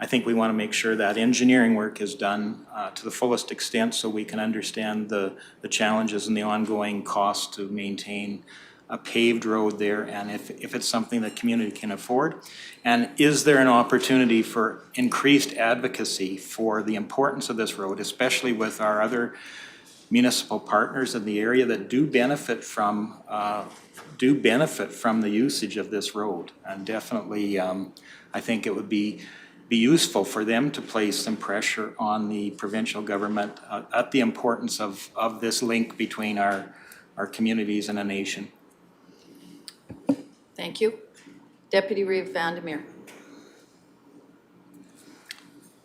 I think we want to make sure that engineering work is done to the fullest extent so we can understand the challenges and the ongoing costs to maintain a paved road there, and if it's something the community can afford. And is there an opportunity for increased advocacy for the importance of this road, especially with our other municipal partners in the area that do benefit from the usage of this road? And definitely, I think it would be useful for them to place some pressure on the provincial government at the importance of this link between our communities and a nation. Thank you. Deputy Reeve Vandermeer.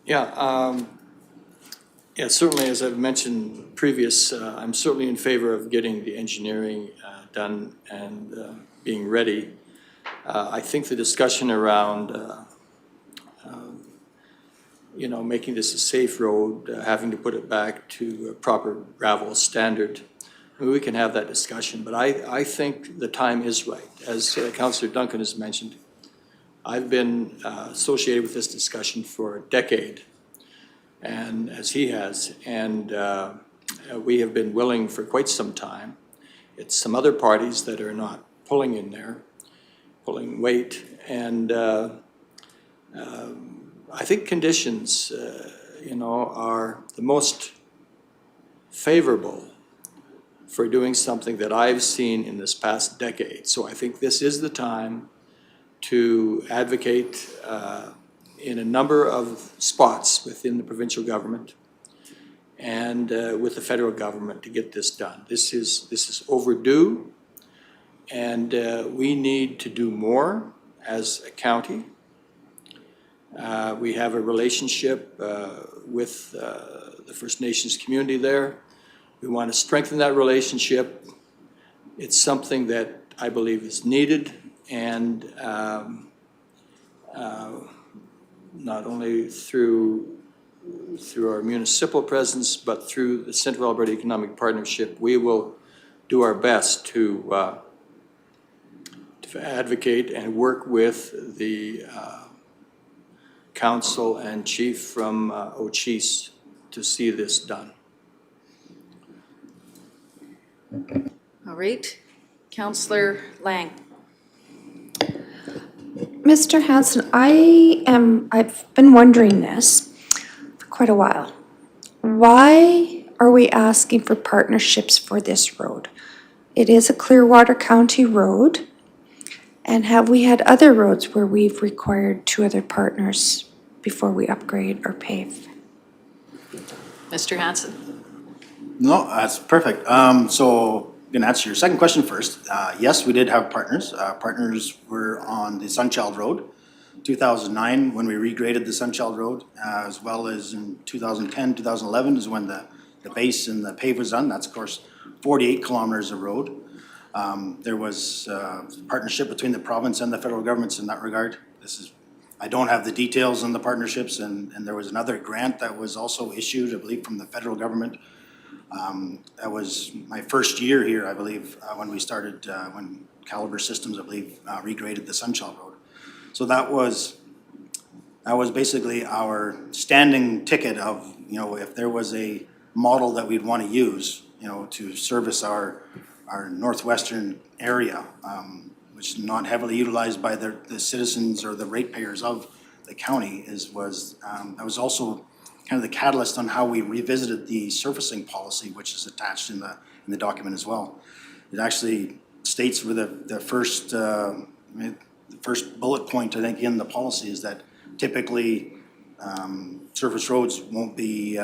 Yeah, certainly, as I've mentioned previous, I'm certainly in favor of getting the engineering done and being ready. I think the discussion around making this a safe road, having to put it back to a proper gravel standard, we can have that discussion, but I think the time is right. As Councillor Duncan has mentioned, I've been associated with this discussion for a decade, and as he has, and we have been willing for quite some time. It's some other parties that are not pulling in there, pulling weight, and I think conditions, are the most favorable for doing something that I've seen in this past decade. So I think this is the time to advocate in a number of spots within the provincial government and with the federal government to get this done. This is overdue, and we need to do more as a county. We have a relationship with the First Nations community there. We want to strengthen that relationship. It's something that I believe is needed, and not only through our municipal presence, but through the Central Alberta Economic Partnership, we will do our best to advocate and work with the council and chief from Chiese to see this done. All right. Councillor Lang. Mr. Hanson, I've been wondering this for quite a while. Why are we asking for partnerships for this road? It is a Clearwater County road, and have we had other roads where we've required 2 other partners before we upgrade or pave? Mr. Hanson. No, that's perfect. So I'm going to answer your second question first. Yes, we did have partners. Partners were on the Sunchild Road, 2009 when we regraded the Sunchild Road, as well as in 2010, 2011 is when the base and the pave was done. That's of course 48 kilometers of road. There was a partnership between the province and the federal governments in that regard. I don't have the details on the partnerships, and there was another grant that was also issued, I believe, from the federal government. That was my first year here, I believe, when we started, when Caliber Systems, I believe, regraded the Sunchild Road. So that was basically our standing ticket of, if there was a model that we'd want to use, to service our northwestern area, which is not heavily utilized by the citizens or the ratepayers of the county, that was also kind of the catalyst on how we revisited the surfacing policy, which is attached in the document as well. It actually states with the first bullet point, I think, in the policy is that typically surface roads won't be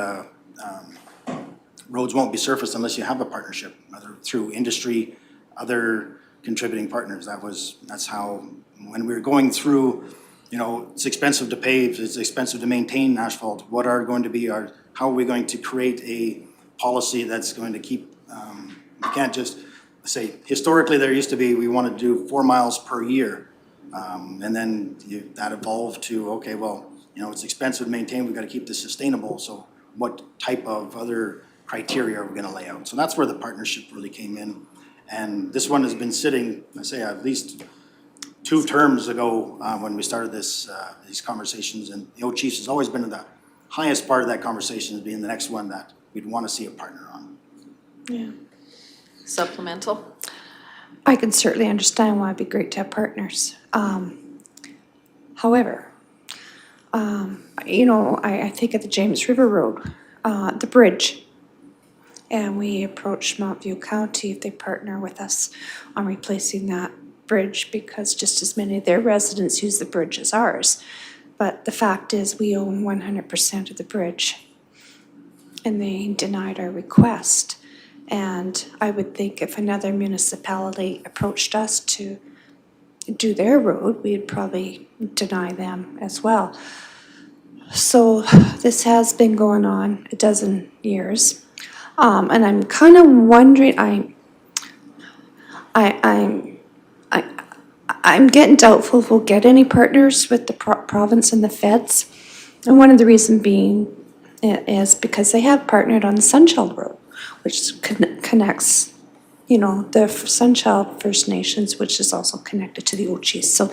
surfaced unless you have a partnership, whether through industry, other contributing partners. That's how, when we were going through, it's expensive to pave, it's expensive to maintain asphalt. What are going to be how are we going to create a policy that's going to keep, you can't just say, historically there used to be, we want to do 4 miles per year. And then that evolved to, okay, well, it's expensive to maintain, we've got to keep this sustainable. So what type of other criteria are we gonna lay out? So that's where the partnership really came in. And this one has been sitting, I say at least 2 terms ago, when we started these conversations, and the old Chiefs has always been in the highest part of that conversation as being the next one that we'd wanna see a partner on. Yeah. Supplemental? I can certainly understand why it'd be great to have partners. However, I think of the James River Road, the bridge. And we approached Montview County if they partner with us on replacing that bridge, because just as many of their residents use the bridge as ours. But the fact is, we own 100% of the bridge. And they denied our request. And I would think if another municipality approached us to do their road, we'd probably deny them as well. So this has been going on a dozen years. And I'm kind of wondering, I'm getting doubtful if we'll get any partners with the province and the feds. And one of the reasons being is because they have partnered on the Sunchild Road, which connects, the Sunchild First Nations, which is also connected to the Old Chiefs. So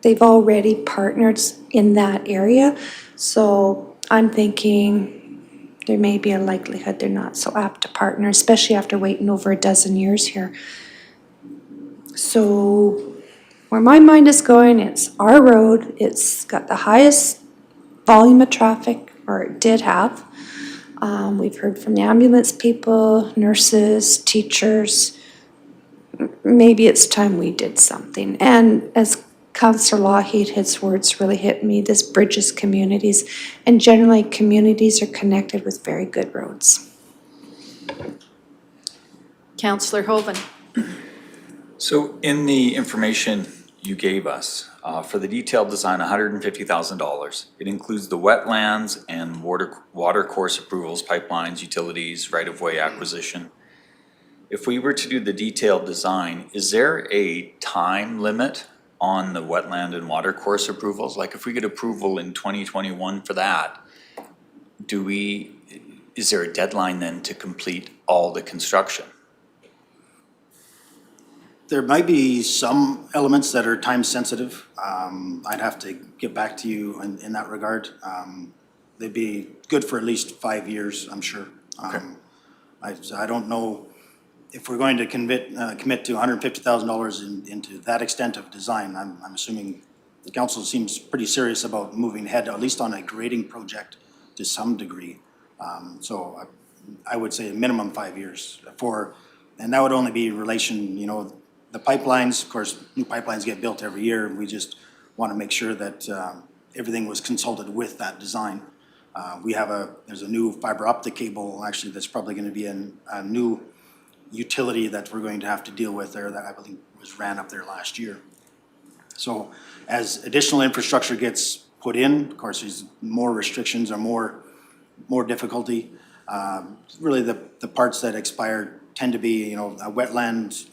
they've already partnered in that area. So I'm thinking there may be a likelihood they're not so apt to partner, especially after waiting over a dozen years here. So where my mind is going, it's our road. It's got the highest volume of traffic, or it did have. We've heard from the ambulance people, nurses, teachers. Maybe it's time we did something. And as Councillor Lougheed, his words really hit me, this bridges communities, and generally communities are connected with very good roads. Councillor Hoven? So in the information you gave us, for the detailed design, $150,000, it includes the wetlands and water course approvals, pipelines, utilities, right-of-way acquisition. If we were to do the detailed design, is there a time limit on the wetland and water course approvals? Like if we get approval in 2021 for that, is there a deadline then to complete all the construction? There might be some elements that are time sensitive. I'd have to get back to you in that regard. They'd be good for at least 5 years, I'm sure. Okay. I don't know if we're going to commit to $150,000 into that extent of design. I'm assuming the council seems pretty serious about moving ahead, at least on a grading project to some degree. So I would say a minimum 5 years and that would only be in relation, the pipelines. Of course, new pipelines get built every year. We just want to make sure that everything was consulted with that design. There's a new fiber optic cable actually that's probably going to be a new utility that we're going to have to deal with there that I believe ran up there last year. So as additional infrastructure gets put in, of course, there's more restrictions or more difficulty. Really the parts that expire tend to be, a wetland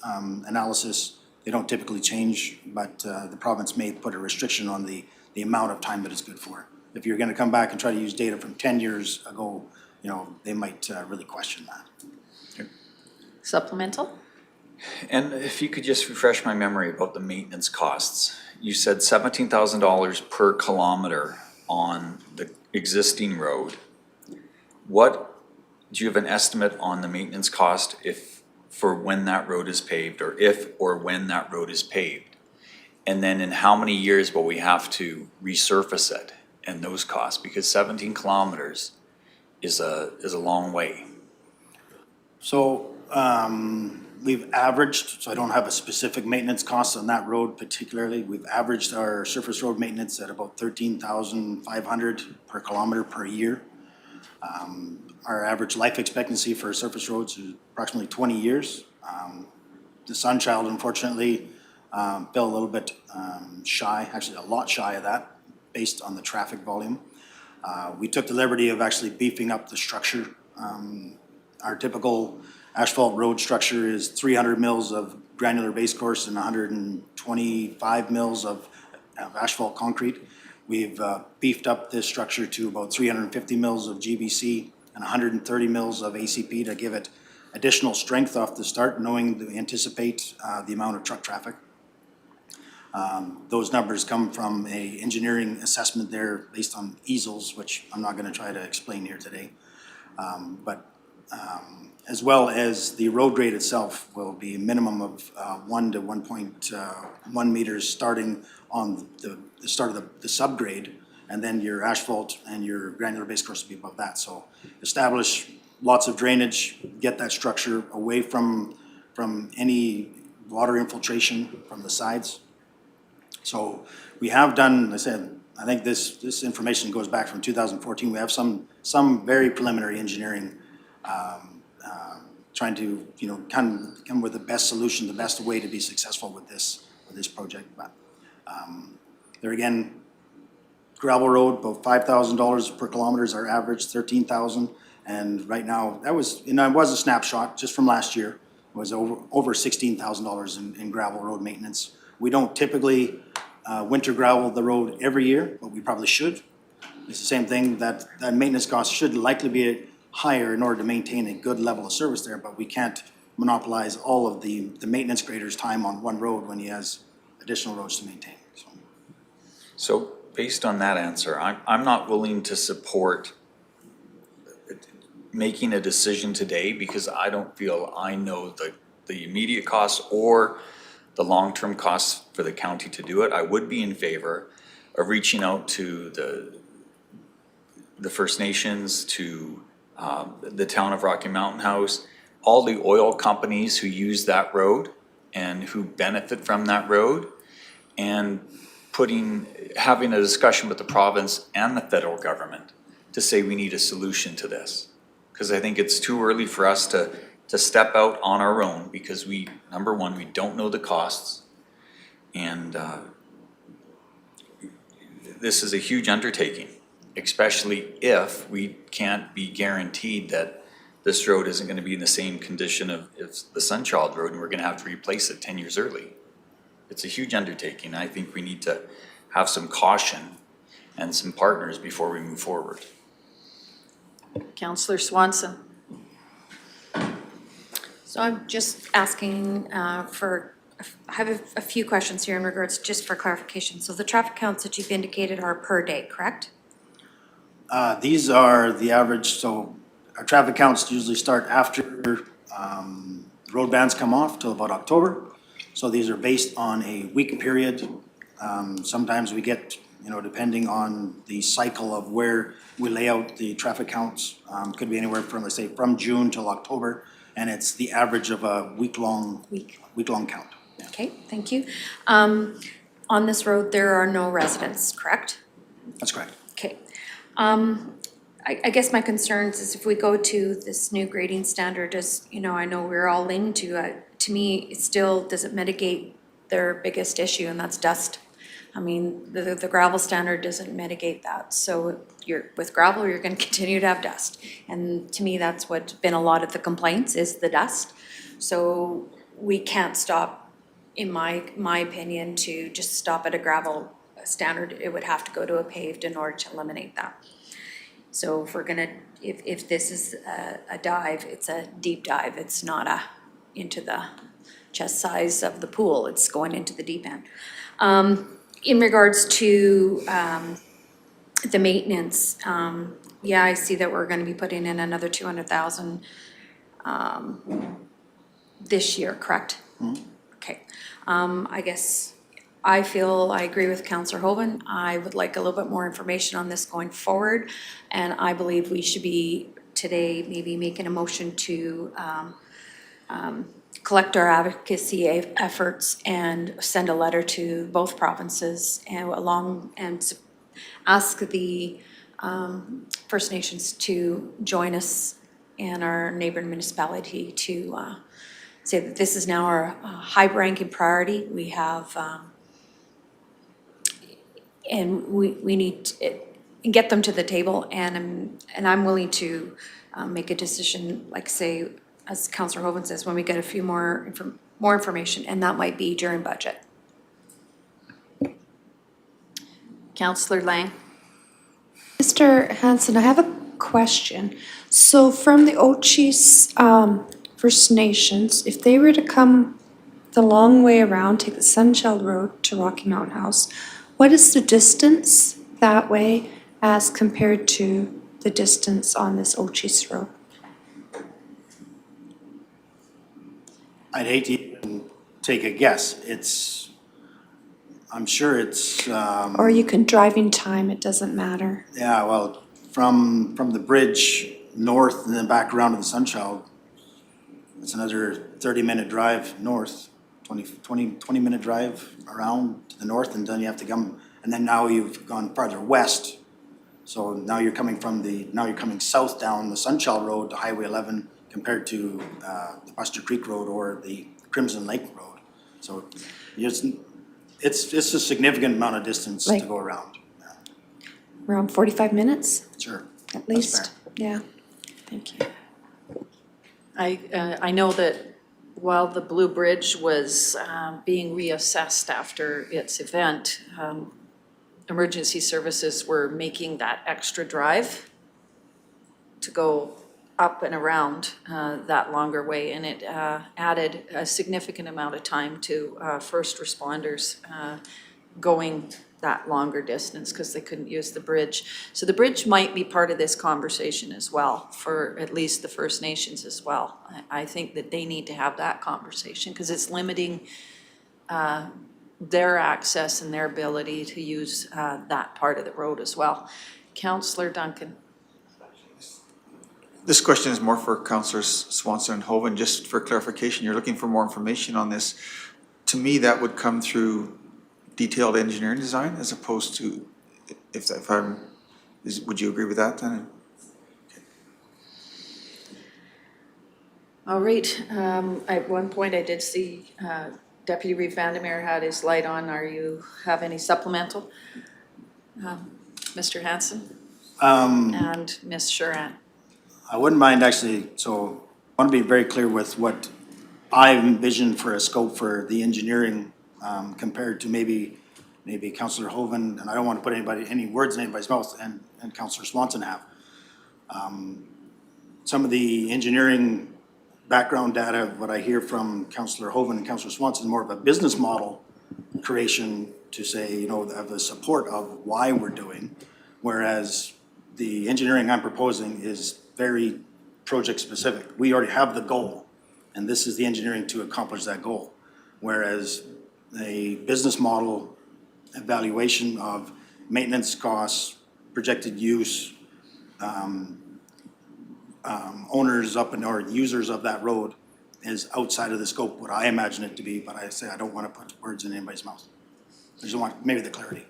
analysis. They don't typically change, but the province may put a restriction on the amount of time that it's good for. If you're gonna come back and try to use data from 10 years ago, they might really question that. Okay. Supplemental? And if you could just refresh my memory about the maintenance costs. You said $17,000 per kilometer on the existing road. Do you have an estimate on the maintenance cost for when that road is paved, or when that road is paved? And then in how many years will we have to resurface it and those costs? Because 17 kilometers is a long way. So we've averaged, so I don't have a specific maintenance cost on that road particularly. We've averaged our surface road maintenance at about $13,500 per kilometer per year. Our average life expectancy for surface roads is approximately 20 years. The Sunchild, unfortunately, fell a little bit shy, actually a lot shy of that, based on the traffic volume. We took the liberty of actually beefing up the structure. Our typical asphalt road structure is 300 mils of granular base course and 125 mils of asphalt concrete. We've beefed up this structure to about 350 mils of GBC and 130 mils of ACP to give it additional strength off the start, knowing that we anticipate the amount of truck traffic. Those numbers come from a engineering assessment there based on easels, which I'm not gonna try to explain here today. As well as the road grade itself will be a minimum of 1 to 1.1 meters starting on the start of the subgrade, and then your asphalt and your granular base course will be above that. So establish lots of drainage, get that structure away from any water infiltration from the sides. So we have done, I said, I think this information goes back from 2014. We have some very preliminary engineering trying to, you know, come with the best solution, the best way to be successful with this project. But there again, gravel road, about $5,000 per kilometer is our average, 13,000. And right now, that was, you know, it was a snapshot just from last year. It was over $16,000 in gravel road maintenance. We don't typically winter gravel the road every year, but we probably should. It's the same thing, that maintenance cost should likely be higher in order to maintain a good level of service there, but we can't monopolize all of the maintenance grader's time on one road when he has additional roads to maintain. So based on that answer, I'm not willing to support making a decision today because I don't feel I know the immediate costs or the long-term costs for the county to do it. I would be in favor of reaching out to the First Nations, to the town of Rocky Mountain House, all the oil companies who use that road and who benefit from that road, and having a discussion with the province and the federal government to say we need a solution to this. Because I think it's too early for us to step out on our own because number one, we don't know the costs, and this is a huge undertaking, especially if we can't be guaranteed that this road isn't going to be in the same condition of the Sunchild Road and we're going to have to replace it 10 years early. It's a huge undertaking. I think we need to have some caution and some partners before we move forward. Councillor Swanson. So I'm just asking I have a few questions here in regards, just for clarification. So the traffic counts that you've indicated are per day, correct? These are the average, so our traffic counts usually start after road bans come off till about October. So these are based on a week period. Sometimes we get, you know, depending on the cycle of where we lay out the traffic counts, could be anywhere from, let's say, from June till October, and it's the average of a week-long count. Yeah. Okay, thank you. On this road, there are no residents, correct? That's correct. Okay. I guess my concerns is if we go to this new grading standard, as you know, I know we're all leaning to me, it still doesn't mitigate their biggest issue, and that's dust. I mean, the gravel standard doesn't mitigate that. So with gravel, you're gonna continue to have dust. And to me, that's what's been a lot of the complaints, is the dust. So we can't stop, in my opinion, to just stop at a gravel standard. It would have to go to a paved in order to eliminate that. So if we're gonna, if this is a dive, it's a deep dive. It's not into the chest size of the pool. It's going into the deep end. In regards to the maintenance, yeah, I see that we're gonna be putting in another 200,000 this year, correct? Mm-hmm. Okay. I guess I agree with Councillor Hoven. I would like a little bit more information on this going forward, and I believe we should be today maybe making a motion to collect our advocacy efforts and send a letter to both provinces and ask the First Nations to join us and our neighboring municipality to say that this is now our high-ranking priority. We have, and we need to get them to the table, and I'm willing to make a decision, like say, as Councillor Hoven says, when we get a few more information, and that might be during budget. Councillor Lang? Mr. Hanson, I have a question. So from the Chiese First Nations, if they were to come the long way around, take the Sunshine Road to Rocky Mountain House, what is the distance that way as compared to the distance on this Chiese Road? I'd hate to even take a guess. I'm sure it's, Or you can drive in time, it doesn't matter. yeah, well, from the bridge north and then back around to the Sunchild, it's another 30-minute drive north, 20-minute drive around to the north, and then you have to come, and then now you've gone farther west. So now you're coming south down the Sunchild Road to Highway 11 compared to the Buster Creek Road or the Crimson Lake Road. So it's a significant amount of distance to go around. Around 45 minutes, Sure. at least? Yeah, thank you. I know that while the Blue Bridge was being reassessed after its event, emergency services were making that extra drive to go up and around that longer way, and it added a significant amount of time to first responders going that longer distance because they couldn't use the bridge. So the bridge might be part of this conversation as well, for at least the First Nations as well. I think that they need to have that conversation because it's limiting their access and their ability to use that part of the road as well. Councillor Duncan. This question is more for Councillors Swanson and Hoven. Just for clarification, you're looking for more information on this. To me, that would come through detailed engineering design as opposed to, would you agree with that then? Okay. All right, at one point I did see Deputy Reeve Vandermeer had his light on. Have any supplemental? Mr. Hanson? And Ms. Sharan? I wouldn't mind actually, so I want to be very clear with what I envision for a scope for the engineering compared to maybe Councillor Hoven, and I don't want to put any words in anybody's mouth, and Councillor Swanson have. Some of the engineering background data, what I hear from Councillor Hoven and Councillor Swanson, is more of a business model creation to say, of the support of why we're doing, whereas the engineering I'm proposing is very project specific. We already have the goal, and this is the engineering to accomplish that goal. Whereas a business model evaluation of maintenance costs, projected use, owners or users of that road is outside of the scope what I imagine it to be, but I say I don't want to put words in anybody's mouth. I just want maybe the clarity.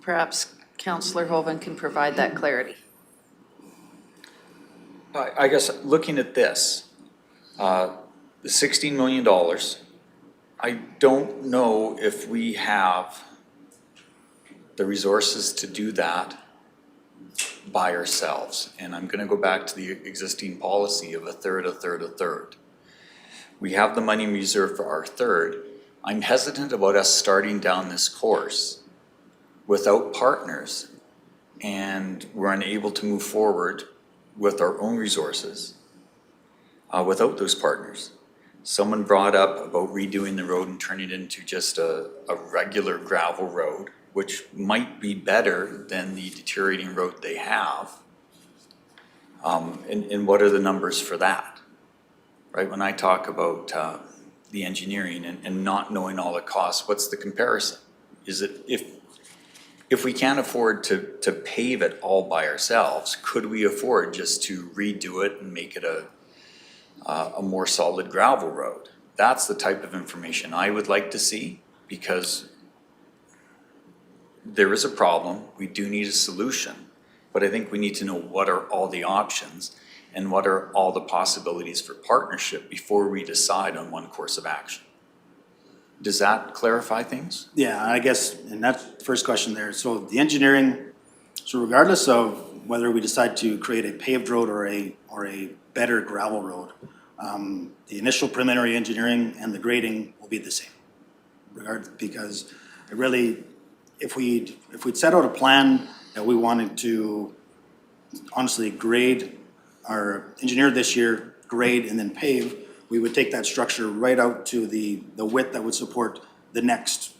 Perhaps Councillor Hoven can provide that clarity. I guess looking at this, the $16 million, I don't know if we have the resources to do that by ourselves. And I'm going to go back to the existing policy of a third, a third, a third. We have the money reserved for our third. I'm hesitant about us starting down this course without partners, and we're unable to move forward with our own resources without those partners. Someone brought up about redoing the road and turning it into just a regular gravel road, which might be better than the deteriorating road they have. And what are the numbers for that? Right, when I talk about the engineering and not knowing all the costs, what's the comparison? Is it, if we can't afford to pave it all by ourselves, could we afford just to redo it and make it a more solid gravel road? That's the type of information I would like to see, because there is a problem, we do need a solution, but I think we need to know what are all the options and what are all the possibilities for partnership before we decide on one course of action. Does that clarify things? Yeah, I guess, and that's the first question there. So the engineering, so regardless of whether we decide to create a paved road or a better gravel road, the initial preliminary engineering and the grading will be the same. Because it really, if we'd set out a plan that we wanted to honestly grade, our engineer this year, grade and then pave, we would take that structure right out to the width that would support the next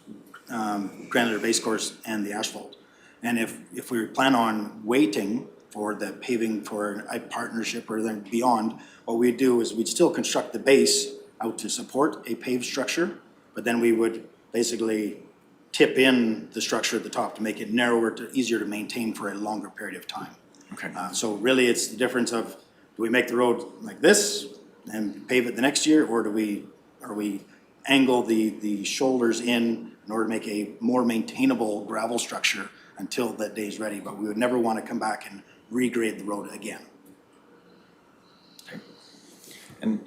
granular base course and the asphalt. And if we plan on waiting for the paving for a partnership or then beyond, what we'd do is we'd still construct the base out to support a paved structure, but then we would basically tip in the structure at the top to make it narrower, easier to maintain for a longer period of time. Okay. So really it's the difference of, do we make the road like this and pave it the next year, or are we angle the shoulders in order to make a more maintainable gravel structure until that day is ready, but we would never want to come back and regrade the road again. And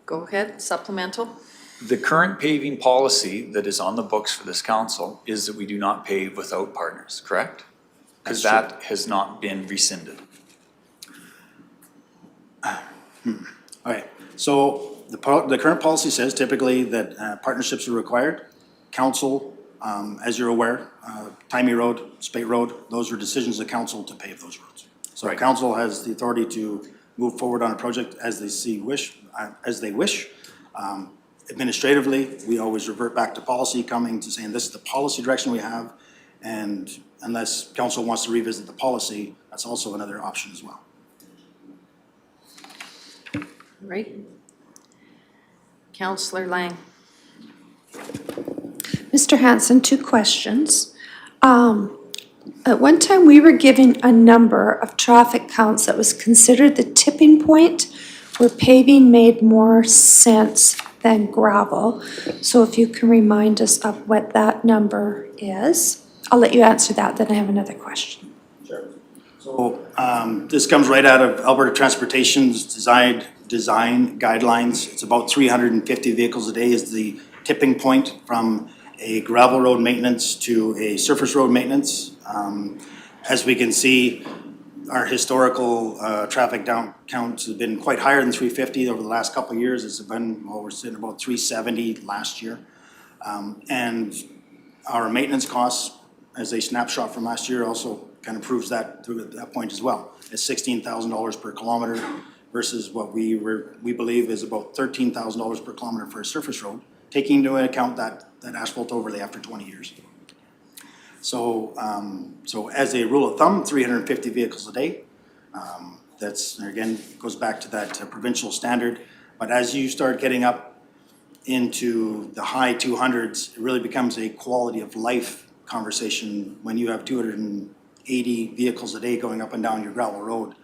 Go ahead, supplemental. the current paving policy that is on the books for this council is that we do not pave without partners, correct? Because That's that has not been rescinded. All right, so the current policy says typically that partnerships are required. Council, as you're aware, Timey Road, Spate Road, those are decisions of council to pave those roads. So Right. council has the authority to move forward on a project as they wish. Administratively, we always revert back to policy, coming to saying this is the policy direction we have, and unless council wants to revisit the policy, that's also another option as well. Right. Councillor Lang. Mr. Hanson, 2 questions. At one time, we were given a number of traffic counts that was considered the tipping point where paving made more sense than gravel. So if you can remind us of what that number is. I'll let you answer that, then I have another question. So this comes right out of Alberta Transportation's design guidelines. It's about 350 vehicles a day is the tipping point from a gravel road maintenance to a surface road maintenance. As we can see, our historical traffic down counts have been quite higher than 350 over the last couple of years. It's been, well, we're sitting about 370 last year. And our maintenance costs, as a snapshot from last year, also kind of proves that through at that point as well. It's $16,000 per kilometer versus what we believe is about $13,000 per kilometer for a surface road, taking into account that asphalt overlay after 20 years. So, so as a rule of thumb, 350 vehicles a day. That's, again, goes back to that provincial standard. But as you start getting up into the high 200s, it really becomes a quality of life conversation when you have 280 vehicles a day going up and down your gravel road.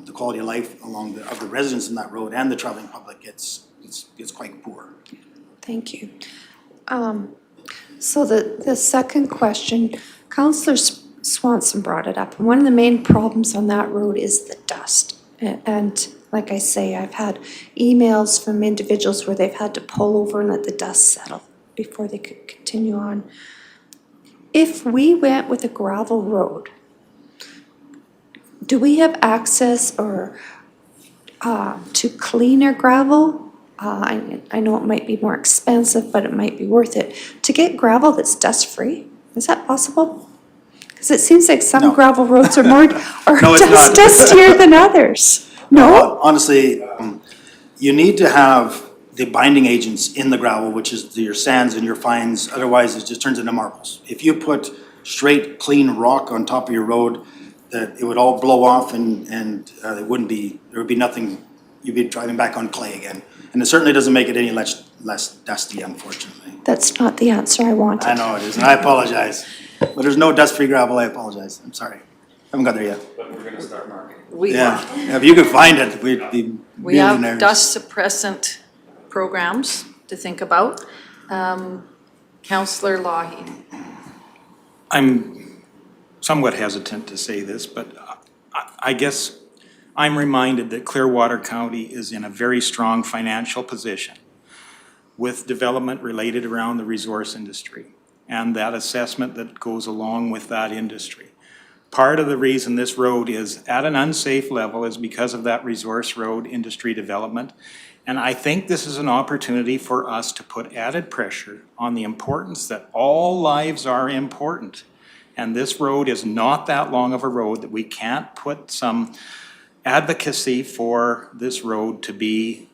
The quality of life of the residents in that road and the traveling public gets quite poor. Thank you. So the second question, Councillor Swanson brought it up. One of the main problems on that road is the dust. And like I say, I've had emails from individuals where they've had to pull over and let the dust settle before they could continue on. If we went with a gravel road, do we have access or to cleaner gravel? I know it might be more expensive, but it might be worth it. To get gravel that's dust-free, is that possible? Because it seems like some gravel roads are more, No, it's not. dustier than others. No? Honestly, you need to have the binding agents in the gravel, which is your sands and your fines, otherwise it just turns into marbles. If you put straight, clean rock on top of your road, that it would all blow off and there would be nothing, you'd be driving back on clay again. And it certainly doesn't make it any less dusty, unfortunately. That's not the answer I wanted. I know it is, and I apologize. But there's no dust-free gravel, I apologize, I'm sorry. Haven't got there yet. But we're gonna start marketing. Yeah, if you could find it, we'd be We have millionaires. dust suppressant programs to think about. Councillor Loughy. I'm somewhat hesitant to say this, but I guess I'm reminded that Clearwater County is in a very strong financial position with development related around the resource industry and that assessment that goes along with that industry. Part of the reason this road is at an unsafe level is because of that resource road industry development. And I think this is an opportunity for us to put added pressure on the importance that all lives are important. And this road is not that long of a road that we can't put some advocacy for this road to be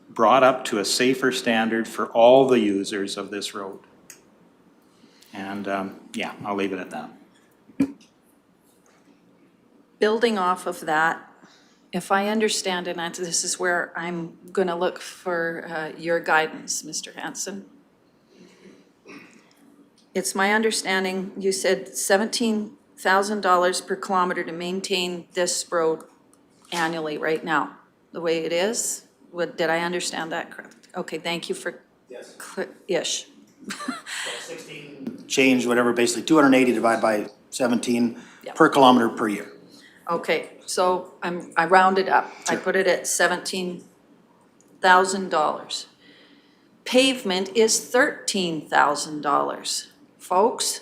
brought up to a safer standard for all the users of this road. And yeah, I'll leave it at that. Building off of that, if I understand it, and this is where I'm going to look for your guidance, Mr. Hanson. It's my understanding, you said $17,000 per kilometer to maintain this road annually right now, the way it is? Did I understand that correct? Okay, thank you for. Yes. Ish. 16 change, whatever, basically 280 divided by 17 Yep. per kilometer per year. Okay, so I rounded up. I put it at $17,000. Pavement is $13,000. Folks,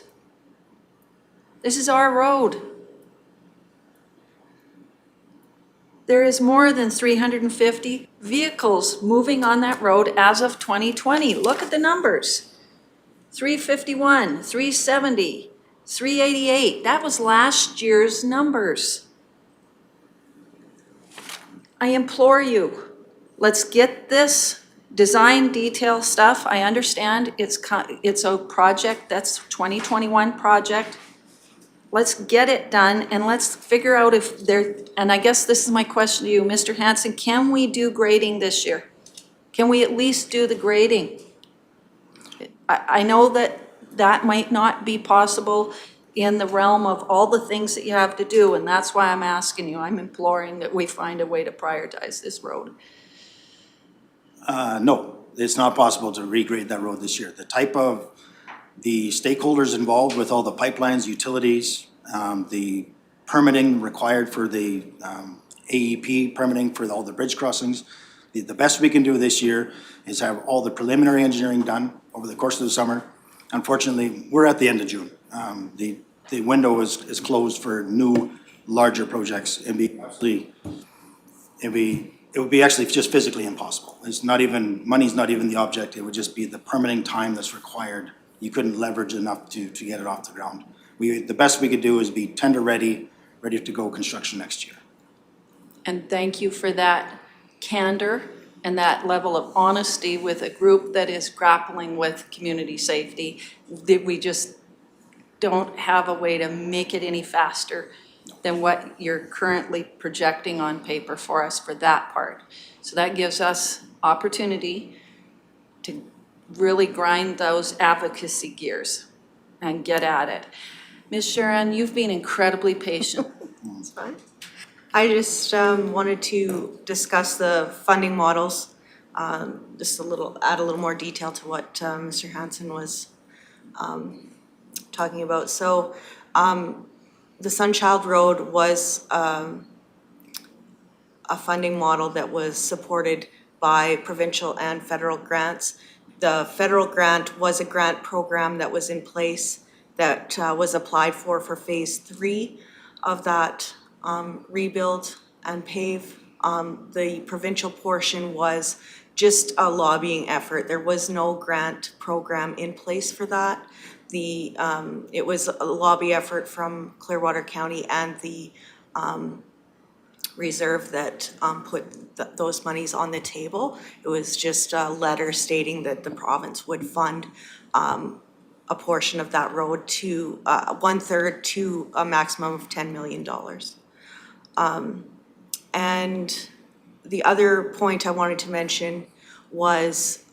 this is our road. There is more than 350 vehicles moving on that road as of 2020. Look at the numbers. 351, 370, 388. That was last year's numbers. I implore you, let's get this design detail stuff. I understand it's a project, that's 2021 project. Let's get it done and let's figure out if there, and I guess this is my question to you, Mr. Hanson, can we do grading this year? Can we at least do the grading? I know that that might not be possible in the realm of all the things that you have to do, and that's why I'm asking you, I'm imploring that we find a way to prioritize this road. No, it's not possible to regrade that road this year. The type of, the stakeholders involved with all the pipelines, utilities, the permitting required for the AEP, permitting for all the bridge crossings, the best we can do this year is have all the preliminary engineering done over the course of the summer. Unfortunately, we're at the end of June. The window is closed for new, larger projects. It would be actually just physically impossible. It's not even, money's not even the object, it would just be the permitting time that's required. You couldn't leverage enough to get it off the ground. The best we could do is be tender ready to go construction next year. And thank you for that candor and that level of honesty with a group that is grappling with community safety. That we just don't have a way to make it any faster than what you're currently projecting on paper for us for that part. So that gives us opportunity to really grind those advocacy gears and get at it. Ms. Sharon, you've been incredibly patient. That's fine. I just wanted to discuss the funding models, just add a little more detail to what Mr. Hanson was talking about. So the Sunchild Road was a funding model that was supported by provincial and federal grants. The federal grant was a grant program that was in place that was applied for phase 3 of that rebuild and pave. The provincial portion was just a lobbying effort. There was no grant program in place for that. It was a lobby effort from Clearwater County and the reserve that put those monies on the table. It was just a letter stating that the province would fund a portion of that road to 1/3 to a maximum of $10 million. And the other point I wanted to mention was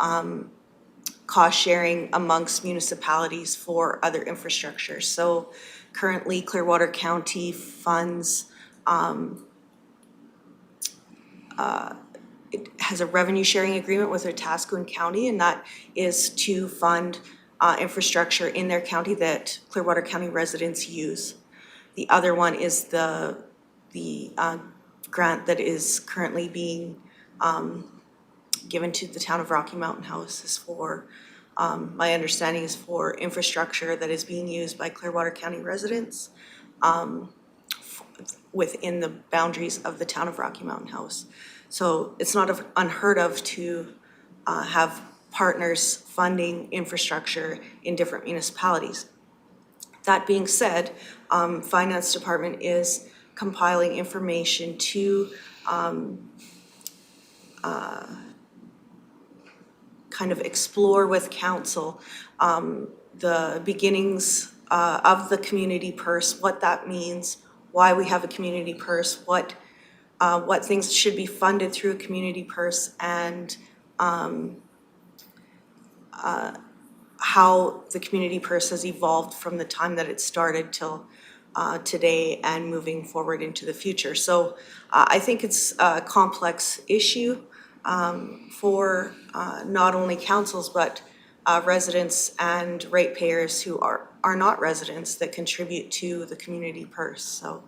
cost sharing amongst municipalities for other infrastructure. So currently Clearwater County funds, it has a revenue sharing agreement with Otaskoon County, and that is to fund infrastructure in their county that Clearwater County residents use. The other one is the grant that is currently being given to the town of Rocky Mountain House is for, my understanding is for infrastructure that is being used by Clearwater County residents within the boundaries of the town of Rocky Mountain House. So it's not unheard of to have partners funding infrastructure in different municipalities. That being said, Finance Department is compiling information to kind of explore with council the beginnings of the community purse, what that means, why we have a community purse, what things should be funded through a community purse, and how the community purse has evolved from the time that it started till today and moving forward into the future. So I think it's a complex issue for not only councils, but residents and ratepayers who are not residents that contribute to the community purse. So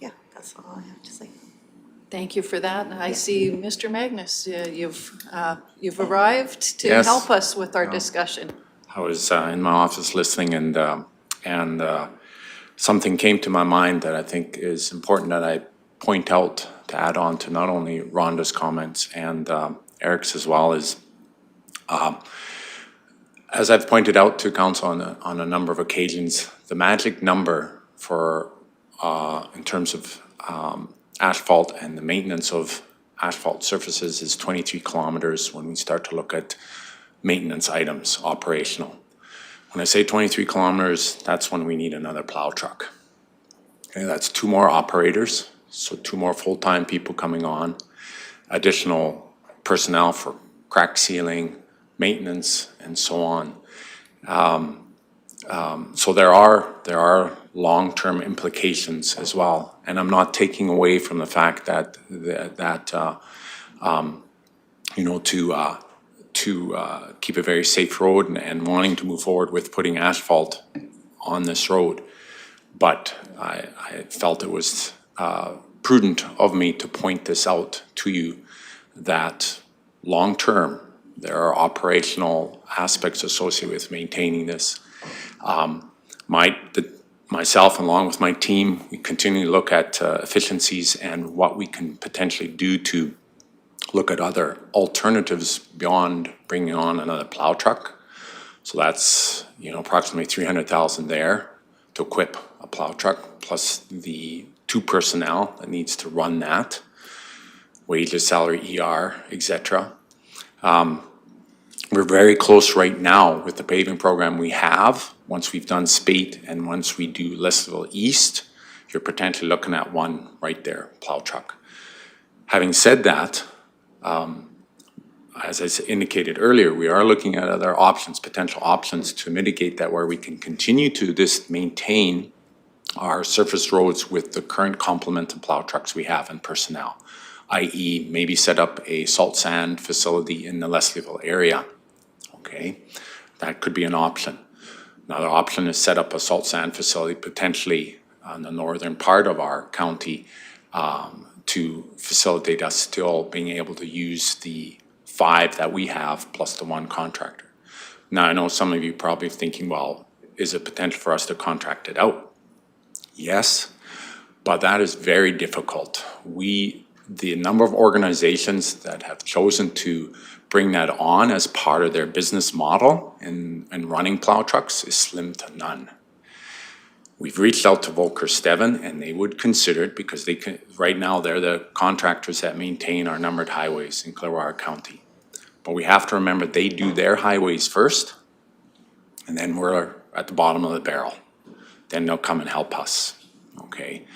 yeah, that's all I have to say. Thank you for that. I see Mr. Magnus, you've arrived to Yes. help us with our discussion. I was in my office listening, and something came to my mind that I think is important that I point out to add on to not only Rhonda's comments and Eric's as well, is as I've pointed out to council on a number of occasions, the magic number for in terms of asphalt and the maintenance of asphalt surfaces is 23 kilometers when we start to look at maintenance items, operational. When I say 23 kilometers, that's when we need another plow truck. Okay, that's 2 more operators, so 2 more full-time people coming on, additional personnel for crack sealing, maintenance, and so on. So there are long-term implications as well, and I'm not taking away from the fact that you know, to keep a very safe road and wanting to move forward with putting asphalt on this road. But I felt it was prudent of me to point this out to you, that long-term, there are operational aspects associated with maintaining this. Myself, along with my team, we continue to look at efficiencies and what we can potentially do to look at other alternatives beyond bringing on another plow truck. So that's, you know, approximately 300,000 there to equip a plow truck, plus the 2 personnel that needs to run that, wages, salary, ER, etc. We're very close right now with the paving program we have. Once we've done Spate and once we do Listville East, you're potentially looking at 1 right there, plow truck. Having said that, as I indicated earlier, we are looking at other options, potential options to mitigate that, where we can continue to maintain our surface roads with the current complement of plow trucks we have and personnel, i.e. maybe set up a salt sand facility in the Leslieville area. Okay, that could be an option. Another option is set up a salt sand facility potentially on the northern part of our county to facilitate us still being able to use the 5 that we have plus the 1 contractor. Now, I know some of you probably thinking, well, is it potential for us to contract it out? Yes, but that is very difficult. The number of organizations that have chosen to bring that on as part of their business model and running plow trucks is slim to none. We've reached out to Volker Steven, and they would consider it because they can, right now they're the contractors that maintain our numbered highways in Clearwater County. But we have to remember they do their highways first, and then we're at the bottom of the barrel. Then they'll come and help us, okay?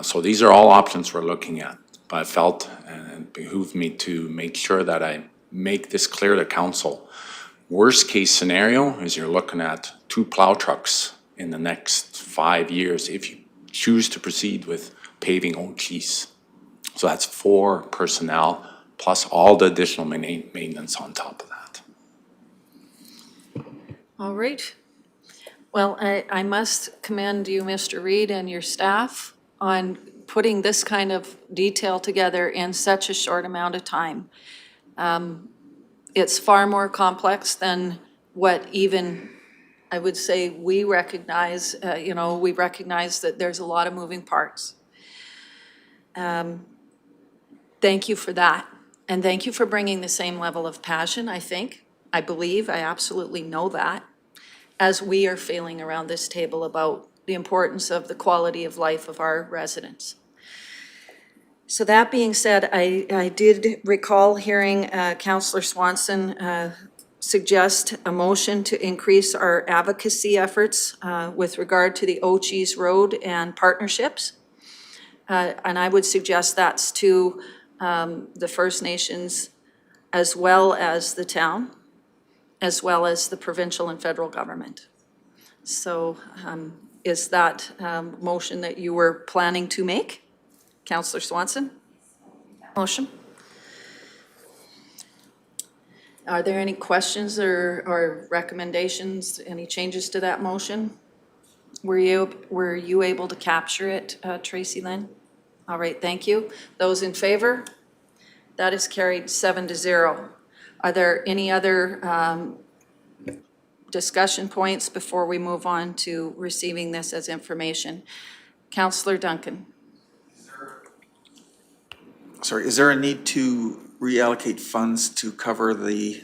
So these are all options we're looking at. But I felt, and it behooved me to make sure that I make this clear to council. Worst case scenario is you're looking at 2 plow trucks in the next 5 years if you choose to proceed with paving Old Chiese. So that's 4 personnel plus all the additional maintenance on top of that. All right. Well, I must commend you, Mr. Reid, and your staff on putting this kind of detail together in such a short amount of time. It's far more complex than what even I would say we recognize, we recognize that there's a lot of moving parts. Thank you for that. And thank you for bringing the same level of passion, I think. I believe, I absolutely know that, as we are feeling around this table about the importance of the quality of life of our residents. So that being said, I did recall hearing Councillor Swanson suggest a motion to increase our advocacy efforts with regard to the Chiese Road and partnerships. And I would suggest that's to the First Nations as well as the town, as well as the provincial and federal government. So is that motion that you were planning to make? Councillor Swanson? Motion? Are there any questions or recommendations, any changes to that motion? Were you able to capture it, Tracy Lynn? All right, thank you. Those in favor? That is carried 7-0. Are there any other discussion points before we move on to receiving this as information? Councillor Duncan. Sorry, is there a need to reallocate funds to cover the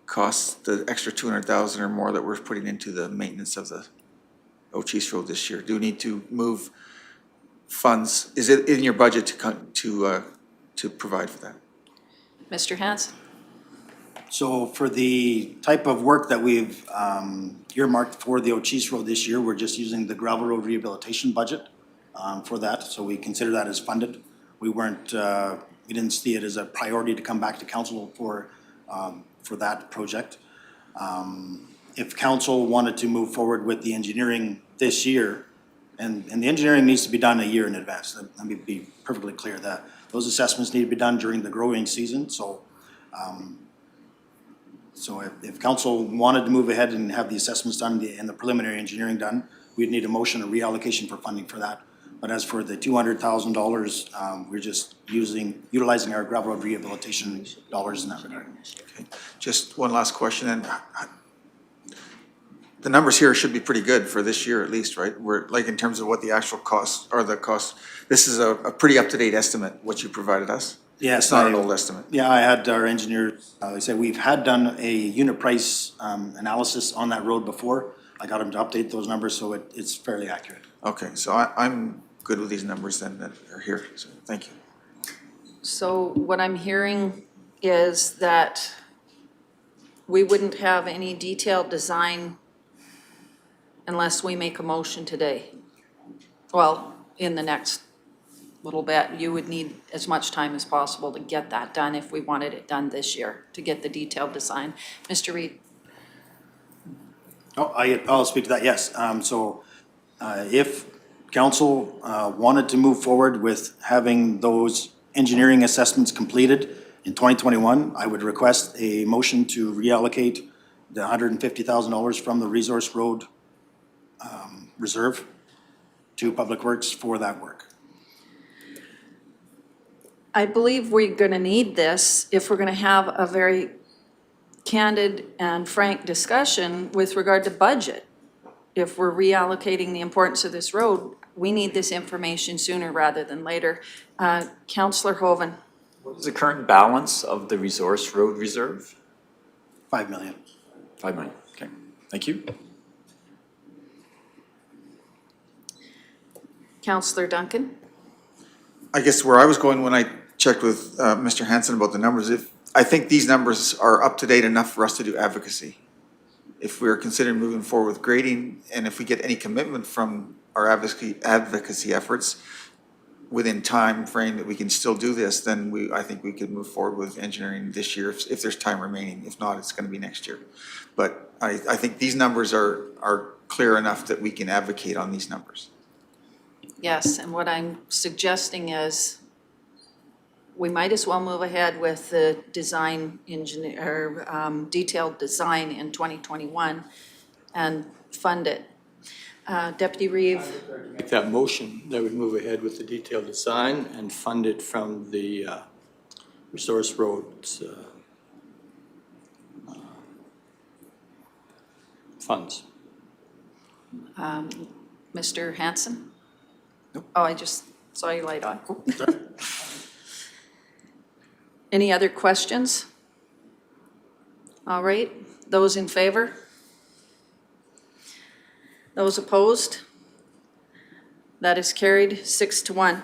costs, the extra 200,000 or more that we're putting into the maintenance of the Chiese Road this year? Do we need to move funds? Is it in your budget to provide for that? Mr. Hanson. So for the type of work that we've earmarked for the Chiese Road this year, we're just using the gravel road rehabilitation budget for that. So we consider that as funded. We didn't see it as a priority to come back to council for that project. If council wanted to move forward with the engineering this year, and the engineering needs to be done a year in advance. Let me be perfectly clear that those assessments need to be done during the growing season. So if council wanted to move ahead and have the assessments done and the preliminary engineering done, we'd need a motion of reallocation for funding for that. But as for the $200,000, we're just utilizing our gravel road rehabilitation dollars in that regard. Okay. Just one last question, and the numbers here should be pretty good for this year at least, right? We're like in terms of what the actual costs are, the cost. This is a pretty up-to-date estimate, what you provided us. Yes, it's not an old estimate. Yeah, I had our engineer. They said we've had done a unit price analysis on that road before. I got him to update those numbers, so it's fairly accurate. Okay, so I'm good with these numbers then that are here. So thank you. So what I'm hearing is that we wouldn't have any detailed design unless we make a motion today. Well, in the next little bit, you would need as much time as possible to get that done if we wanted it done this year, to get the detailed design. Mr. Reid. Oh, I'll speak to that, yes. If council wanted to move forward with having those engineering assessments completed in 2021, I would request a motion to reallocate the $150,000 from the Resource Road Reserve to Public Works for that work. I believe we're gonna need this if we're gonna have a very candid and frank discussion with regard to budget. If we're reallocating the importance of this road, we need this information sooner rather than later. Councillor Hoven. What is the current balance of the Resource Road Reserve? 5 million. 5 million, okay, thank you. Councillor Duncan. I guess where I was going when I checked with Mr. Hanson about the numbers, I think these numbers are up to date enough for us to do advocacy. If we're considering moving forward with grading, and if we get any commitment from our advocacy efforts within time frame that we can still do this, then I think we could move forward with engineering this year if there's time remaining. If not, it's going to be next year. But I think these numbers are clear enough that we can advocate on these numbers. Yes, and what I'm suggesting is we might as well move ahead with the design engineer, detailed design in 2021 and fund it. Deputy Reeve. Make that motion that we move ahead with the detailed design and fund it from the Resource Roads funds. Mr. Hanson? Oh, I just saw your light on. Any other questions? All right, those in favor? Those opposed? That is carried 6-1.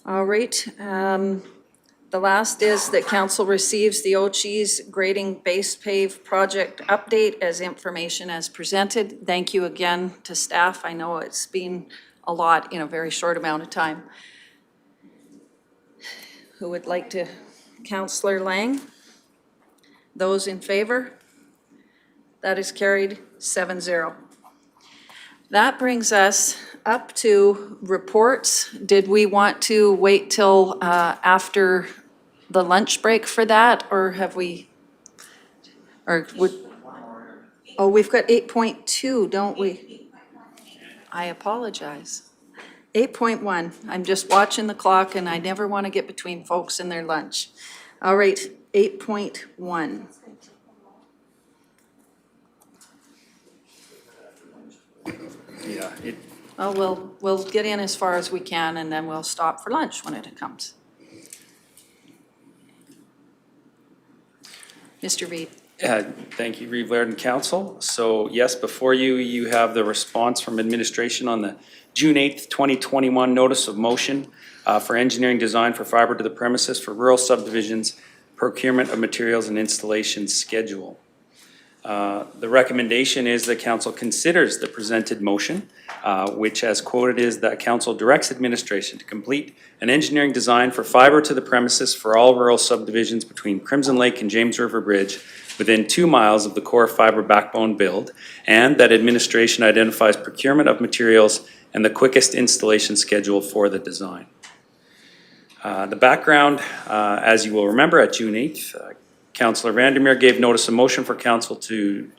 All right, the last is that council receives the Chiese grading base pave project update as information as presented. Thank you again to staff. I know it's been a lot in a very short amount of time. Who would like to? Councillor Lang? Those in favor? That is carried 7-0. That brings us up to reports. Did we want to wait till after the lunch break for that, or have we? Or would? Oh, we've got 8.2, don't we? I apologize. 8.1. I'm just watching the clock, and I never want to get between folks and their lunch. All right, 8.1. Yeah, Oh, we'll get in as far as we can, and then we'll stop for lunch when it comes. Mr. Reid. Thank you, Reeve Laird and Council. So yes, before you, you have the response from administration on the June 8th, 2021 notice of motion for engineering design for fiber to the premises for rural subdivisions, procurement of materials and installation schedule. The recommendation is that council considers the presented motion, which as quoted is that council directs administration to complete an engineering design for fiber to the premises for all rural subdivisions between Crimson Lake and James River Bridge within 2 miles of the core fiber backbone build, and that administration identifies procurement of materials and the quickest installation schedule for the design. The background, as you will remember, at June 8th, Councillor Vandermeer gave notice of motion for council to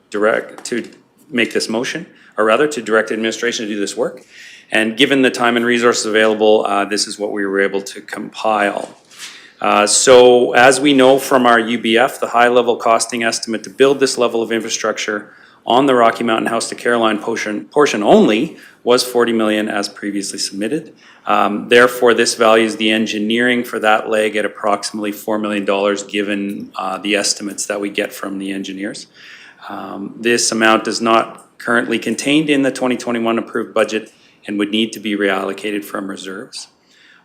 make this motion, or rather to direct administration to do this work. And given the time and resources available, this is what we were able to compile. So as we know from our UBF, the high-level costing estimate to build this level of infrastructure on the Rocky Mountain House to Caroline portion only was $40 million as previously submitted. Therefore, this values the engineering for that leg at approximately $4 million given the estimates that we get from the engineers. This amount is not currently contained in the 2021 approved budget and would need to be reallocated from reserves.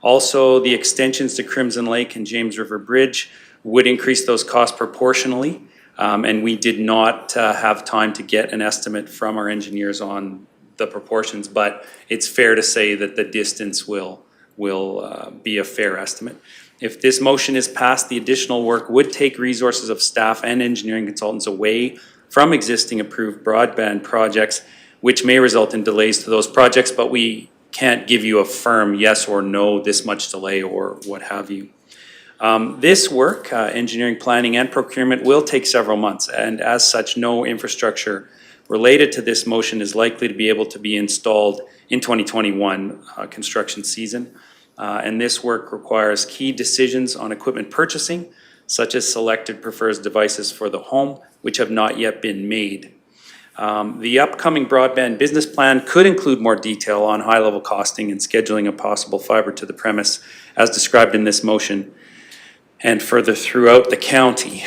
Also, the extensions to Crimson Lake and James River Bridge would increase those costs proportionally, and we did not have time to get an estimate from our engineers on the proportions, but it's fair to say that the distance will be a fair estimate. If this motion is passed, the additional work would take resources of staff and engineering consultants away from existing approved broadband projects, which may result in delays to those projects, but we can't give you a firm yes or no, this much delay or what have you. This work, engineering, planning, and procurement will take several months, and as such, no infrastructure related to this motion is likely to be able to be installed in 2021 construction season. And this work requires key decisions on equipment purchasing, such as selected prefers devices for the home, which have not yet been made. The upcoming broadband business plan could include more detail on high-level costing and scheduling of possible fiber to the premise, as described in this motion, and further throughout the county.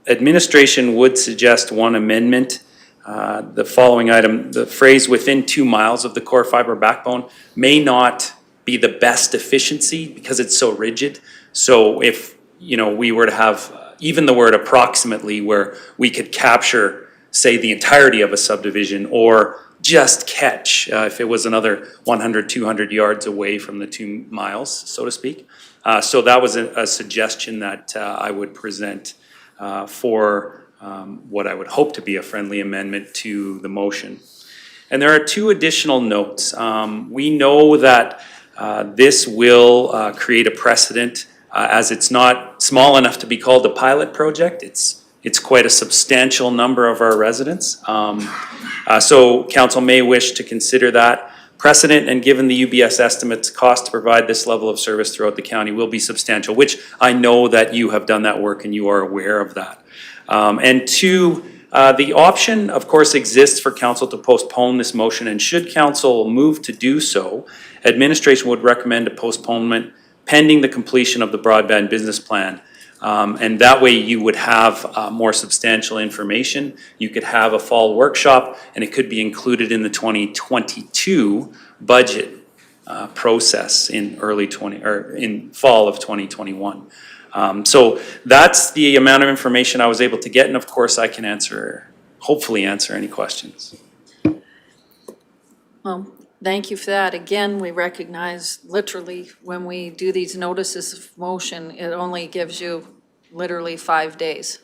Administration would suggest one amendment. The following item, the phrase "within 2 miles of the core fiber backbone" may not be the best efficiency because it's so rigid. So if we were to have even the word "approximately," where we could capture, say, the entirety of a subdivision, or just catch if it was another 100, 200 yards away from the 2 miles, so to speak. So that was a suggestion that I would present for what I would hope to be a friendly amendment to the motion. And there are 2 additional notes. We know that this will create a precedent as it's not small enough to be called a pilot project. It's quite a substantial number of our residents. So council may wish to consider that precedent, and given the UBS estimates, cost to provide this level of service throughout the county will be substantial, which I know that you have done that work and you are aware of that. And two, the option, of course, exists for council to postpone this motion, and should council move to do so, administration would recommend a postponement pending the completion of the broadband business plan. And that way you would have more substantial information. You could have a fall workshop, and it could be included in the 2022 budget process in in fall of 2021. So that's the amount of information I was able to get, and of course I can hopefully answer any questions. Well, thank you for that. Again, we recognize literally when we do these notices of motion, it only gives you literally 5 days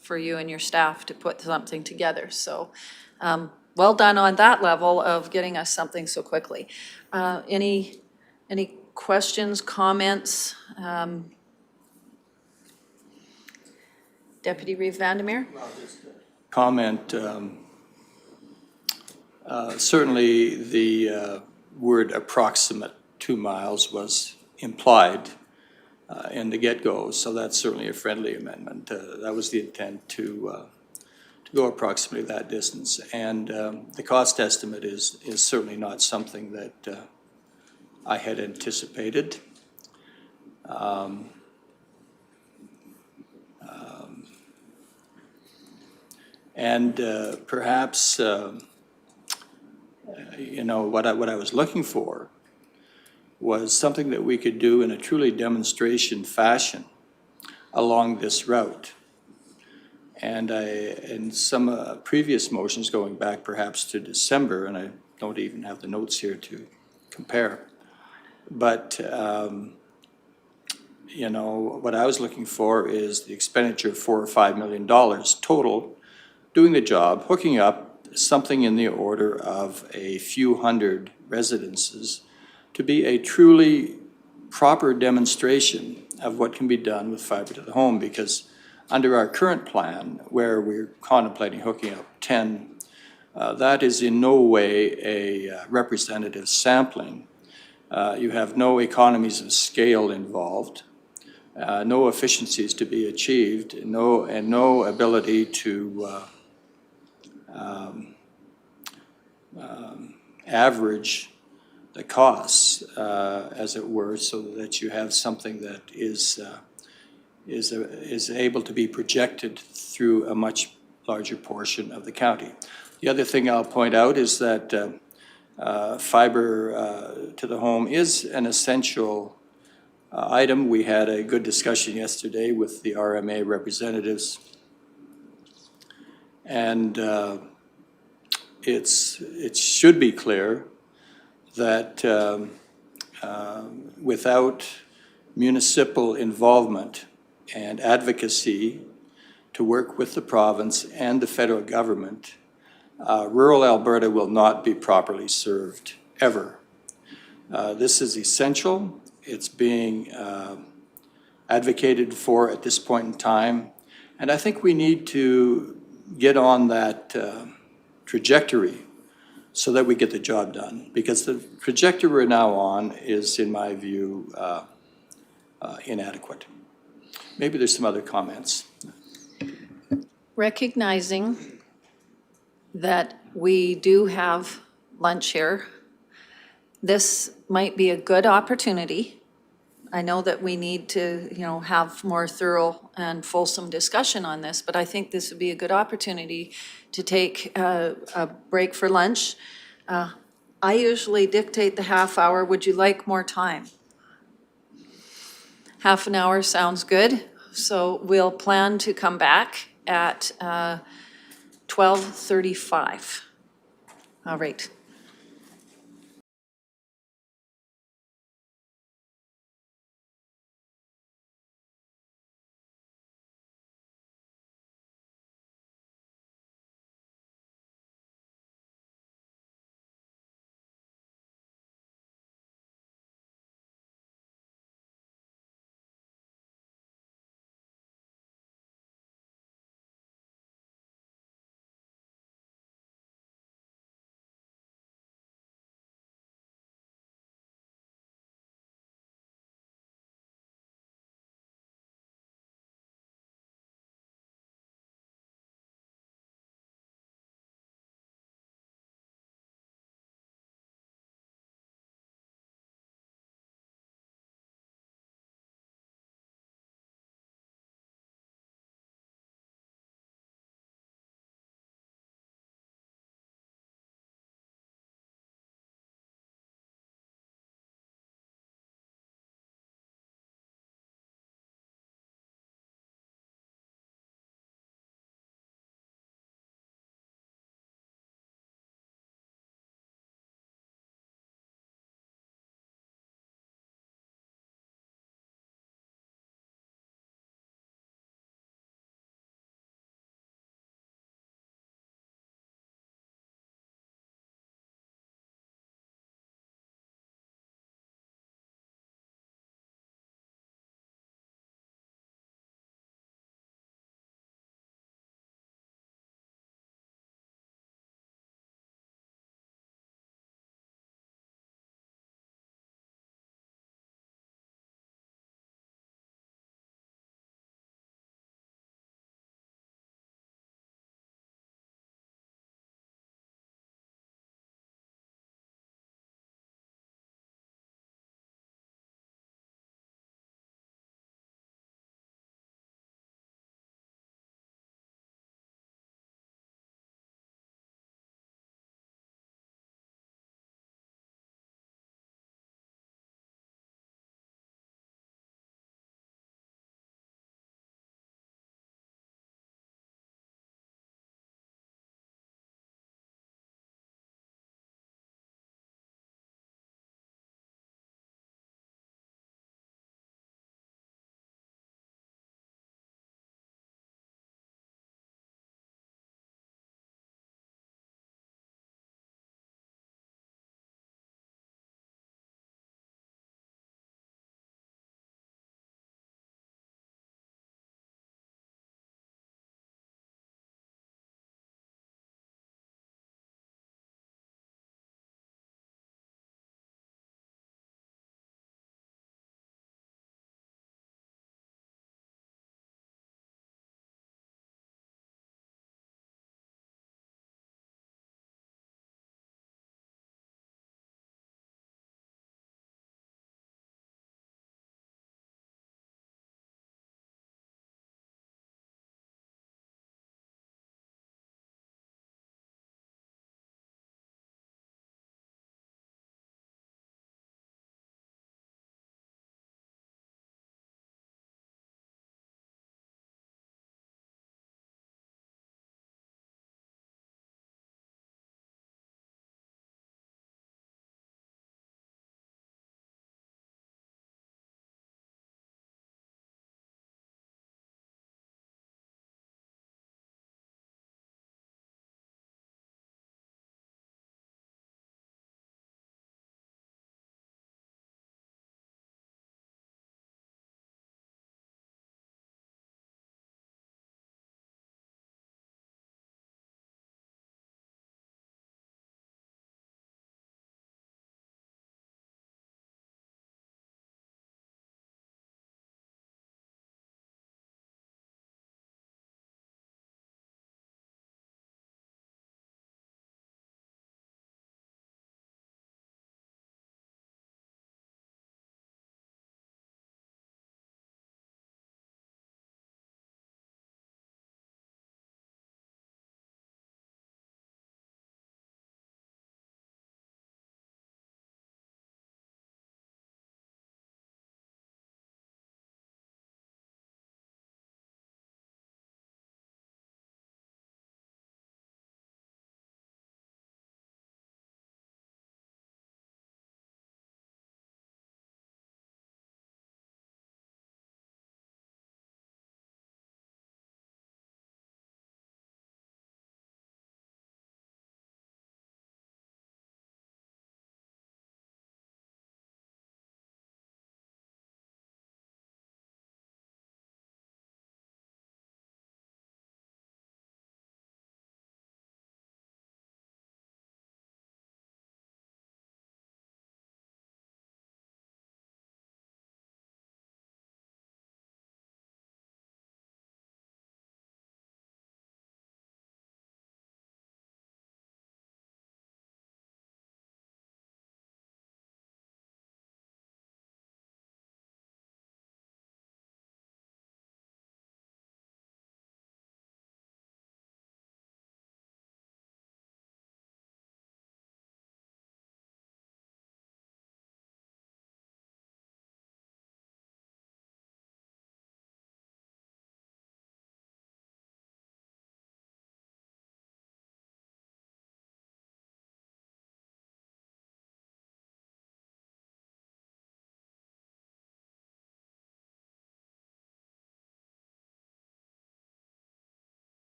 for you and your staff to put something together. So, well done on that level of getting us something so quickly. Any questions, comments? Deputy Reeve Vandermeer? Comment, certainly the word approximate 2 miles was implied in the get-go, so that's certainly a friendly amendment. That was the intent to go approximately that distance. And the cost estimate is certainly not something that I had anticipated. And perhaps, you know, what I was looking for was something that we could do in a truly demonstration fashion along this route. And in some previous motions, going back perhaps to December, and I don't even have the notes here to compare, but you know, what I was looking for is the expenditure of $4 or $5 million total, doing the job, hooking up something in the order of a few hundred residences to be a truly proper demonstration of what can be done with fiber to the home, because under our current plan, where we're contemplating hooking up 10, that is in no way a representative sampling. You have no economies of scale involved, no efficiencies to be achieved, and no ability to average the costs, as it were, so that you have something that is able to be projected through a much larger portion of the county. The other thing I'll point out is that fiber to the home is an essential item. We had a good discussion yesterday with the RMA representatives, and it should be clear that without municipal involvement and advocacy to work with the province and the federal government, rural Alberta will not be properly served, ever. This is essential. It's being advocated for at this point in time, and I think we need to get on that trajectory so that we get the job done, because the trajectory we're now on is, in my view, inadequate. Maybe there's some other comments. Recognizing that we do have lunch here, this might be a good opportunity. I know that we need to, you know, have more thorough and fulsome discussion on this, but I think this would be a good opportunity to take a break for lunch. I usually dictate the half hour. Would you like more time? Half an hour sounds good. So we'll plan to come back at 12:35. All right.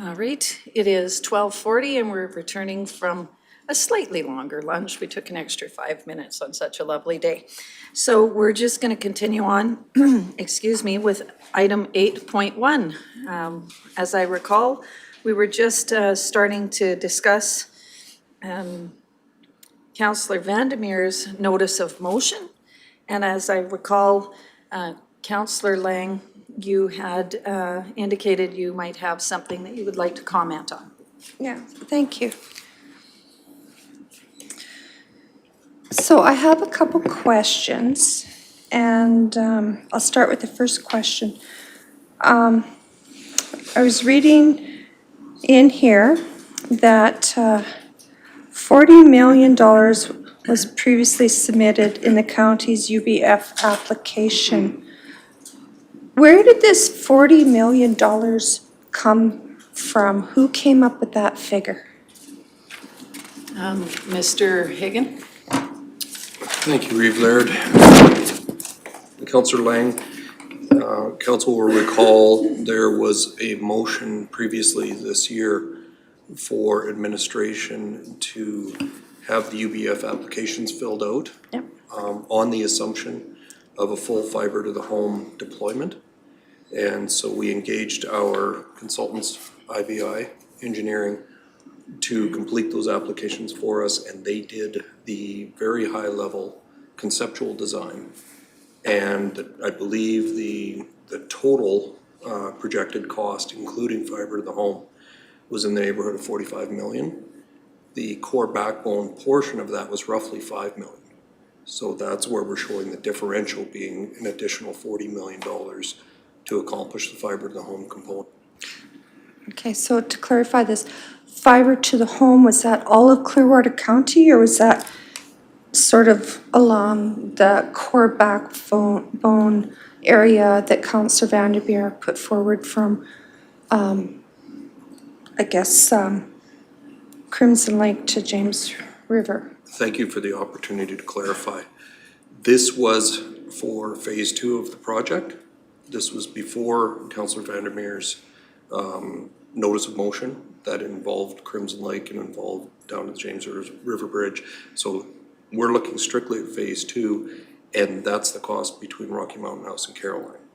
All right, it is 12:40 and we're returning from a slightly longer lunch. We took an extra 5 minutes on such a lovely day. So we're just going to continue on, excuse me, with item 8.1. As I recall, we were just starting to discuss Councillor Vandermeer's notice of motion. And as I recall, Councillor Lang, you had indicated you might have something that you would like to comment on. Yeah, thank you. So I have a couple questions, and I'll start with the first question. I was reading in here that $40 million was previously submitted in the county's UBF application. Where did this $40 million come from? Who came up with that figure? Mr. Higgin? Thank you, Reeve Laird. Councillor Lang, council will recall there was a motion previously this year for administration to have the UBF applications filled out. Yep. On the assumption of a full fiber to the home deployment. And so we engaged our consultants, IBI Engineering, to complete those applications for us, and they did the very high level conceptual design. And I believe the total projected cost, including fiber to the home, was in the neighborhood of 45 million. The core backbone portion of that was roughly 5 million. So that's where we're showing the differential being an additional $40 million to accomplish the fiber to the home component. Okay, so to clarify this, fiber to the home, was that all of Clearwater County, or was that sort of along the core backbone area that Councillor Vandermeer put forward from, I guess, Crimson Lake to James River? Thank you for the opportunity to clarify. This was for phase 2 of the project. This was before Councillor Vandermeer's notice of motion that involved Crimson Lake and involved down to the James River Bridge. So we're looking strictly at phase 2, and that's the cost between Rocky Mountain House and Caroline.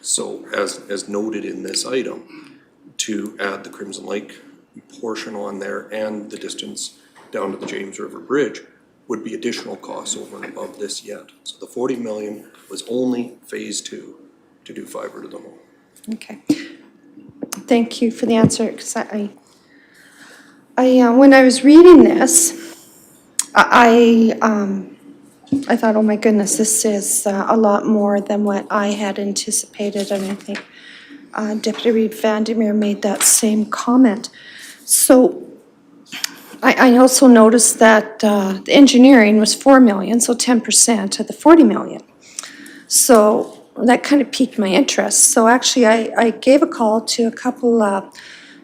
So as noted in this item, to add the Crimson Lake portion on there and the distance down to the James River Bridge would be additional costs over and above this yet. So the 40 million was only phase 2 to do fiber to the home. Okay. Thank you for the answer, because I when I was reading this, I thought, oh my goodness, this is a lot more than what I had anticipated, and I think Deputy Reeve Vandermeer made that same comment. So I also noticed that the engineering was 4 million, so 10% of the 40 million. So that kind of piqued my interest. So actually I gave a call to a couple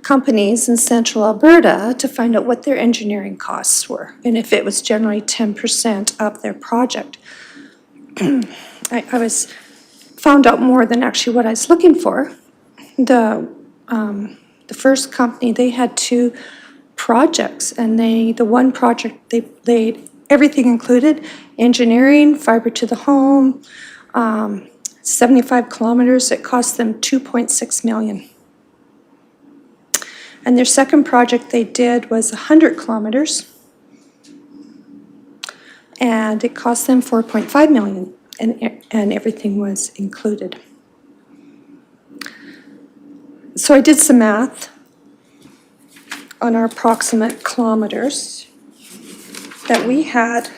companies in central Alberta to find out what their engineering costs were and if it was generally 10% of their project. I found out more than actually what I was looking for. The first company, they had 2 projects, and the one project, they everything included, engineering, fiber to the home, 75 kilometers, it cost them 2.6 million. And their second project they did was 100 kilometers, and it cost them 4.5 million, and everything was included. So I did some math on our approximate kilometers that we had,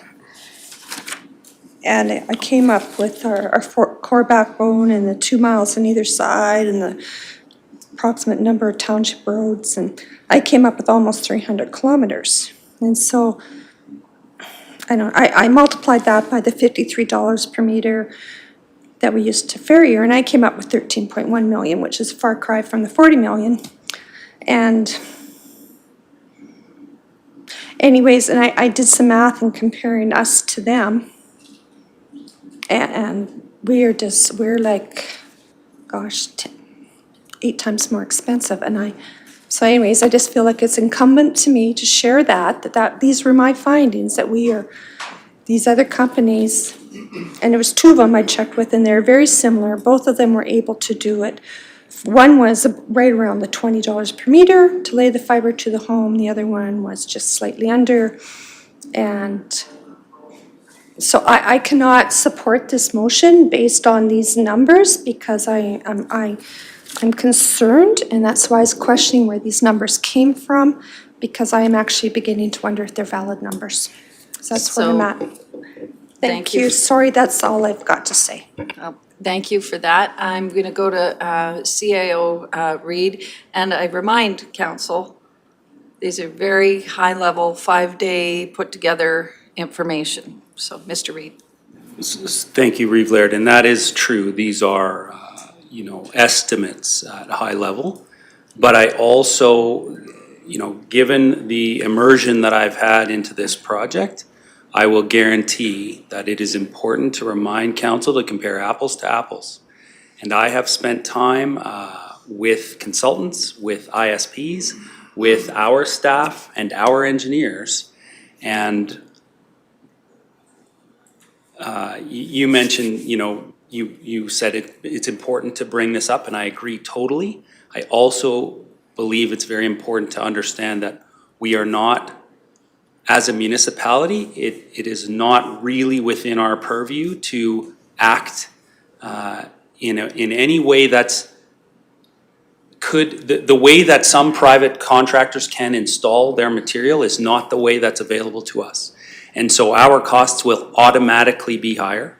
and I came up with our core backbone and the 2 miles on either side and the approximate number of township roads, and I came up with almost 300 kilometers. And so I multiplied that by the $53 per meter that we used to Farrier, and I came up with 13.1 million, which is a far cry from the 40 million. And anyways, and I did some math and comparing us to them, and we're like, gosh, 8 times more expensive, so anyways, I just feel like it's incumbent to me to share that these were my findings, that these other companies, and there was 2 of them I checked with, and they're very similar. Both of them were able to do it. One was right around the $20 per meter to lay the fiber to the home. The other one was just slightly under. And so I cannot support this motion based on these numbers because I'm concerned, and that's why I was questioning where these numbers came from, because I am actually beginning to wonder if they're valid numbers. So that's where I'm at. Thank you. Sorry, that's all I've got to say. Thank you for that. I'm going to go to CAO Reid, and I remind council, these are very high-level, 5-day put-together information. So, Mr. Reid. Thank you, Reeve Laird, and that is true. These are, estimates at a high level. But I also, given the immersion that I've had into this project, I will guarantee that it is important to remind council to compare apples to apples. And I have spent time with consultants, with ISPs, with our staff and our engineers. And you mentioned, you said it's important to bring this up, and I agree totally. I also believe it's very important to understand that we are not, as a municipality, it is not really within our purview to act in any way that's the way that some private contractors can install their material is not the way that's available to us. And so our costs will automatically be higher.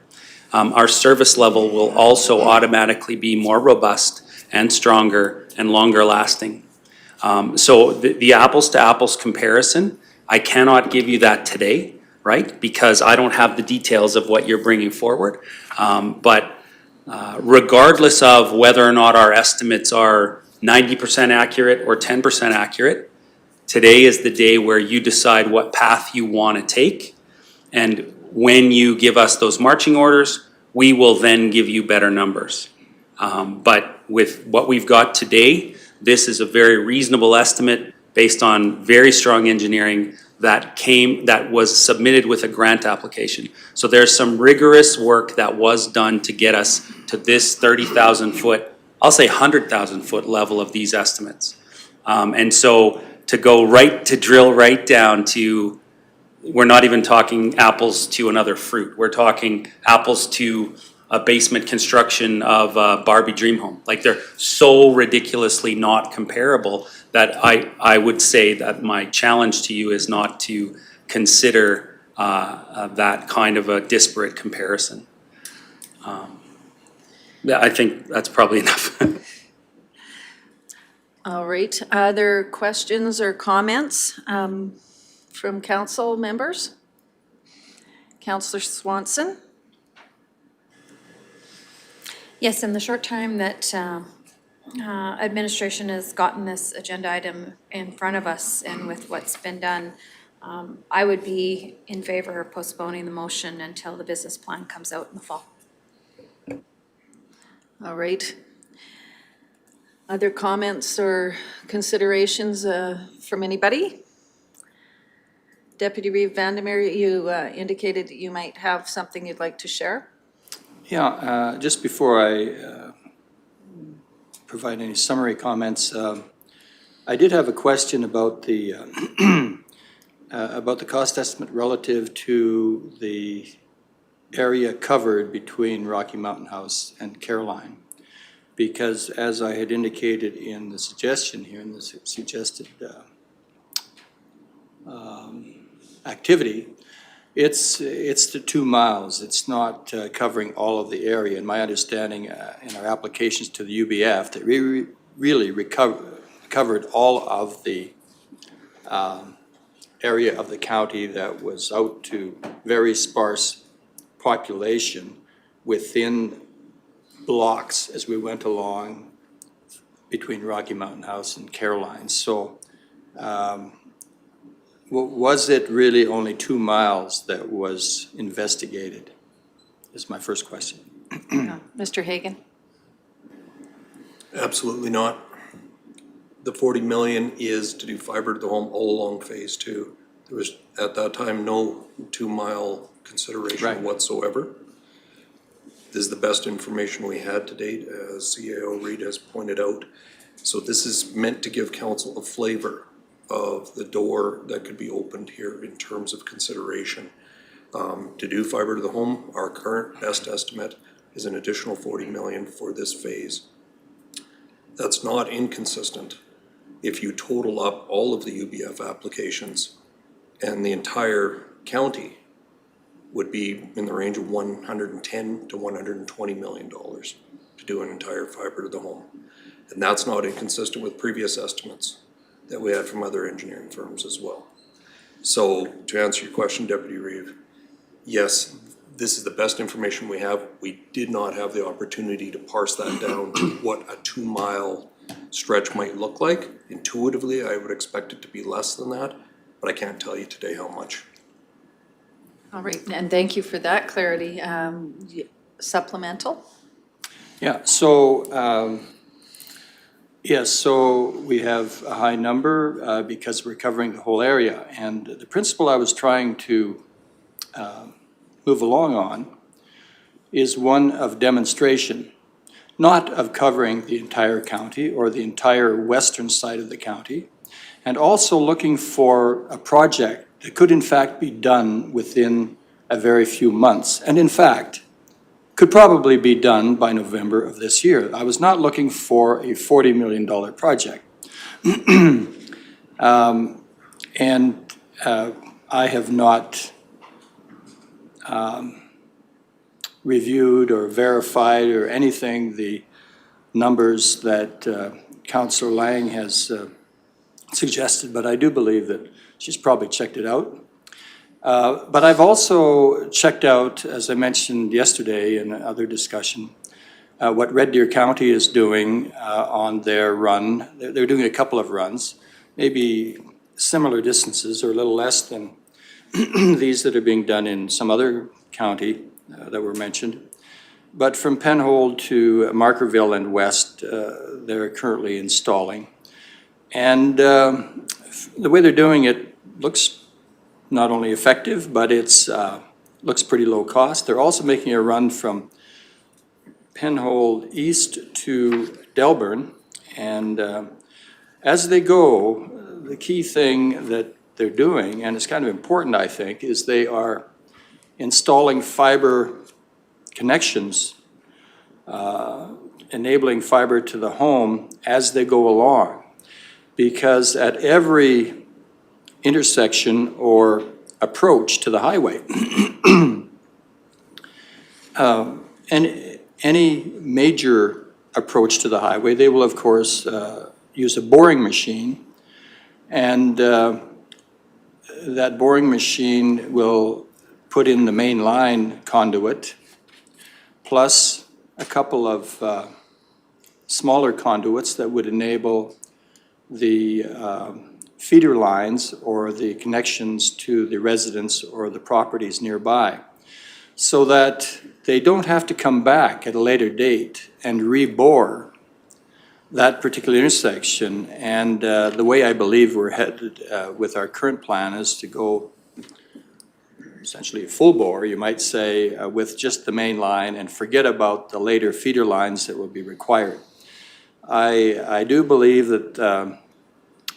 Our service level will also automatically be more robust and stronger and longer lasting. So the apples to apples comparison, I cannot give you that today, right? Because I don't have the details of what you're bringing forward. But regardless of whether or not our estimates are 90% accurate or 10% accurate, today is the day where you decide what path you want to take. And when you give us those marching orders, we will then give you better numbers. But with what we've got today, this is a very reasonable estimate based on very strong engineering that was submitted with a grant application. So there's some rigorous work that was done to get us to this 30,000 foot, I'll say 100,000 foot level of these estimates. And so to drill right down to, we're not even talking apples to another fruit. We're talking apples to a basement construction of a Barbie dream home. Like, they're so ridiculously not comparable that I would say that my challenge to you is not to consider that kind of a disparate comparison. I think that's probably enough. All right. Other questions or comments from council members? Councillor Swanson? Yes, in the short time that administration has gotten this agenda item in front of us and with what's been done, I would be in favor of postponing the motion until the business plan comes out in the fall. All right. Other comments or considerations from anybody? Deputy Reeve Vandermeer, you indicated that you might have something you'd like to share. Yeah, just before I provide any summary comments, I did have a question about the cost estimate relative to the area covered between Rocky Mountain House and Caroline. Because as I had indicated in the suggestion here, in the suggested activity, it's the 2 miles. It's not covering all of the area. And my understanding in our applications to the UBF, that we really covered all of the area of the county that was out to very sparse population within blocks as we went along between Rocky Mountain House and Caroline. So was it really only 2 miles that was investigated, is my first question. Mr. Hagan? Absolutely not. The 40 million is to do fiber to the home all along phase 2. There was, at that time, no 2-mile consideration whatsoever. This is the best information we had to date, as CAO Reid has pointed out. So this is meant to give council a flavor of the door that could be opened here in terms of consideration. To do fiber to the home, our current best estimate is an additional 40 million for this phase. That's not inconsistent. If you total up all of the UBF applications, and the entire county would be in the range of 110 to 120 million dollars to do an entire fiber to the home. And that's not inconsistent with previous estimates that we had from other engineering firms as well. So to answer your question, Deputy Reeve, yes, this is the best information we have. We did not have the opportunity to parse that down to what a 2-mile stretch might look like. Intuitively, I would expect it to be less than that, but I can't tell you today how much. All right, and thank you for that clarity. Supplemental? Yeah, so, yes, so we have a high number because we're covering the whole area. And the principle I was trying to move along on is one of demonstration, not of covering the entire county or the entire western side of the county, and also looking for a project that could in fact be done within a very few months. And in fact, could probably be done by November of this year. I was not looking for a $40 million project. I have not reviewed or verified or anything the numbers that Councillor Lang has suggested, but I do believe that she's probably checked it out. But I've also checked out, as I mentioned yesterday in other discussion, what Red Deer County is doing on their run. They're doing a couple of runs, maybe similar distances or a little less than these that are being done in some other county that were mentioned. But from Penhold to Markerville and west, they're currently installing. And the way they're doing it looks not only effective, but it's looks pretty low cost. They're also making a run from Penhold east to Delburn. And as they go, the key thing that they're doing, and it's kind of important, I think, is they are installing fiber connections, enabling fiber to the home as they go along. Because at every intersection or approach to the highway, and any major approach to the highway, they will of course use a boring machine, and that boring machine will put in the main line conduit plus a couple of smaller conduits that would enable the feeder lines or the connections to the residents or the properties nearby, so that they don't have to come back at a later date and rebore that particular intersection. And the way I believe we're headed with our current plan is to go essentially a full bore, you might say, with just the main line and forget about the later feeder lines that will be required. I do believe that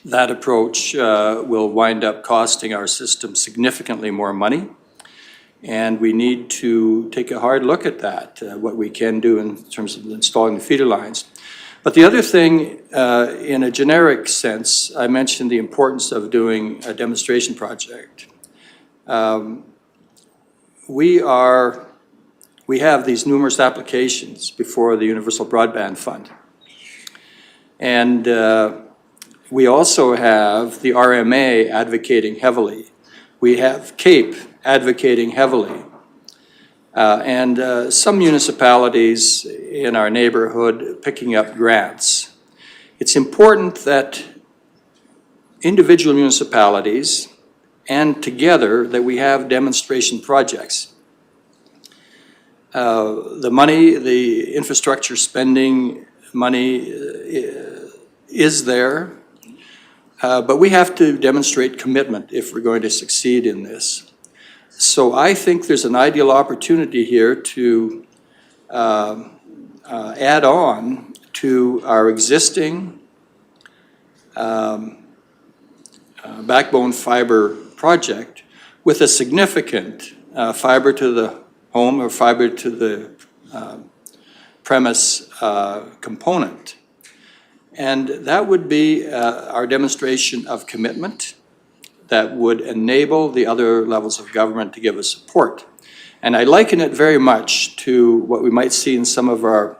that approach will wind up costing our system significantly more money, and we need to take a hard look at that, what we can do in terms of installing the feeder lines. But the other thing, in a generic sense, I mentioned the importance of doing a demonstration project. We have these numerous applications before the Universal Broadband Fund. And we also have the RMA advocating heavily. We have CAPE advocating heavily. And some municipalities in our neighborhood picking up grants. It's important that individual municipalities and together that we have demonstration projects. The money, the infrastructure spending money is there, but we have to demonstrate commitment if we're going to succeed in this. So I think there's an ideal opportunity here to add on to our existing backbone fiber project with a significant fiber to the home or fiber to the premise component. And that would be our demonstration of commitment that would enable the other levels of government to give us support. And I liken it very much to what we might see in some of our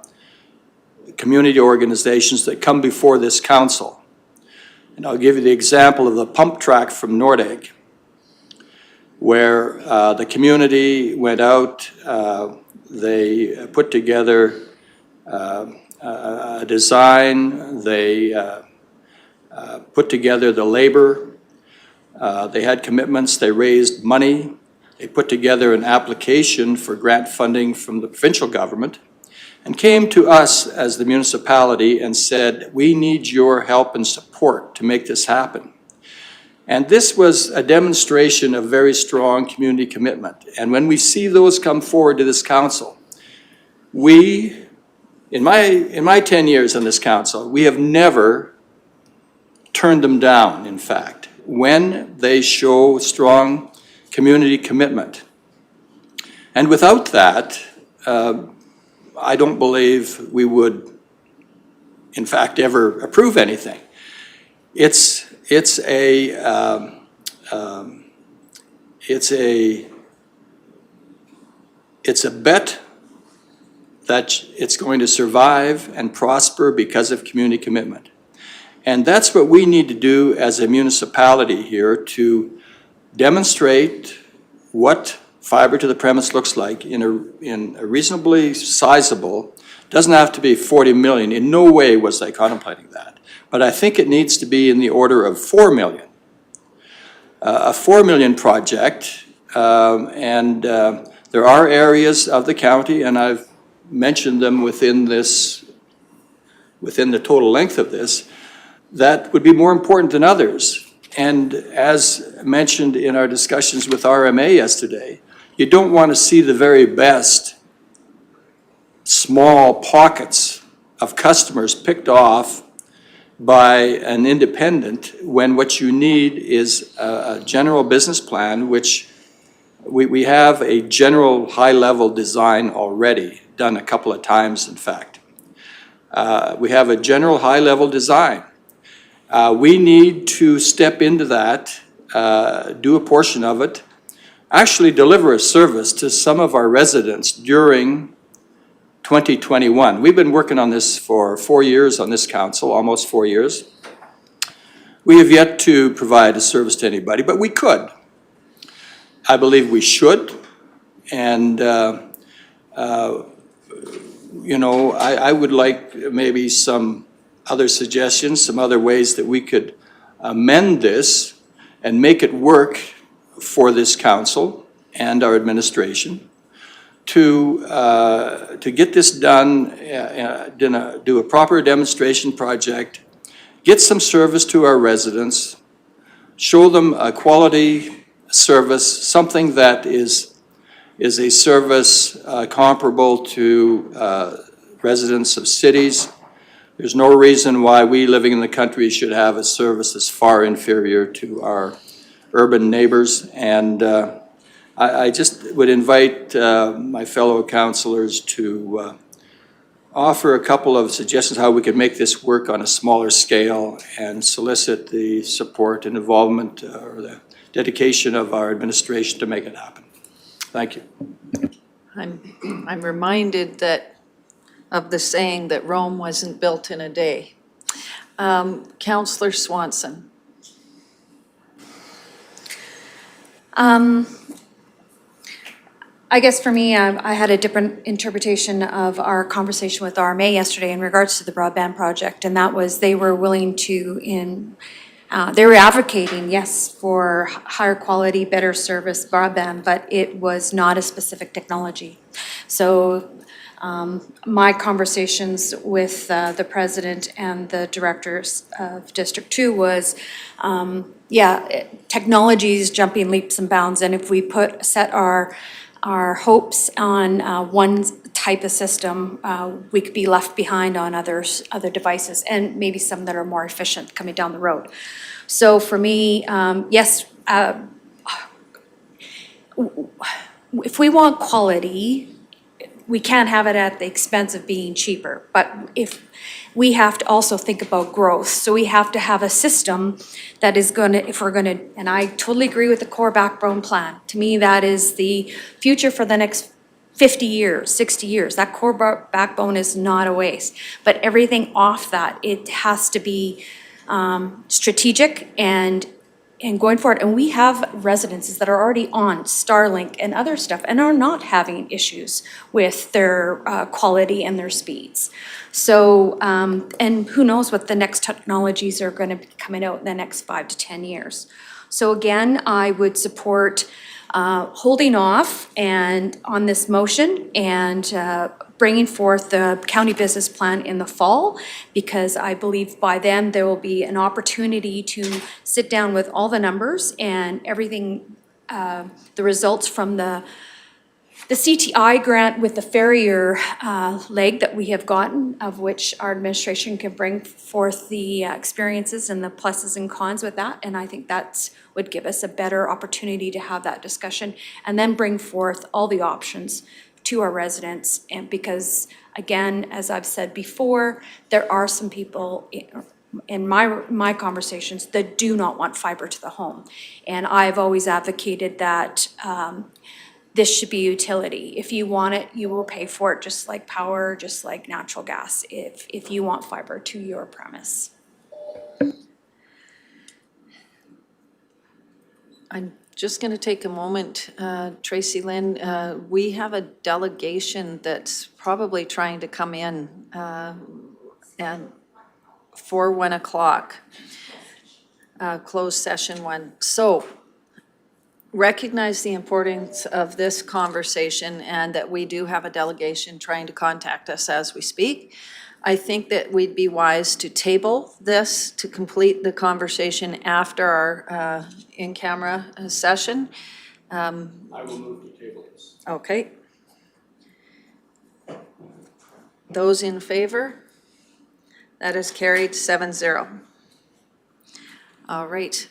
community organizations that come before this council. And I'll give you the example of the pump track from Nordegg, where the community went out, they put together a design, they put together the labor, they had commitments, they raised money, they put together an application for grant funding from the provincial government, and came to us as the municipality and said, we need your help and support to make this happen. And this was a demonstration of very strong community commitment. And when we see those come forward to this council, we, in my 10 years on this council, we have never turned them down, in fact, when they show strong community commitment. And without that, I don't believe we would, in fact, ever approve anything. It's a bet that it's going to survive and prosper because of community commitment. And that's what we need to do as a municipality here, to demonstrate what fiber to the premise looks like in a reasonably sizable, doesn't have to be 40 million. In no way was I contemplating that. But I think it needs to be in the order of 4 million. A 4 million project, and there are areas of the county, and I've mentioned them within the total length of this, that would be more important than others. And as mentioned in our discussions with RMA yesterday, you don't want to see the very best small pockets of customers picked off by an independent when what you need is a general business plan, which we have a general high-level design already, done a couple of times, in fact. We have a general high-level design. We need to step into that, do a portion of it, actually deliver a service to some of our residents during 2021. We've been working on this for 4 years on this council, almost 4 years. We have yet to provide a service to anybody, but we could. I believe we should. And, you know, I would like maybe some other suggestions, some other ways that we could amend this and make it work for this council and our administration to get this done, do a proper demonstration project, get some service to our residents, show them a quality service, something that is a service comparable to residents of cities. There's no reason why we living in the country should have a service that's far inferior to our urban neighbors. And I just would invite my fellow councillors to offer a couple of suggestions how we could make this work on a smaller scale and solicit the support and involvement or the dedication of our administration to make it happen. Thank you. I'm reminded of the saying that Rome wasn't built in a day. Councillor Swanson. I guess for me, I had a different interpretation of our conversation with RMA yesterday in regards to the broadband project, and that was they were willing to, they were advocating, yes, for higher quality, better service broadband, but it was not a specific technology. So My conversations with the president and the directors of District 2 was, technology is jumping leaps and bounds, and if we set our hopes on one type of system, we could be left behind on other devices, and maybe some that are more efficient coming down the road. So for me, yes, if we want quality, we can't have it at the expense of being cheaper. But if we have to also think about growth, so we have to have a system that is gonna, if we're gonna, and I totally agree with the core backbone plan. To me, that is the future for the next 50 years, 60 years. That core backbone is not a waste. But everything off that, it has to be strategic and going forward. And we have residences that are already on Starlink and other stuff and are not having issues with their quality and their speeds. So, and who knows what the next technologies are going to be coming out in the next 5 to 10 years. So again, I would support holding off and on this motion and bringing forth the county business plan in the fall, because I believe by then there will be an opportunity to sit down with all the numbers and everything, the results from the CTI grant with the farrier leg that we have gotten, of which our administration can bring forth the experiences and the pluses and cons with that. And I think that would give us a better opportunity to have that discussion and then bring forth all the options to our residents. And because, again, as I've said before, there are some people in my conversations that do not want fiber to the home. And I've always advocated that this should be utility. If you want it, you will pay for it, just like power, just like natural gas, if you want fiber to your premise. I'm just going to take a moment, Tracy Lynn. We have a delegation that's probably trying to come in and for 1 o'clock, closed session 1. So recognize the importance of this conversation and that we do have a delegation trying to contact us as we speak. I think that we'd be wise to table this to complete the conversation after our in-camera session. I will move to table this. Okay. Those in favor? That is carried 7-0. All right.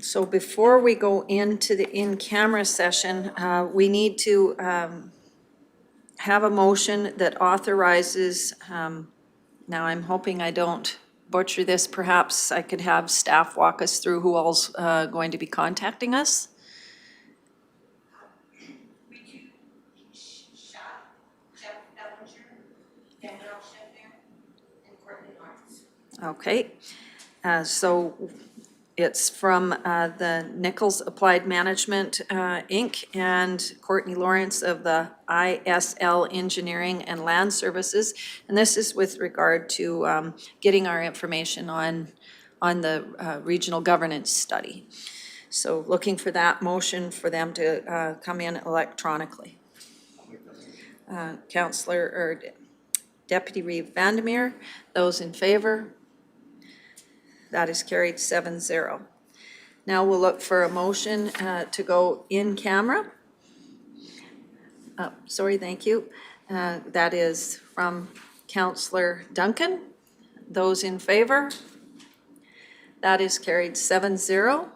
So before we go into the in-camera session, we need to have a motion that authorizes, now I'm hoping I don't butcher this, perhaps I could have staff walk us through who all's going to be contacting us. Okay, so it's from the Nichols Applied Management, Inc., and Courtney Lawrence of the ISL Engineering and Land Services. And this is with regard to getting our information on the regional governance study. So looking for that motion for them to come in electronically. Councillor, or Deputy Reeve Vandermeer, those in favor? That is carried 7-0. Now we'll look for a motion to go in camera. Sorry, thank you. That is from Councillor Duncan. Those in favor? That is carried 7-0.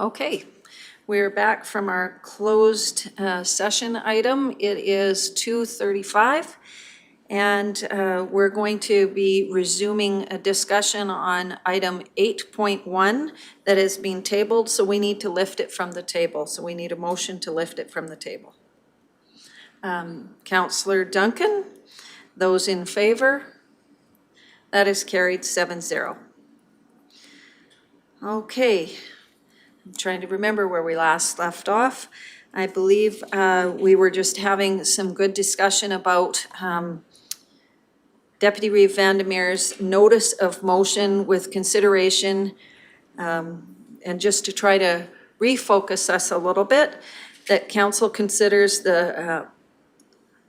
Okay, we're back from our closed session item. It is 2:35, and we're going to be resuming a discussion on item 8.1 that has been tabled, so we need to lift it from the table. So we need a motion to lift it from the table. Councillor Duncan, those in favor? That is carried 7-0. Okay. I'm trying to remember where we last left off. I believe we were just having some good discussion about Deputy Reeve Vandermeer's notice of motion with consideration, and just to try to refocus us a little bit, that council considers the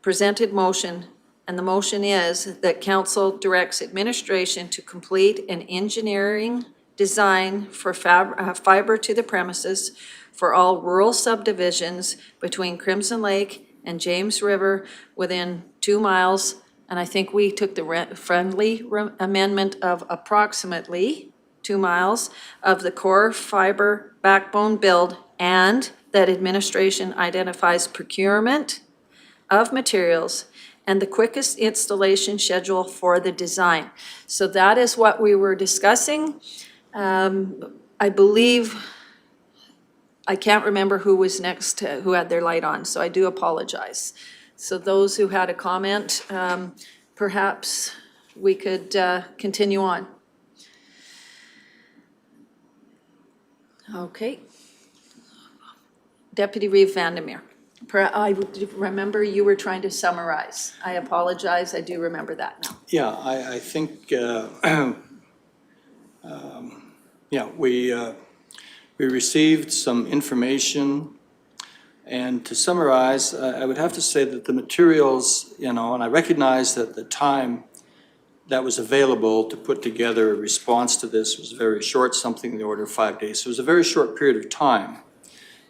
presented motion, and the motion is that council directs administration to complete an engineering design for fiber to the premises for all rural subdivisions between Crimson Lake and James River within 2 miles. And I think we took the friendly amendment of approximately 2 miles of the core fiber backbone build, and that administration identifies procurement of materials and the quickest installation schedule for the design. So that is what we were discussing. I believe, I can't remember who was next, who had their light on, so I do apologize. So those who had a comment, perhaps we could continue on. Okay. Deputy Reeve Vandermeer. I remember you were trying to summarize. I apologize, I do remember that now. Yeah, I think, yeah, we received some information, and to summarize, I would have to say that the materials, and I recognize that the time that was available to put together a response to this was very short, something in the order of 5 days. So it was a very short period of time.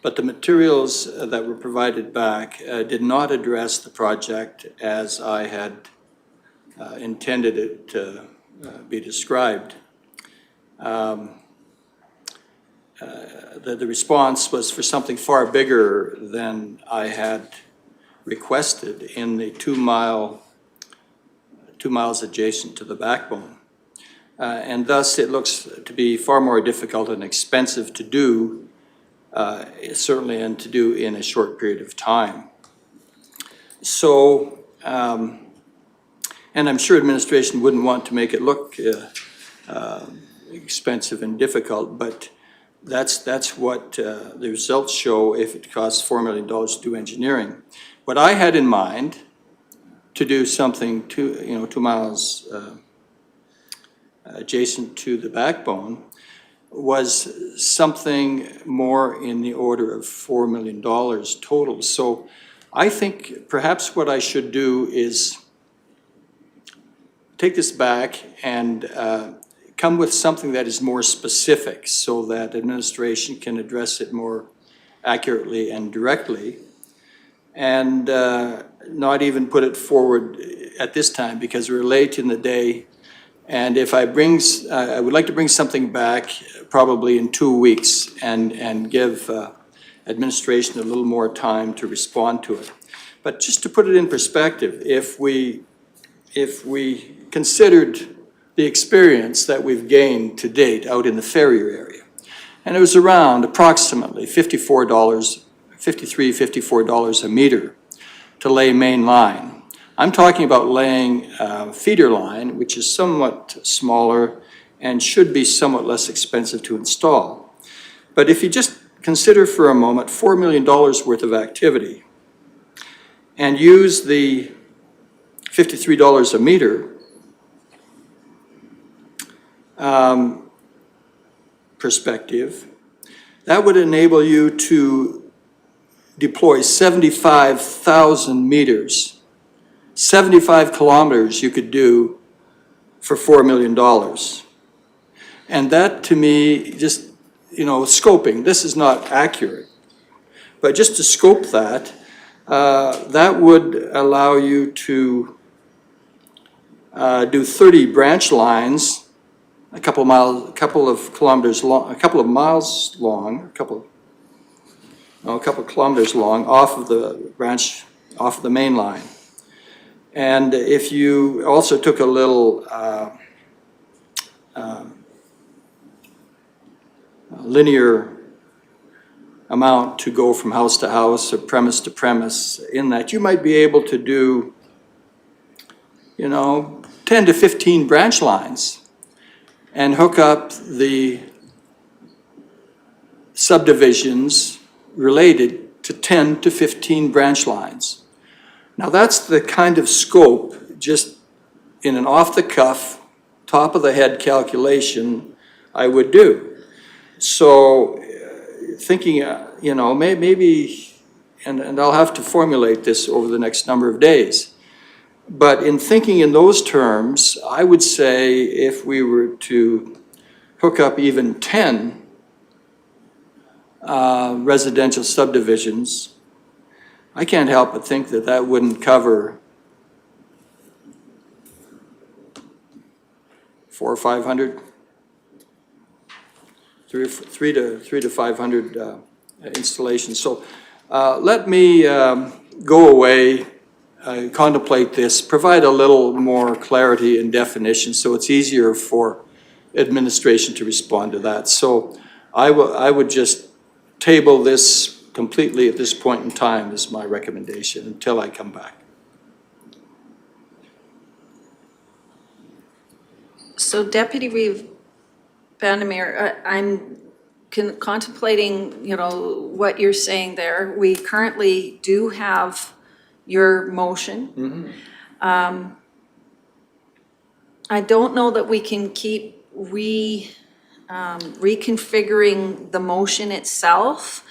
But the materials that were provided back did not address the project as I had intended it to be described. The response was for something far bigger than I had requested in the 2 miles adjacent to the backbone. And thus it looks to be far more difficult and expensive to do, certainly, and to do in a short period of time. So, and I'm sure administration wouldn't want to make it look expensive and difficult, but that's what the results show if it costs $4 million to do engineering. What I had in mind to do something 2 miles adjacent to the backbone was something more in the order of $4 million total. So I think perhaps what I should do is take this back and come with something that is more specific so that administration can address it more accurately and directly, and not even put it forward at this time because we're late in the day. And if I would like to bring something back probably in 2 weeks and give administration a little more time to respond to it. But just to put it in perspective, if we considered the experience that we've gained to date out in the Ferrier area, and it was around approximately $54 a meter to lay main line. I'm talking about laying feeder line, which is somewhat smaller and should be somewhat less expensive to install. But if you just consider for a moment $4 million worth of activity and use the $53 a meter perspective, that would enable you to deploy 75,000 meters, 75 kilometers you could do for $4 million. And that to me, just, scoping, this is not accurate, but just to scope that, that would allow you to do 30 branch lines a couple of kilometers long, a couple of miles long, a couple of kilometers long off of the branch, off of the main line. And if you also took a little linear amount to go from house to house or premise to premise, in that you might be able to do, 10 to 15 branch lines and hook up the subdivisions related to 10 to 15 branch lines. Now that's the kind of scope, just in an off-the-cuff, top-of-the-head calculation I would do. So thinking, maybe, and I'll have to formulate this over the next number of days. But in thinking in those terms, I would say if we were to hook up even 10 residential subdivisions, I can't help but think that that wouldn't cover 400 or 500, 300 to 500 installations. So let me go away, contemplate this, provide a little more clarity and definition so it's easier for administration to respond to that. So I would just table this completely at this point in time is my recommendation until I come back. So Deputy Reeve Vandermeer, I'm contemplating, what you're saying there. We currently do have your motion. I don't know that we can keep reconfiguring the motion itself.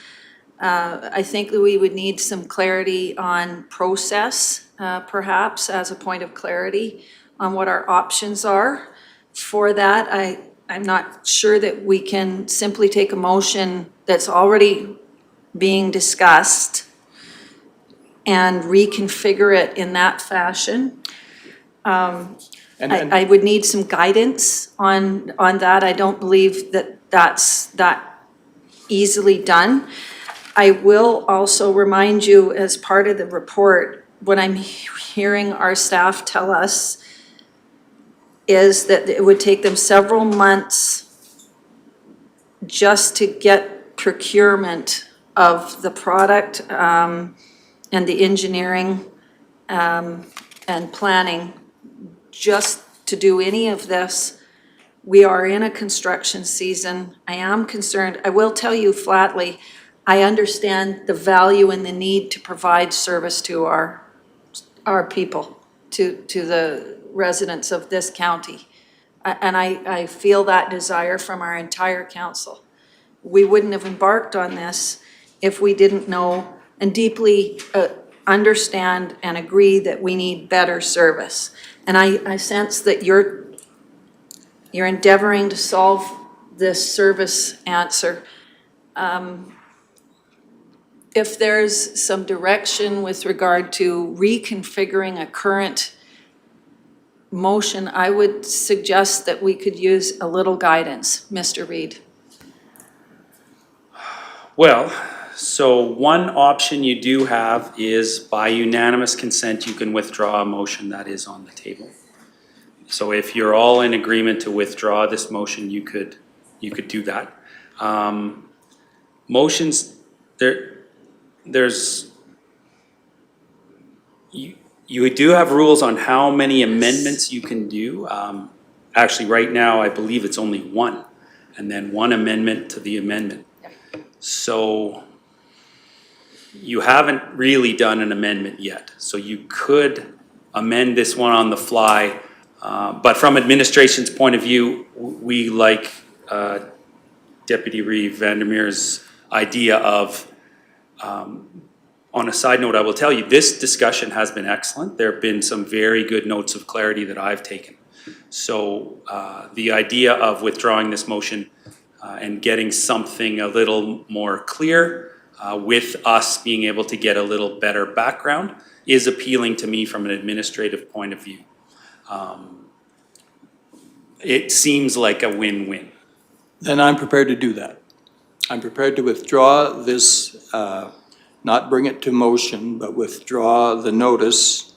I think that we would need some clarity on process, perhaps as a point of clarity on what our options are. For that, I'm not sure that we can simply take a motion that's already being discussed and reconfigure it in that fashion. I would need some guidance on that. I don't believe that that's that easily done. I will also remind you, as part of the report, what I'm hearing our staff tell us is that it would take them several months just to get procurement of the product and the engineering and planning just to do any of this. We are in a construction season. I am concerned. I will tell you flatly, I understand the value and the need to provide service to our people, to the residents of this county. And I feel that desire from our entire council. We wouldn't have embarked on this if we didn't know and deeply understand and agree that we need better service. And I sense that you're endeavoring to solve this service answer. If there's some direction with regard to reconfiguring a current motion, I would suggest that we could use a little guidance, Mr. Reid. Well, so one option you do have is by unanimous consent, you can withdraw a motion that is on the table. So if you're all in agreement to withdraw this motion, you could do that. Motions, you do have rules on how many amendments you can do. Actually, right now, I believe it's only one, and then one amendment to the amendment. So you haven't really done an amendment yet. So you could amend this one on the fly, but from administration's point of view, we like Deputy Reeve Vandermeer's idea of, on a side note, I will tell you, this discussion has been excellent. There have been some very good notes of clarity that I've taken. So the idea of withdrawing this motion and getting something a little more clear with us being able to get a little better background is appealing to me from an administrative point of view. it seems like a win-win. Then I'm prepared to do that. I'm prepared to withdraw this, not bring it to motion, but withdraw the notice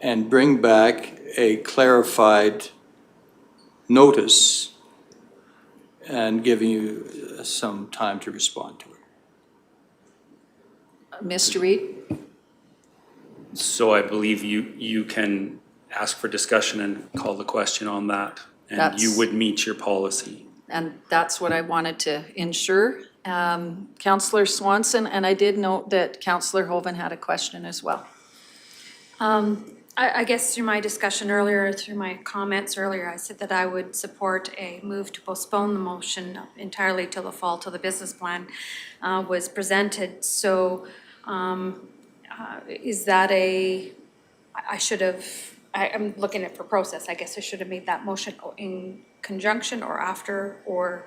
and bring back a clarified notice and giving you some time to respond to it. Mr. Reid? So I believe you can ask for discussion and call the question on that. And you That's- would meet your policy. And that's what I wanted to ensure. Councillor Swanson, and I did note that Councillor Hoven had a question as well. I guess through my discussion earlier, through my comments earlier, I said that I would support a move to postpone the motion entirely till the fall, till the business plan was presented. So is that I'm looking at for process, I guess I should have made that motion in conjunction or after, or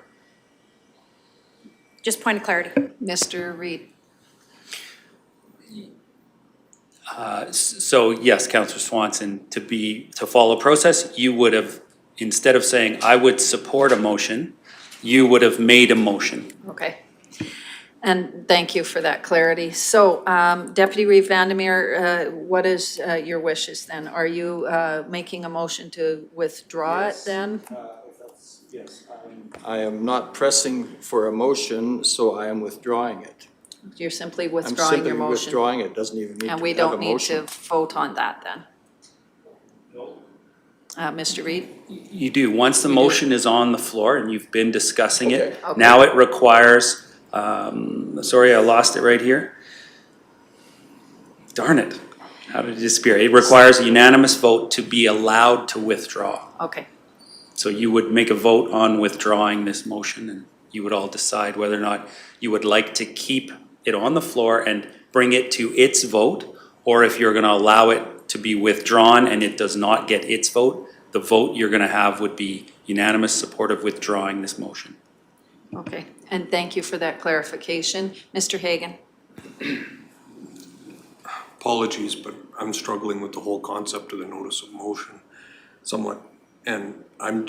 just point of clarity. Mr. Reid? So yes, Councillor Swanson, to follow process, you would have, instead of saying, I would support a motion, you would have made a motion. Okay. And thank you for that clarity. So Deputy Reeve Vandermeer, what is your wishes then? Are you making a motion to withdraw it then? Yes. I am not pressing for a motion, so I am withdrawing it. You're simply I'm withdrawing your simply motion? withdrawing it, doesn't even need to have a And motion. we don't need to vote on that then? Mr. Reid? You do. Once the motion is on the floor and you've been discussing it, Okay. now it requires, sorry, I lost it right here. Darn it. How did it disappear? It requires a unanimous vote to be allowed to withdraw. Okay. So you would make a vote on withdrawing this motion, and you would all decide whether or not you would like to keep it on the floor and bring it to its vote, or if you're gonna allow it to be withdrawn and it does not get its vote, the vote you're gonna have would be unanimous support of withdrawing this motion. Okay, and thank you for that clarification. Mr. Hagan? Apologies, but I'm struggling with the whole concept of the notice of motion somewhat. And I'm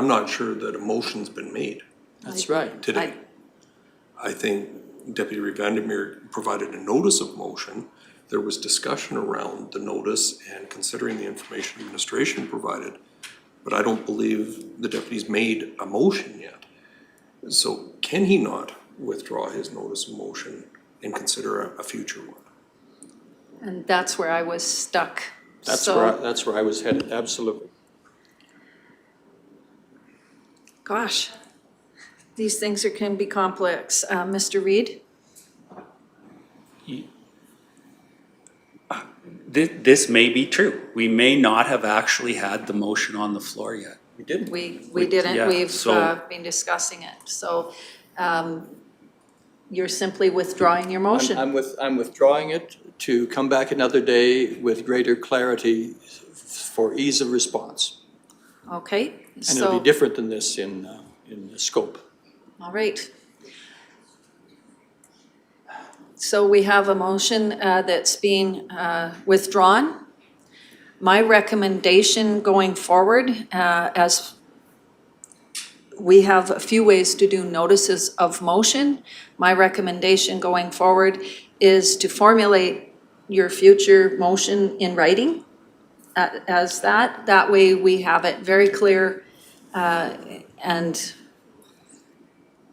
not sure that a motion's been made That's right. today. I think Deputy Reeve Vandermeer provided a notice of motion. There was discussion around the notice and considering the information administration provided, but I don't believe the deputy's made a motion yet. So can he not withdraw his notice of motion and consider a future one? And that's where I was stuck. That's where I was headed, absolutely. Gosh, these things can be complex. Mr. Reid? This may be true. We may not have actually had the motion on the floor yet. We didn't. We didn't, yeah, we've so- been discussing it. So you're simply withdrawing your motion? I'm withdrawing it to come back another day with greater clarity for ease of response. Okay, And it'll so, be different than this in scope. all right. So we have a motion that's being withdrawn. My recommendation going forward, as we have a few ways to do notices of motion. My recommendation going forward is to formulate your future motion in writing as that. That way we have it very clear and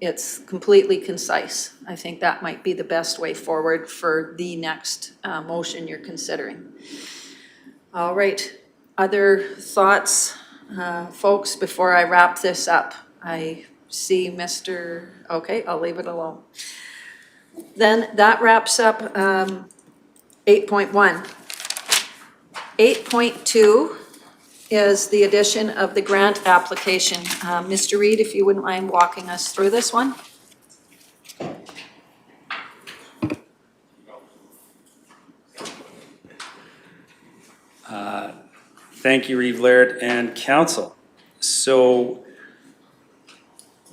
it's completely concise. I think that might be the best way forward for the next motion you're considering. All right, other thoughts, folks, before I wrap this up? I see Mr., okay, I'll leave it alone. Then that wraps up 8.1. 8.2 is the addition of the grant application. Mr. Reid, if you wouldn't mind walking us through this one. Thank you, Reeve Laird and Council. So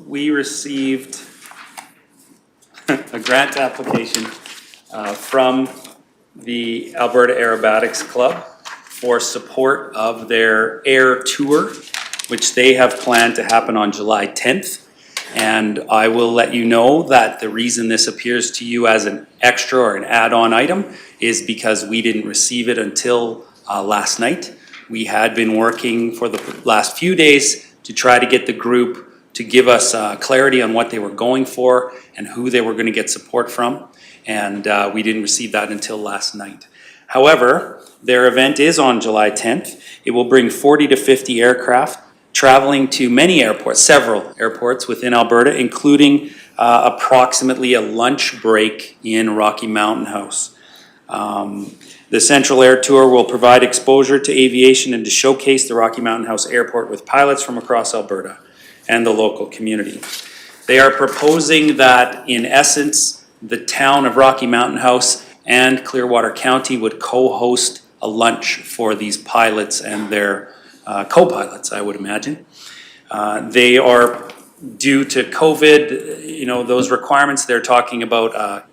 we received a grant application from the Alberta Aerobatics Club for support of their air tour which they have planned to happen on July 10th. And I will let you know that the reason this appears to you as an extra or an add-on item is because we didn't receive it until last night. We had been working for the last few days to try to get the group to give us clarity on what they were going for and who they were going to get support from. And we didn't receive that until last night. However, their event is on July 10th. It will bring 40 to 50 aircraft traveling to many airports, several airports within Alberta, including approximately a lunch break in Rocky Mountain House. The Central Air Tour will provide exposure to aviation and to showcase the Rocky Mountain House Airport with pilots from across Alberta and the local community. They are proposing that, in essence, the town of Rocky Mountain House and Clearwater County would co-host a lunch for these pilots and their co-pilots, I would imagine. They are, due to COVID, you know, those requirements, they're talking about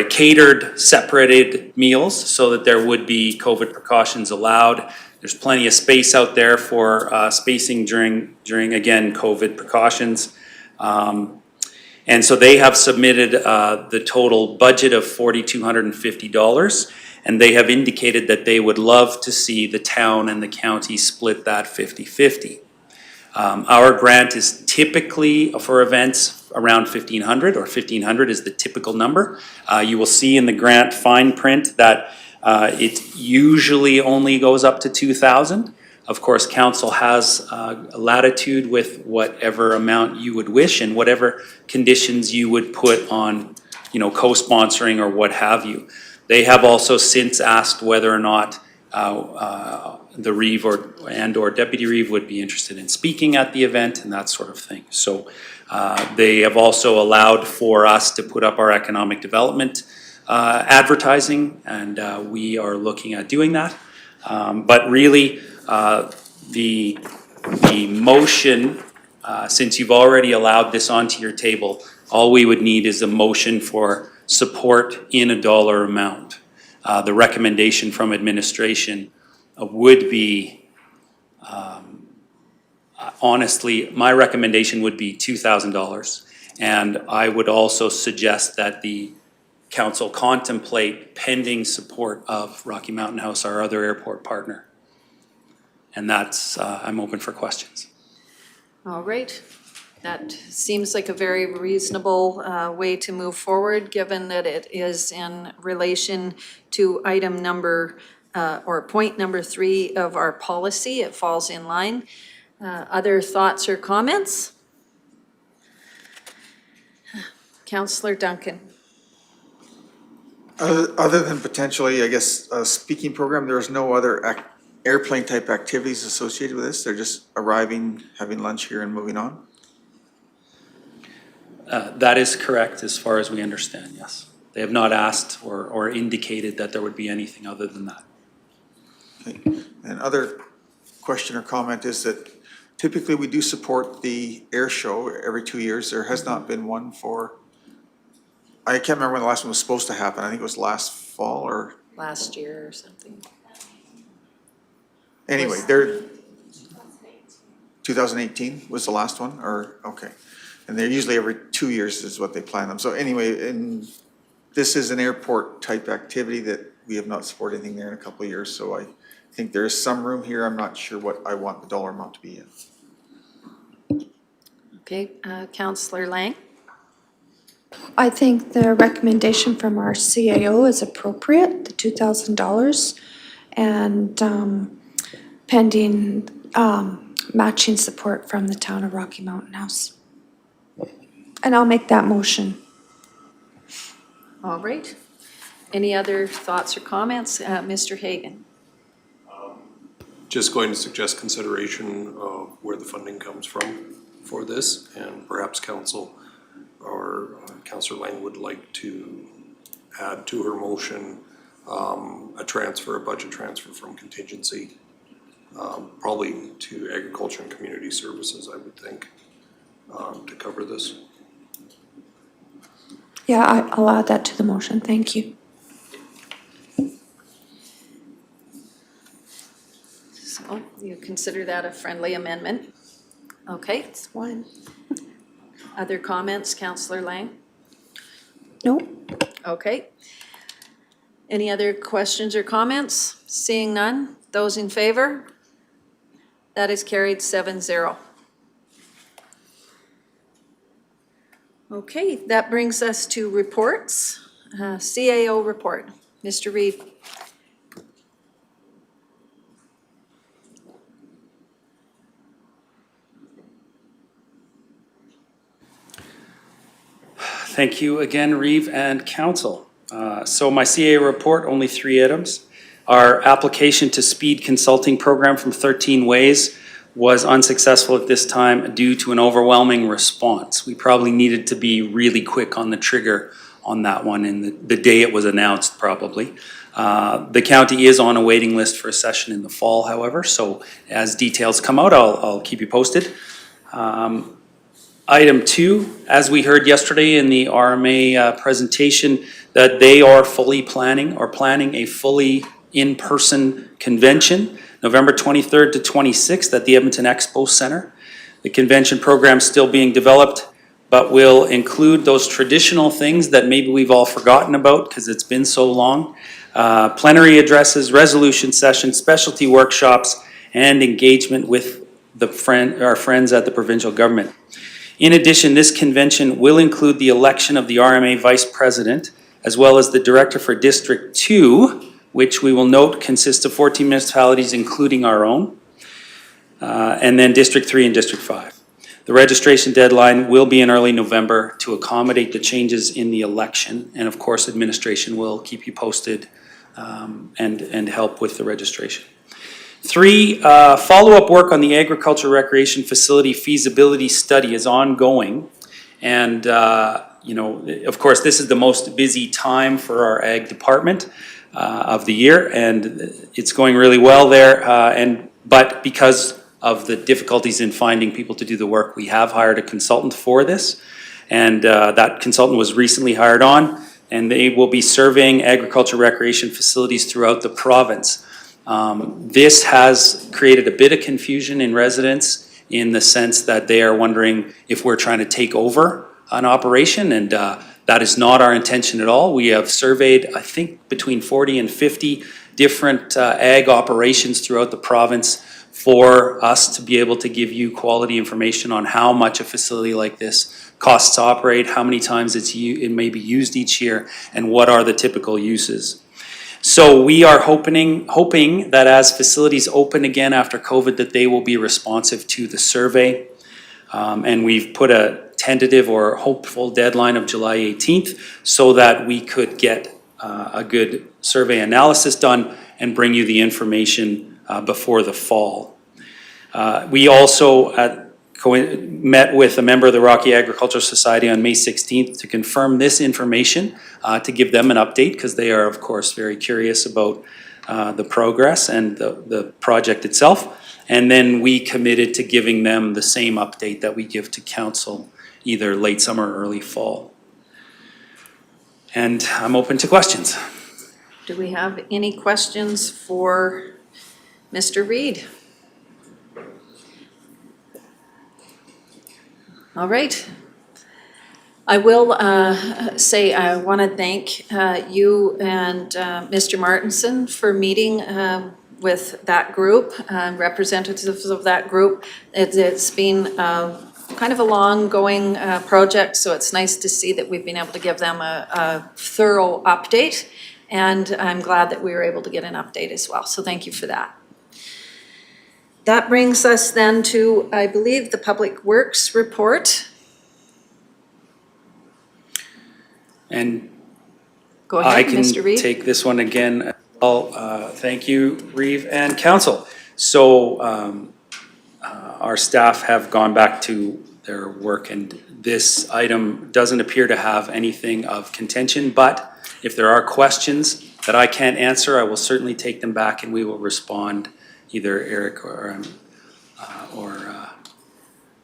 catered, separated meals so that there would be COVID precautions allowed. There's plenty of space out there for spacing during again, COVID precautions. And so they have submitted the total budget of $4,250, and they have indicated that they would love to see the town and the county split that 50-50. Our grant is typically for events around 1,500, or 1,500 is the typical number. You will see in the grant fine print that it usually only goes up to 2,000. Of course, council has latitude with whatever amount you would wish and whatever conditions you would put on, you know, co-sponsoring or what have you. They have also since asked whether or not the Reeve or Deputy Reeve would be interested in speaking at the event and that sort of thing. So they have also allowed for us to put up our economic development advertising, and we are looking at doing that. But really, the motion, since you've already allowed this onto your table, all we would need is a motion for support in a dollar amount. The recommendation from administration would be, honestly, my recommendation would be $2,000. And I would also suggest that the council contemplate pending support of Rocky Mountain House, our other airport partner. And that's, I'm open for questions. All right. That seems like a very reasonable way to move forward, given that it is in relation to item number, or point number 3 of our policy. It falls in line. Other thoughts or comments? Councillor Duncan. Other than potentially, I guess, a speaking program, there's no other airplane type activities associated with this? They're just arriving, having lunch here and moving on? That is correct as far as we understand, yes. They have not asked or indicated that there would be anything other than that. Okay. And other question or comment is that typically we do support the air show every 2 years. There has not been one for, I can't remember when the last one was supposed to happen. I think it was last fall or. Last year or something. Anyway, they're, 2018 was the last one, or, okay. And they're usually every 2 years is what they plan them. So anyway, and this is an airport type activity that we have not supported anything there in a couple of years. So I think there is some room here. I'm not sure what I want the dollar amount to be in. Okay, Councillor Lang. I think the recommendation from our CAO is appropriate, the $2,000, and pending matching support from the town of Rocky Mountain House. And I'll make that motion. All right. Any other thoughts or comments? Mr. Hagan. Just going to suggest consideration of where the funding comes from for this, and perhaps council or Councillor Lang would like to add to her motion a budget transfer from contingency, probably to agriculture and community services, I would think, to cover this. Yeah, I'll add that to the motion. Thank you. So you consider that a friendly amendment? Okay. It's one. Other comments, Councillor Lang? Nope. Okay. Any other questions or comments? Seeing none, those in favor? That is carried 7-0. Okay, that brings us to reports. CAO report. Mr. Reid. Thank you again, Reeve and Council. So my CA report, only 3 items. Our application to speed consulting program from 13 Ways was unsuccessful at this time due to an overwhelming response. We probably needed to be really quick on the trigger on that one in the day it was announced, probably. The county is on a waiting list for a session in the fall, however, so as details come out, I'll keep you posted. Item 2, as we heard yesterday in the RMA presentation, that they are planning a fully in-person convention, November 23rd to 26th at the Edmonton Expo Center. The convention program is still being developed, but will include those traditional things that maybe we've all forgotten about because it's been so long. Plenary addresses, resolution sessions, specialty workshops, and engagement with our friends at the provincial government. In addition, this convention will include the election of the RMA Vice President, as well as the Director for District 2, which we will note consists of 14 municipalities, including our own, and then District 3 and District 5. The registration deadline will be in early November to accommodate the changes in the election, and of course, administration will keep you posted and help with the registration. 3, follow-up work on the agriculture recreation facility feasibility study is ongoing. And, you know, of course, this is the most busy time for our ag department of the year, and it's going really well there. But because of the difficulties in finding people to do the work, we have hired a consultant for this. And that consultant was recently hired on, and they will be surveying agriculture recreation facilities throughout the province. This has created a bit of confusion in residents in the sense that they are wondering if we're trying to take over an operation, and that is not our intention at all. We have surveyed, I think, between 40 and 50 different ag operations throughout the province for us to be able to give you quality information on how much a facility like this costs to operate, how many times it may be used each year, and what are the typical uses. So we are hoping that as facilities open again after COVID, that they will be responsive to the survey. And we've put a tentative or hopeful deadline of July 18th so that we could get a good survey analysis done and bring you the information before the fall. We also met with a member of the Rocky Agricultural Society on May 16th to confirm this information, to give them an update, because they are, of course, very curious about the progress and the project itself. And then we committed to giving them the same update that we give to council, either late summer or early fall. And I'm open to questions. Do we have any questions for Mr. Reid? All right. I will say I want to thank you and Mr. Martinson for meeting with that group, representatives of that group. It's been kind of a long-going project, so it's nice to see that we've been able to give them a thorough update, and I'm glad that we were able to get an update as well, so thank you for that. That brings us then to, I believe, the Public Works report. And Go ahead, Mr. I Reid. can take this one again. Thank you, Reeve and council. So our staff have gone back to their work, and this item doesn't appear to have anything of contention, but if there are questions that I can't answer, I will certainly take them back and we will respond. Either Eric or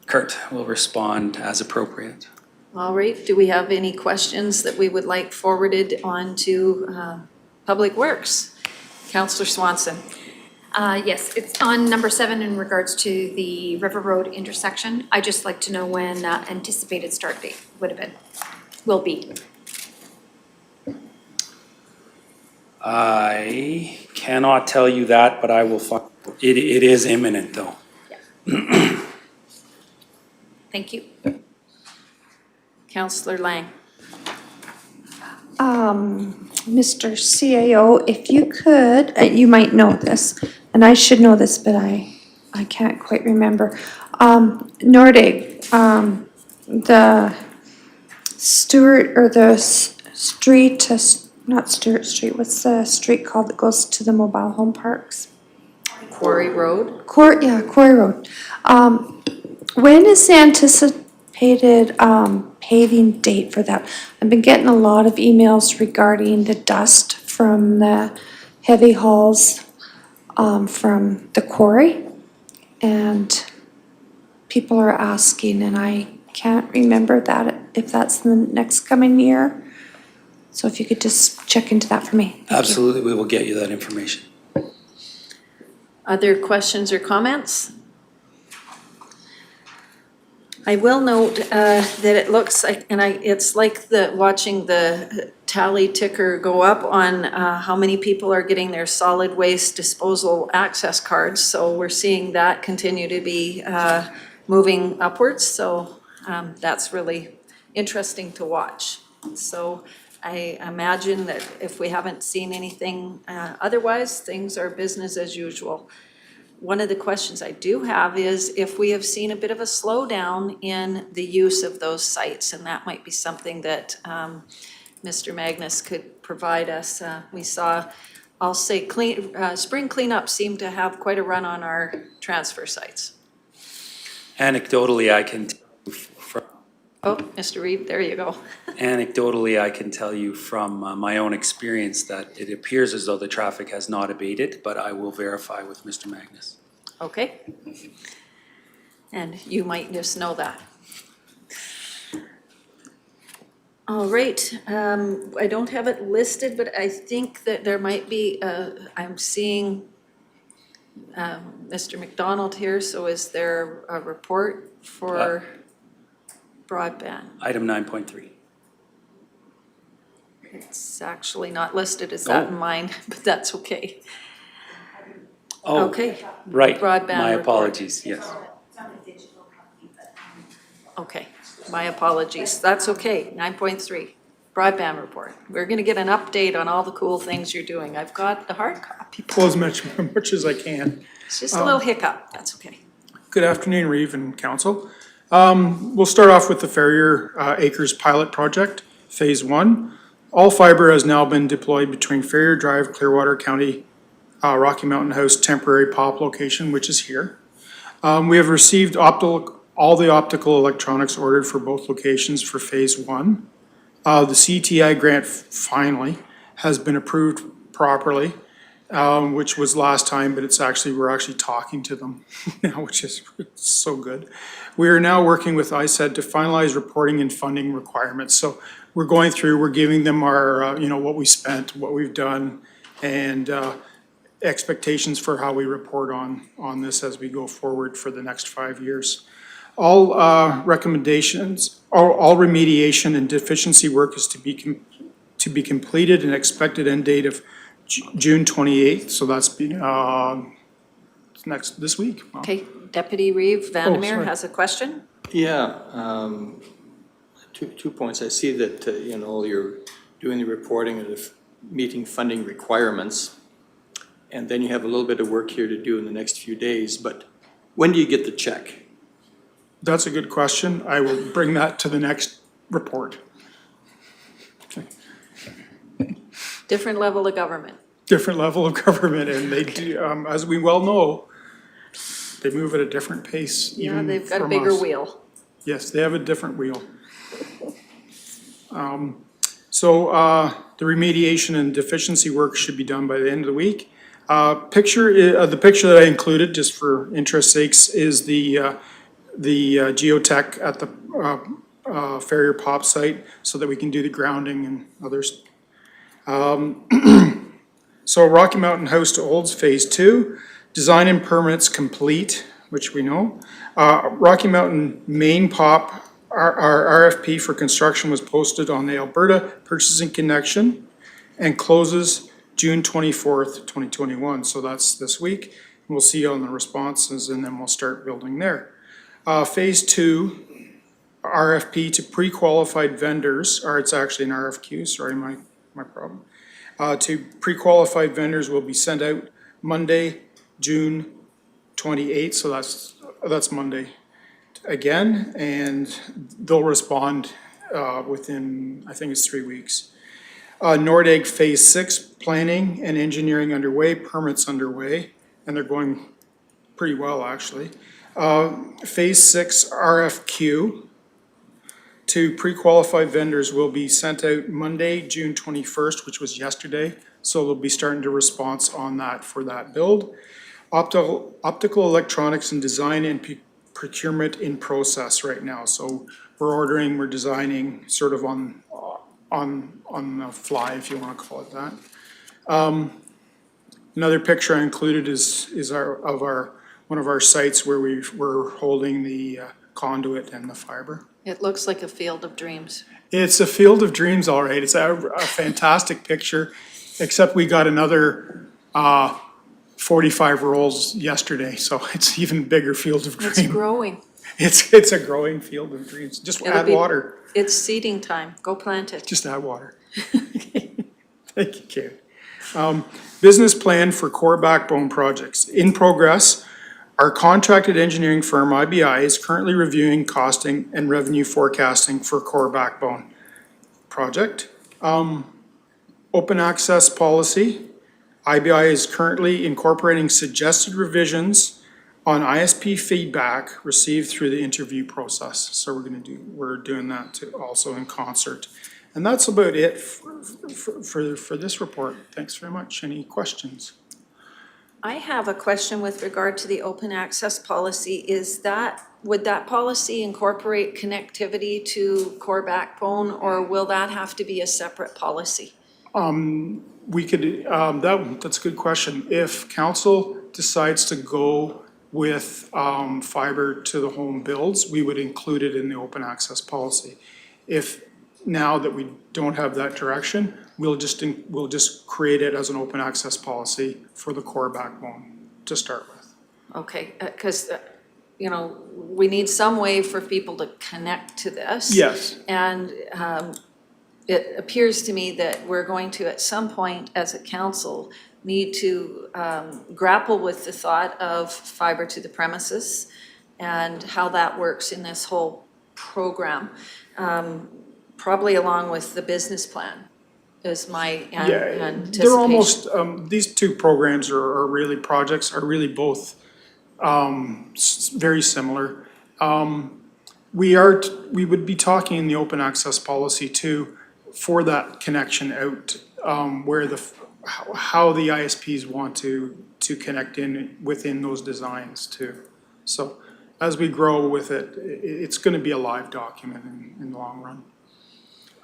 Kurt will respond as appropriate. All right, do we have any questions that we would like forwarded on to Public Works? Councillor Swanson. Yes, it's on number 7 in regards to the River Road intersection. I'd just like to know when anticipated start date will be. I cannot tell you that, but I will find, it is imminent though. Thank you. Councillor Lang. Mr. CAO, if you could, you might know this, and I should know this, but I can't quite remember. Nordig, the Stewart, or the street, not Stewart Street, what's the street called that goes to the mobile home parks? Quarry Road. Quarry Road. When is the anticipated paving date for that? I've been getting a lot of emails regarding the dust from the heavy hauls from the quarry. And people are asking, and I can't remember that, if that's the next coming year. So if you could just check into that for me. Thank you. Absolutely, we will get you that information. Other questions or comments? I will note that it looks like, and it's like watching the tally ticker go up on how many people are getting their solid waste disposal access cards. So we're seeing that continue to be moving upwards. So that's really interesting to watch. So I imagine that if we haven't seen anything otherwise, things are business as usual. One of the questions I do have is if we have seen a bit of a slowdown in the use of those sites, and that might be something that Mr. Magnus could provide us. We saw, I'll say, spring cleanup seemed to have quite a run on our transfer sites. Anecdotally, I can Oh, Mr. Reed, there you go. Anecdotally, I can tell you from my own experience that it appears as though the traffic has not abated, but I will verify with Mr. Magnus. Okay. And you might just know that. All right, I don't have it listed, but I think that there might be, I'm seeing Mr. McDonald here, so is there a report for broadband? Item 9.3. It's actually not listed as that in mine, but that's okay. Oh, Okay. right. Broadband My report. apologies, yes. Okay, my apologies. That's okay. 9.3, broadband report. We're gonna get an update on all the cool things you're doing. I've got the hard copy. Pull as much as I can. It's just a little hiccup. That's okay. Good afternoon, Reeve and Council. We'll start off with the Ferrier Acres pilot project, phase 1. All fiber has now been deployed between Ferrier Drive, Clearwater County, Rocky Mountain House temporary POP location, which is here. We have received all the optical electronics ordered for both locations for phase 1. The CTI grant finally has been approved properly, which was last time, but we're actually talking to them now, which is so good. We are now working with ISED to finalize reporting and funding requirements. So we're going through, we're giving them our, what we spent, what we've done, and expectations for how we report on this as we go forward for the next 5 years. All recommendations, all remediation and deficiency work is to be completed, and expected end date of June 28th, so that's this week. Wow. Okay, Deputy Reeve Vandermeer sorry. has a question. Yeah, two points. I see that, you're doing the reporting of meeting funding requirements, and then you have a little bit of work here to do in the next few days, but when do you get the check? That's a good question. I will bring that to the next report. Different level of government. Different level of government, and they do, as we well know, they move at a different pace Yeah, even they've got a from bigger us. wheel. Yes, they have a different wheel. So the remediation and deficiency work should be done by the end of the week. The picture that I included, just for interest sakes, is the geotech at the Ferrier Pop site, so that we can do the grounding and others. So Rocky Mountain House to Olds Phase 2. Design and permits complete, which we know. Rocky Mountain Main Pop, our RFP for construction was posted on the Alberta Purchasing Connection and closes June 24th, 2021. So that's this week. We'll see on the responses and then we'll start building there. Phase 2, RFP to pre-qualified vendors, or it's actually an RFQ, sorry, my problem. To pre-qualified vendors will be sent out Monday, June 28th, so that's Monday again, and they'll respond within, I think it's 3 weeks. Nordegg Phase 6, planning and engineering underway, permits underway, and they're going pretty well, actually. Phase 6 RFQ to pre-qualified vendors will be sent out Monday, June 21st, which was yesterday, so they'll be starting to response on that for that build. Optical electronics and design and procurement in process right now, so we're designing sort of on the fly, if you want to call it that. Another picture I included is one of our sites where we're holding the conduit and the fiber. It looks like a field of dreams. It's a field of dreams, all right. It's a fantastic picture, except we got another 45 rolls yesterday, so it's even bigger field of dreams. It's growing. It's a growing field of dreams. Just add water. It's seeding time. Go plant it. Just add water. Thank you, Kate. Business plan for core backbone projects. In progress, our contracted engineering firm, IBI, is currently reviewing costing and revenue forecasting for core backbone project. Open access policy. IBI is currently incorporating suggested revisions on ISP feedback received through the interview process. So we're doing that too, also in concert. And that's about it for this report. Thanks very much. Any questions? I have a question with regard to the open access policy. Would that policy incorporate connectivity to core backbone, or will that have to be a separate policy? We could, that's a good question. If council decides to go with fiber to the home builds, we would include it in the open access policy. If now that we don't have that direction, we'll just create it as an open access policy for the core backbone to start with. Okay, because we need some way for people to connect to this. Yes. And it appears to me that we're going to, at some point as a council, need to grapple with the thought of fiber to the premises and how that works in this whole program. Probably along with the business plan is my anticipation. They're almost, these two programs are really both very similar. We would be talking in the open access policy too for that connection out, where how the ISPs want to connect in within those designs too. So as we grow with it, it's going to be a live document in the long run.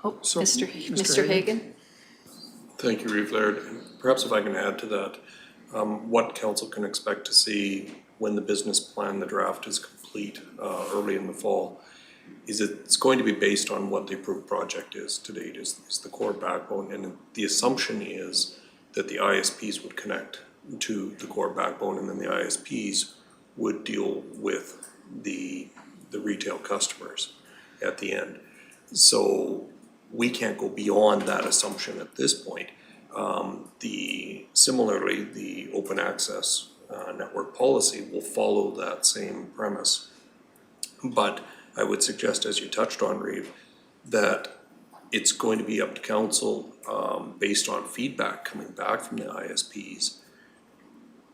Oh, so, Mr. Hagan. Thank you, Reeve Laird. Perhaps if I can add to that, what council can expect to see when the business plan, the draft is complete early in the fall, is it's going to be based on what the approved project is to date, is the core backbone. And the assumption is that the ISPs would connect to the core backbone, and then the ISPs would deal with the retail customers at the end. So we can't go beyond that assumption at this point. Similarly, the open access network policy will follow that same premise. But I would suggest, as you touched on, Reeve, that it's going to be up to council based on feedback coming back from the ISPs.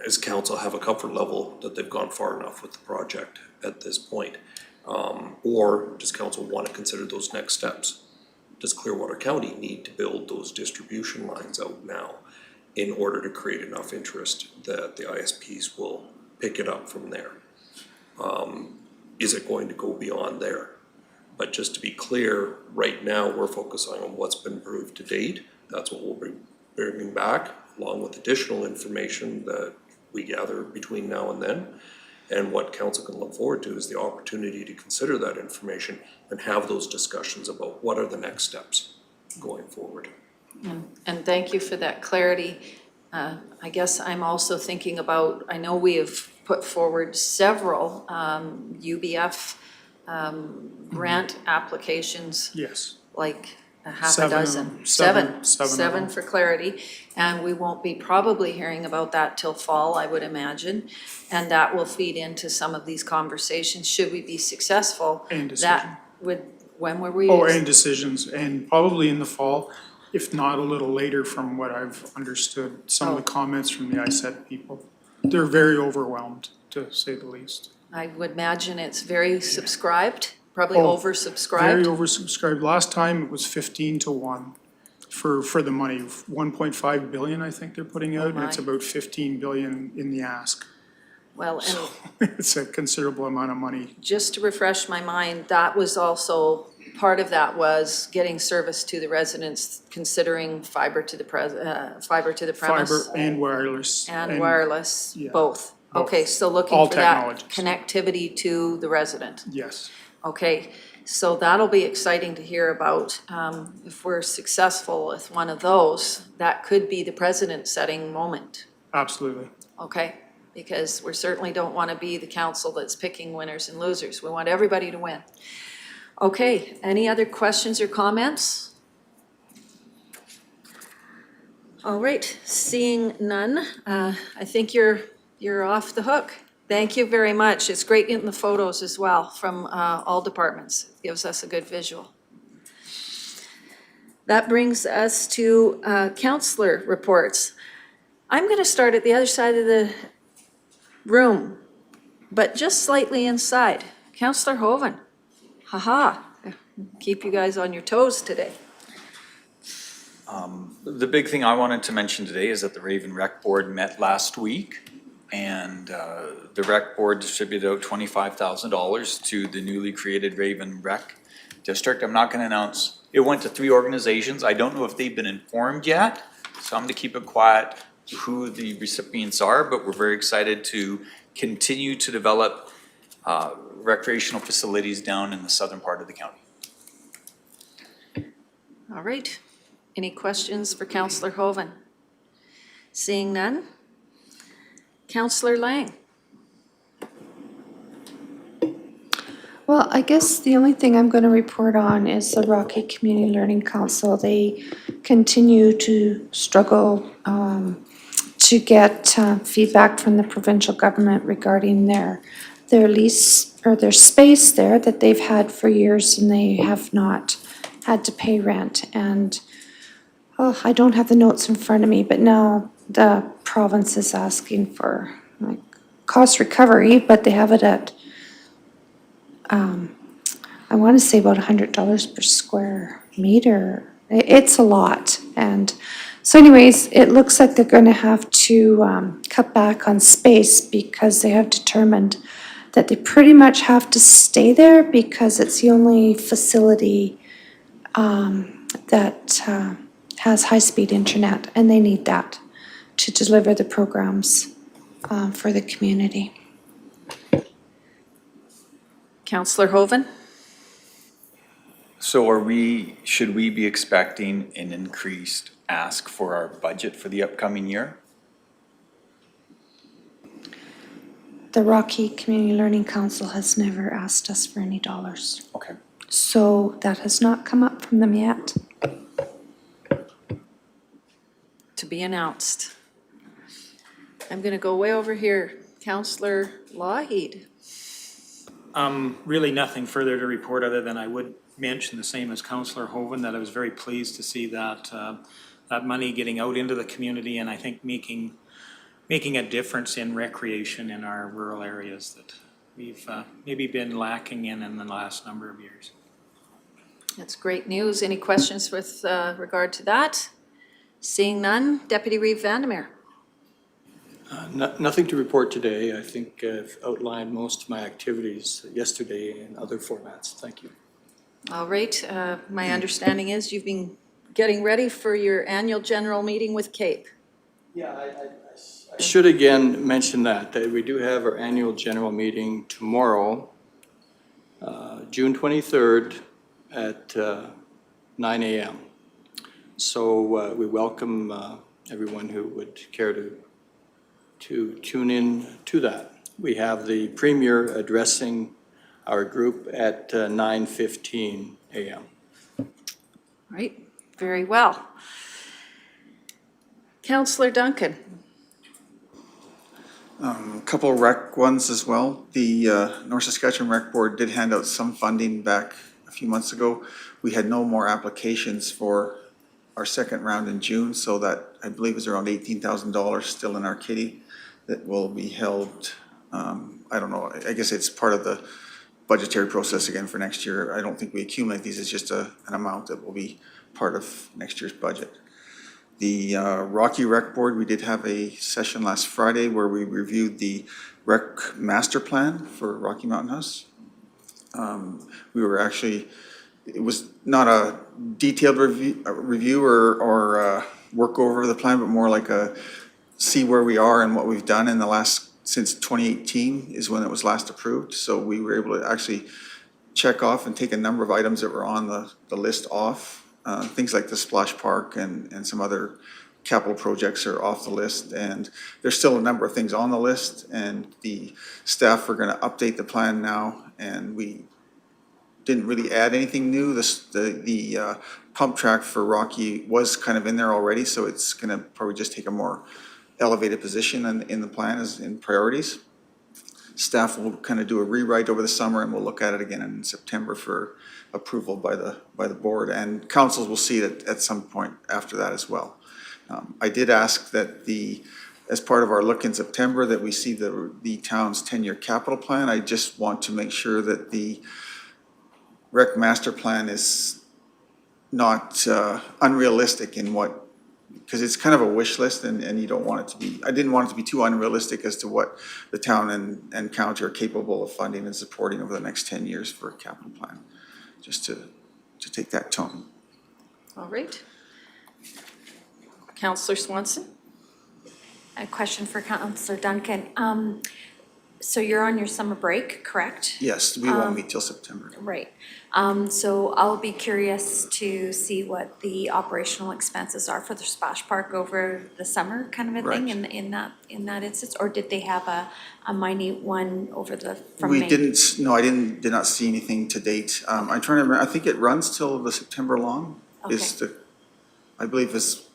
As council have a comfort level that they've gone far enough with the project at this point? Or does council want to consider those next steps? Does Clearwater County need to build those distribution lines out now in order to create enough interest that the ISPs will pick it up from there? Is it going to go beyond there? But just to be clear, right now we're focusing on what's been proved to date. That's what we'll be bringing back, along with additional information that we gather between now and then. And what council can look forward to is the opportunity to consider that information and have those discussions about what are the next steps going forward. And thank you for that clarity. I guess I'm also thinking about, I know we have put forward several UBF grant applications, Yes. like a half a Seven of dozen. them. Seven of Seven them. for clarity. And we won't be probably hearing about that till fall, I would imagine. And that will feed into some of these conversations, should we be successful. And decision. That would, when were we? Oh, and decisions, and probably in the fall, if not a little later from what I've understood, some of the comments from the ISET people. They're very overwhelmed, to say the least. I would imagine it's very subscribed, probably Oh, oversubscribed. Very oversubscribed. Last time it was 15-1 for the money. 1.5 billion, I think they're putting out, and it's my. about 15 billion in the ask. Well, and It's a considerable amount of money. just to refresh my mind, that was also, part of that was getting service to the residents, considering fiber to the premise. Fiber and wireless. And wireless, yeah, both. both. Okay, so looking All for that technologies. connectivity to the resident. Yes. Okay, so that'll be exciting to hear about. If we're successful with one of those, that could be the precedent-setting moment, Absolutely. okay? Because we certainly don't want to be the council that's picking winners and losers. We want everybody to win. Okay, any other questions or comments? All right, seeing none, I think you're off the hook. Thank you very much. It's great getting the photos as well from all departments. It gives us a good visual. That brings us to councillor reports. I'm going to start at the other side of the room, but just slightly inside. Councillor Hoven. Ha-ha. Keep you guys on your toes today. The big thing I wanted to mention today is that the Raven Rec Board met last week, and the Rec Board distributed out $25,000 to the newly created Raven Rec District. I'm not going to announce. It went to 3 organizations. I don't know if they've been informed yet, so I'm going to keep it quiet who the recipients are, but we're very excited to continue to develop recreational facilities down in the southern part of the county. All right. Any questions for Councillor Hoven? Seeing none. Councillor Lang. Well, I guess the only thing I'm going to report on is the Rocky Community Learning Council. They continue to struggle to get feedback from the provincial government regarding their lease or their space there that they've had for years, and they have not had to pay rent. And I don't have the notes in front of me, but now the province is asking for like cost recovery, but they have it at I want to say about $100 per square meter. It's a lot. And so anyways, it looks like they're going to have to cut back on space because they have determined that they pretty much have to stay there because it's the only facility that has high-speed internet, and they need that to deliver the programs for the community. Councillor Hoven. So should we be expecting an increased ask for our budget for the upcoming year? The Rocky Community Learning Council has never asked us for any dollars. Okay. So that has not come up from them yet. To be announced. I'm going to go way over here. Councillor Lougheed. Really nothing further to report other than I would mention the same as Councillor Hoven, that I was very pleased to see that that money getting out into the community, and I think making a difference in recreation in our rural areas that we've maybe been lacking in the last number of years. That's great news. Any questions with regard to that? Seeing none, Deputy Reeve Vandermeer. Nothing to report today. I think I've outlined most of my activities yesterday in other formats. Thank you. All right. My understanding is you've been getting ready for your annual general meeting with CAPE. Yeah, I I should again mention that we do have our annual general meeting tomorrow, June 23rd at 9 a.m. So we welcome everyone who would care to tune in to that. We have the Premier addressing our group at 9:15 a.m. Right, very well. Councillor Duncan. A couple of rec ones as well. The North Saskatchewan Rec Board did hand out some funding back a few months ago. We had no more applications for our second round in June, so that I believe is around $18,000 still in our kitty that will be held. I don't know, I guess it's part of the budgetary process again for next year. I don't think we accumulate these, it's just an amount that will be part of next year's budget. The Rocky Rec Board, we did have a session last Friday where we reviewed the rec master plan for Rocky Mountain House. We were actually, it was not a detailed review or work over the plan, but more like a see where we are and what we've done in the last, since 2018 is when it was last approved. So we were able to actually check off and take a number of items that were on the list off. Things like the splash park and some other capital projects are off the list, and there's still a number of things on the list, and the staff are going to update the plan now, and we didn't really add anything new. The pump track for Rocky was kind of in there already, so it's going to probably just take a more elevated position in the plan as in priorities. Staff will kind of do a rewrite over the summer, and we'll look at it again in September for approval by the board, and councils will see it at some point after that as well. I did ask that as part of our look in September, that we see the town's 10-year capital plan. I just want to make sure that the rec master plan is not unrealistic in what, because it's kind of a wish list, and you don't want it to be, I didn't want it to be too unrealistic as to what the town and county are capable of funding and supporting over the next 10 years for a capital plan, just to take that tone. All right. Councillor Swanson. A question for Councillor Duncan. So you're on your summer break, correct? Yes, we won't meet till September. Right. So I'll be curious to see what the operational expenses are for the splash park over the summer, kind of a thing, in that instance, or did they have a minute one over from May? We didn't. No, I did not see anything to date. I'm trying to remember. I think it runs till the September long. Okay. I believe is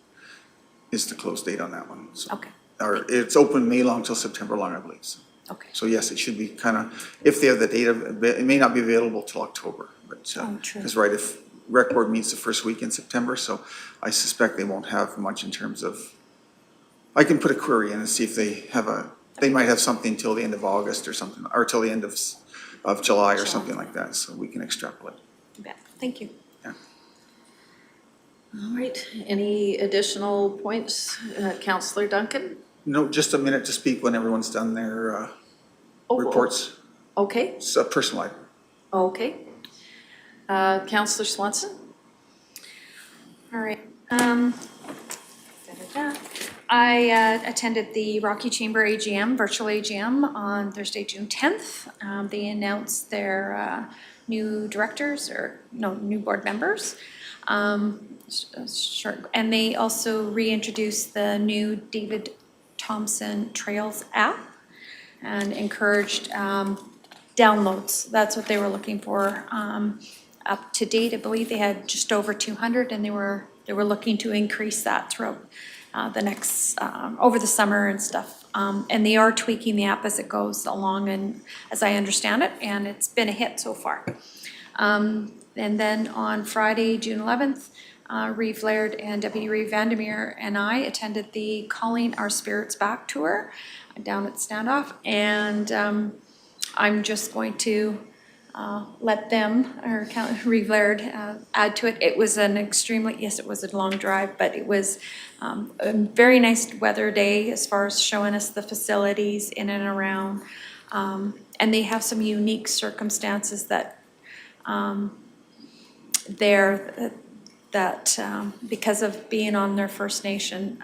the close date on that one. So, okay. Or it's open May long till September long, I believe. So. Okay. So yes, it should be kind of, if they have the data, it may not be available till October, but because if rec board meets the first week in September, so I suspect they won't have much in terms of, I can put a query in and see if they have they might have something till the end of August or something, or till the end of July or something like that, so we can extrapolate. Yeah, thank you. Yeah. All right, any additional points, Councillor Duncan? No, just a minute to speak when everyone's done their reports. Okay. It's a personal item. Okay. Councillor Swanson? All right. I attended the Rocky Chamber AGM, virtual AGM on Thursday, June 10th. They announced their new directors, new board members. And they also reintroduced the new David Thompson Trails app and encouraged downloads. That's what they were looking for. Up to date, I believe they had just over 200, and they were looking to increase that throughout the next over the summer and stuff. And they are tweaking the app as it goes along, and as I understand it, and it's been a hit so far. And then on Friday, June 11th, Reeve Laird and Deputy Reeve Vandermeer and I attended the Calling Our Spirits Back tour down at Standoff, and I'm just going to let them, or Reeve Laird, add to it. It was an extremely, yes, it was a long drive, but it was a very nice weather day as far as showing us the facilities in and around. And they have some unique circumstances that because of being on their First Nation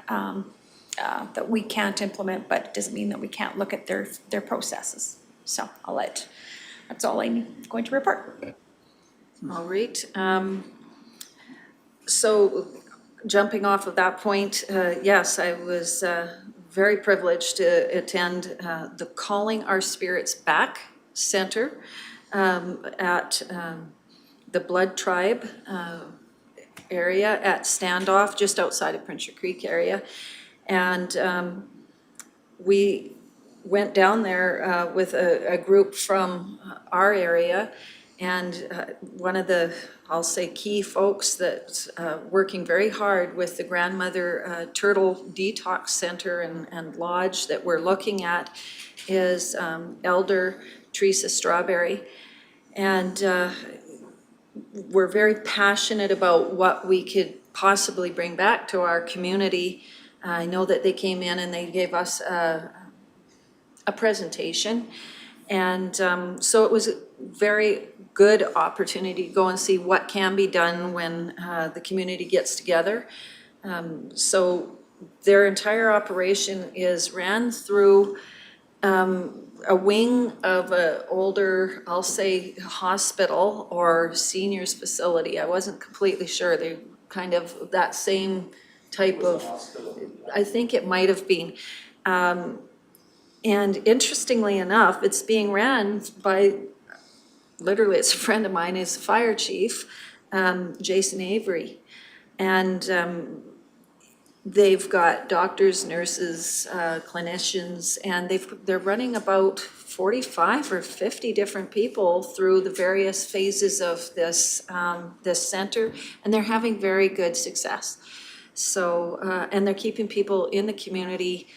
that we can't implement, but it doesn't mean that we can't look at their processes. So that's all I'm going to report. All right. So jumping off of that point, yes, I was very privileged to attend the Calling Our Spirits Back Center at the Blood Tribe area at Standoff, just outside of Prince Creek area. And we went down there with a group from our area, and one of the, I'll say, key folks that's working very hard with the Grandmother Turtle Detox Center and Lodge that we're looking at is Elder Teresa Strawberry. And we're very passionate about what we could possibly bring back to our community. I know that they came in and they gave us a presentation. And so it was a very good opportunity to go and see what can be done when the community gets together. So their entire operation is ran through a wing of an older, I'll say, hospital or seniors facility. I wasn't completely sure. They kind of that same type of, I think it might have been. And interestingly enough, it's being ran by, literally, it's a friend of mine, he's a fire chief, Jason Avery. And they've got doctors, nurses, clinicians, and they're running about 45 or 50 different people through the various phases of this center, and they're having very good success. So, and they're keeping people in the community.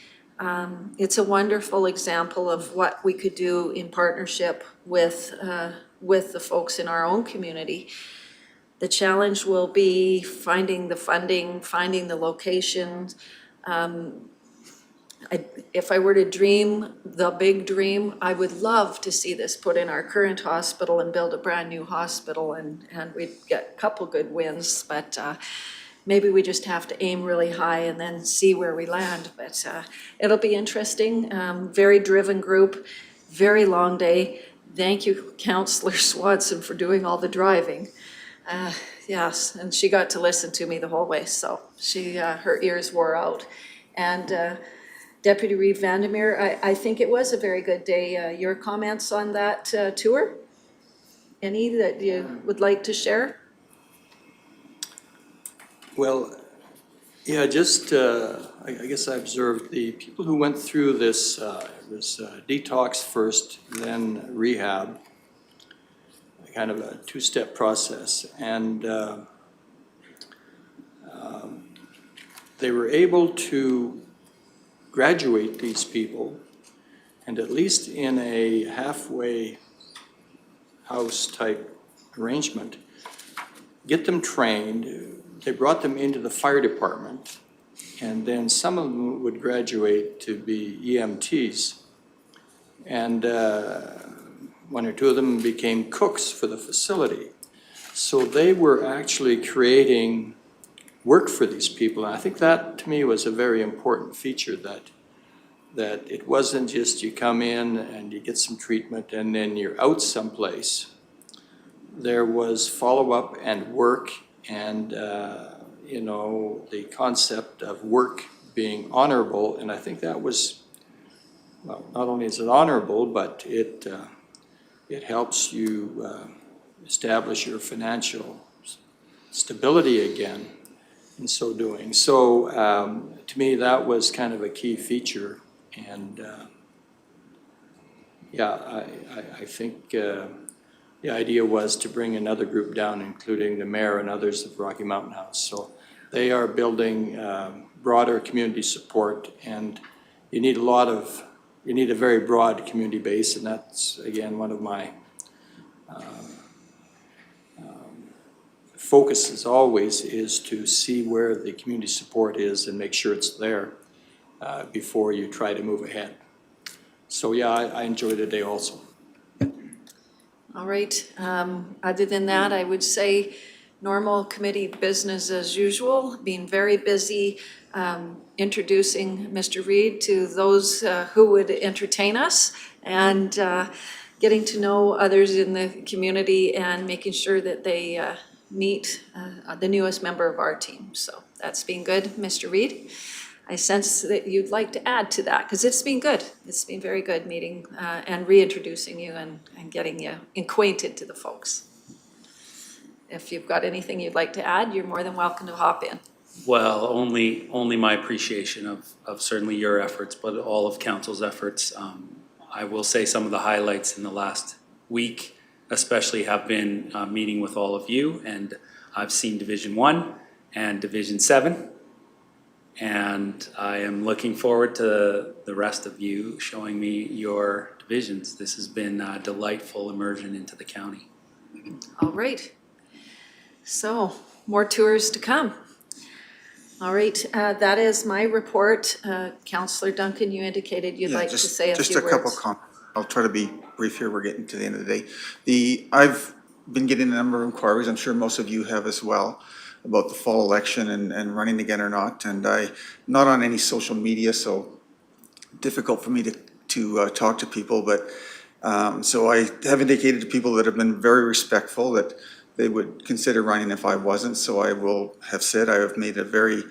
It's a wonderful example of what we could do in partnership with the folks in our own community. The challenge will be finding the funding, finding the locations. If I were to dream the big dream, I would love to see this put in our current hospital and build a brand new hospital, and we'd get a couple good wins, but maybe we just have to aim really high and then see where we land. But it'll be interesting, very driven group, very long day. Thank you, Councillor Swanson, for doing all the driving. Yes, and she got to listen to me the whole way, so her ears wore out. And Deputy Reeve Vandermeer, I think it was a very good day. Your comments on that tour? Any that you would like to share? Well, yeah, just, I guess I observed the people who went through this, detox first, then rehab, kind of a two-step process. And they were able to graduate these people, and at least in a halfway house type arrangement, get them trained. They brought them into the fire department, and then some of them would graduate to be EMTs. And one or two of them became cooks for the facility. So they were actually creating work for these people. And I think that, to me, was a very important feature, that it wasn't just you come in and you get some treatment and then you're out someplace. There was follow-up and work, and the concept of work being honorable. And I think that was, well, not only is it honorable, but it helps you establish your financial stability again in so doing. So to me, that was kind of a key feature. And I think the idea was to bring another group down, including the mayor and others of Rocky Mountain House. So they are building broader community support, and you need a very broad community base, and that's, again, one of my focuses always, is to see where the community support is and make sure it's there before you try to move ahead. So yeah, I enjoyed the day also. All right. Other than that, I would say normal committee business as usual, being very busy introducing Mr. Reid to those who would entertain us and getting to know others in the community and making sure that they meet the newest member of our team. So that's been good, Mr. Reid. I sense that you'd like to add to that, because it's been good. It's been very good meeting and reintroducing you and getting you acquainted to the folks. If you've got anything you'd like to add, you're more than welcome to hop in. Well, only my appreciation of certainly your efforts, but all of council's efforts. I will say some of the highlights in the last week especially have been meeting with all of you, and I've seen Division 1 and Division 7. And I am looking forward to the rest of you showing me your divisions. This has been a delightful immersion into the county. All right. So, more tours to come. All right, that is my report. Councillor Duncan, you indicated you'd like to say a few words. Just a couple comments. I'll try to be brief here. We're getting to the end of the day. I've been getting a number of inquiries, I'm sure most of you have as well, about the fall election and running again or not. And I'm not on any social media, so difficult for me to talk to people. But so I have indicated to people that have been very respectful that they would consider running if I wasn't. So I will have said I have made a very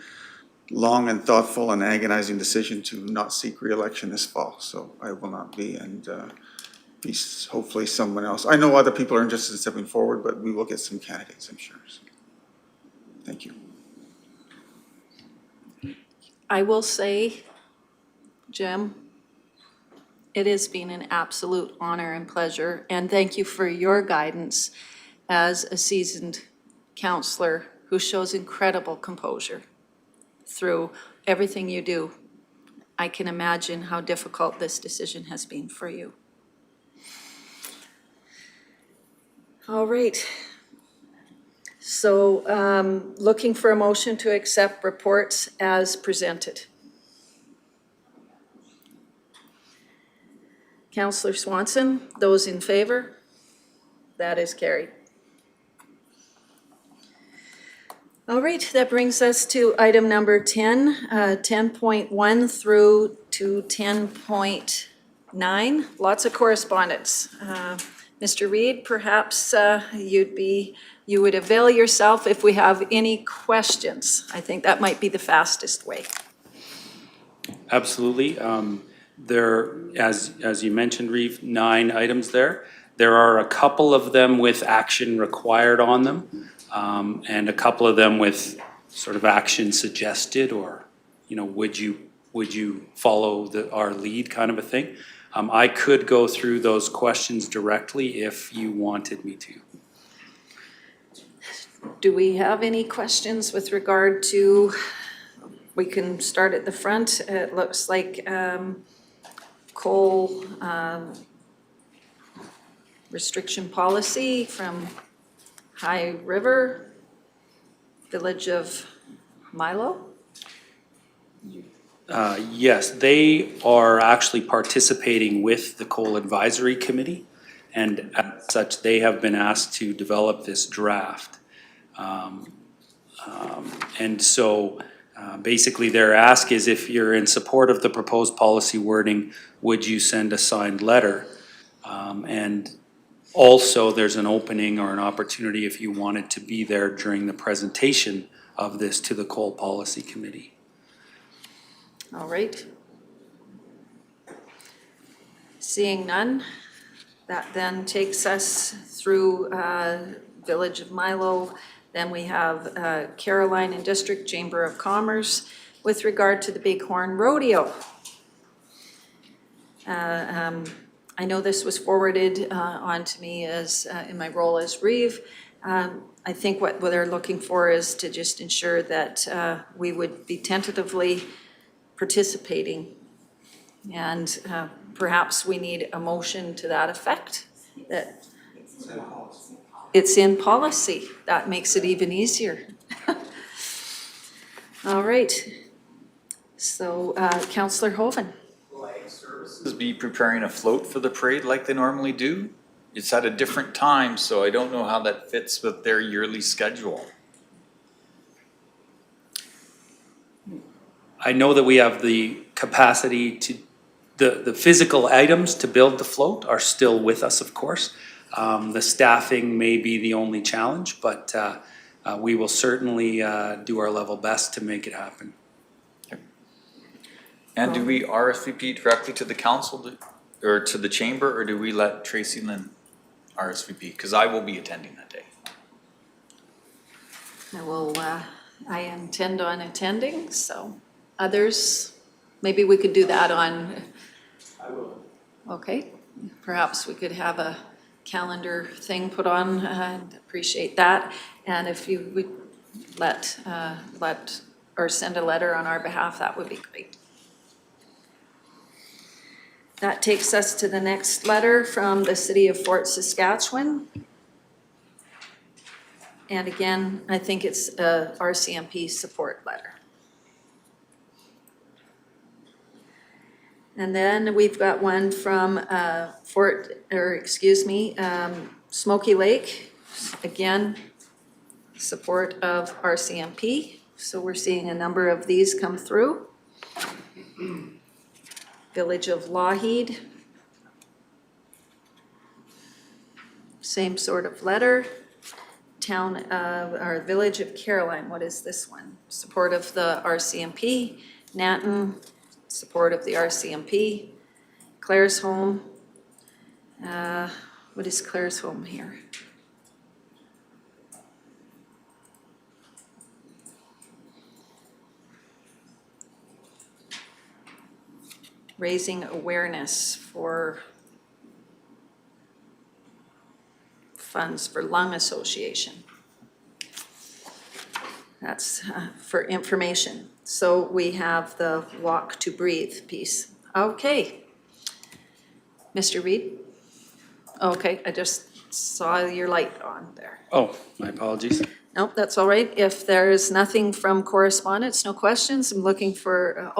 long and thoughtful and agonizing decision to not seek re-election this fall. So I will not be, and be hopefully someone else. I know other people are interested in stepping forward, but we will get some candidates, I'm sure. So, thank you. I will say, Jim, it has been an absolute honor and pleasure, and thank you for your guidance as a seasoned councillor who shows incredible composure through everything you do. I can imagine how difficult this decision has been for you. All right. So looking for a motion to accept reports as presented. Councillor Swanson, those in favor? That is carried. All right, that brings us to item number 10, 10.1 through to 10.9. Lots of correspondence. Mr. Reid, perhaps you would avail yourself if we have any questions. I think that might be the fastest way. Absolutely. There, as you mentioned, Reeve, 9 items there. There are a couple of them with action required on them, and a couple of them with sort of action suggested, or, you know, would you follow our lead kind of a thing. I could go through those questions directly if you wanted me to. Do we have any questions with regard to, we can start at the front. It looks like coal restriction policy from High River, Village of Milo. Yes, they are actually participating with the Coal Advisory Committee, and as such, they have been asked to develop this draft. And so basically their ask is, if you're in support of the proposed policy wording, would you send a signed letter? And also there's an opening or an opportunity if you wanted to be there during the presentation of this to the Coal Policy Committee. All right. Seeing none, that then takes us through Village of Milo. Then we have Caroline and District Chamber of Commerce with regard to the Bighorn Rodeo. I know this was forwarded on to me as in my role as Reeve. I think what they're looking for is to just ensure that we would be tentatively participating, and perhaps we need a motion to that effect. That it's in policy. That makes it even easier. All right. So, Councillor Hoven. Will Ag Services be preparing a float for the parade like they normally do? it's at a different time, so I don't know how that fits with their yearly schedule. I know that we have the capacity to, the physical items to build the float are still with us, of course. The staffing may be the only challenge, but we will certainly do our level best to make it happen. And do we RSVP directly to the council or to the chamber, or do we let Tracy Lynn RSVP? Because I will be attending that day. I intend on attending, so others, maybe we could do that on. I will. Okay, perhaps we could have a calendar thing put on, I'd appreciate that. And if you would let or send a letter on our behalf, that would be great. That takes us to the next letter from the City of Fort Saskatchewan. And again, I think it's a RCMP support letter. And then we've got one from Smoky Lake. Again, support of RCMP. So we're seeing a number of these come through. Village of Lougheed. Same sort of letter. Town of, or Village of Caroline, what is this one? Support of the RCMP. Nanton, support of the RCMP. Claire's Home. What is Claire's Home here? Raising awareness for funds for Lung Association. That's for information. So we have the Walk to Breathe piece. Okay. Mr. Reed? Okay, I just saw your light on there. Oh, my apologies. Nope, that's all right. If there is nothing from correspondence, no questions, I'm looking for,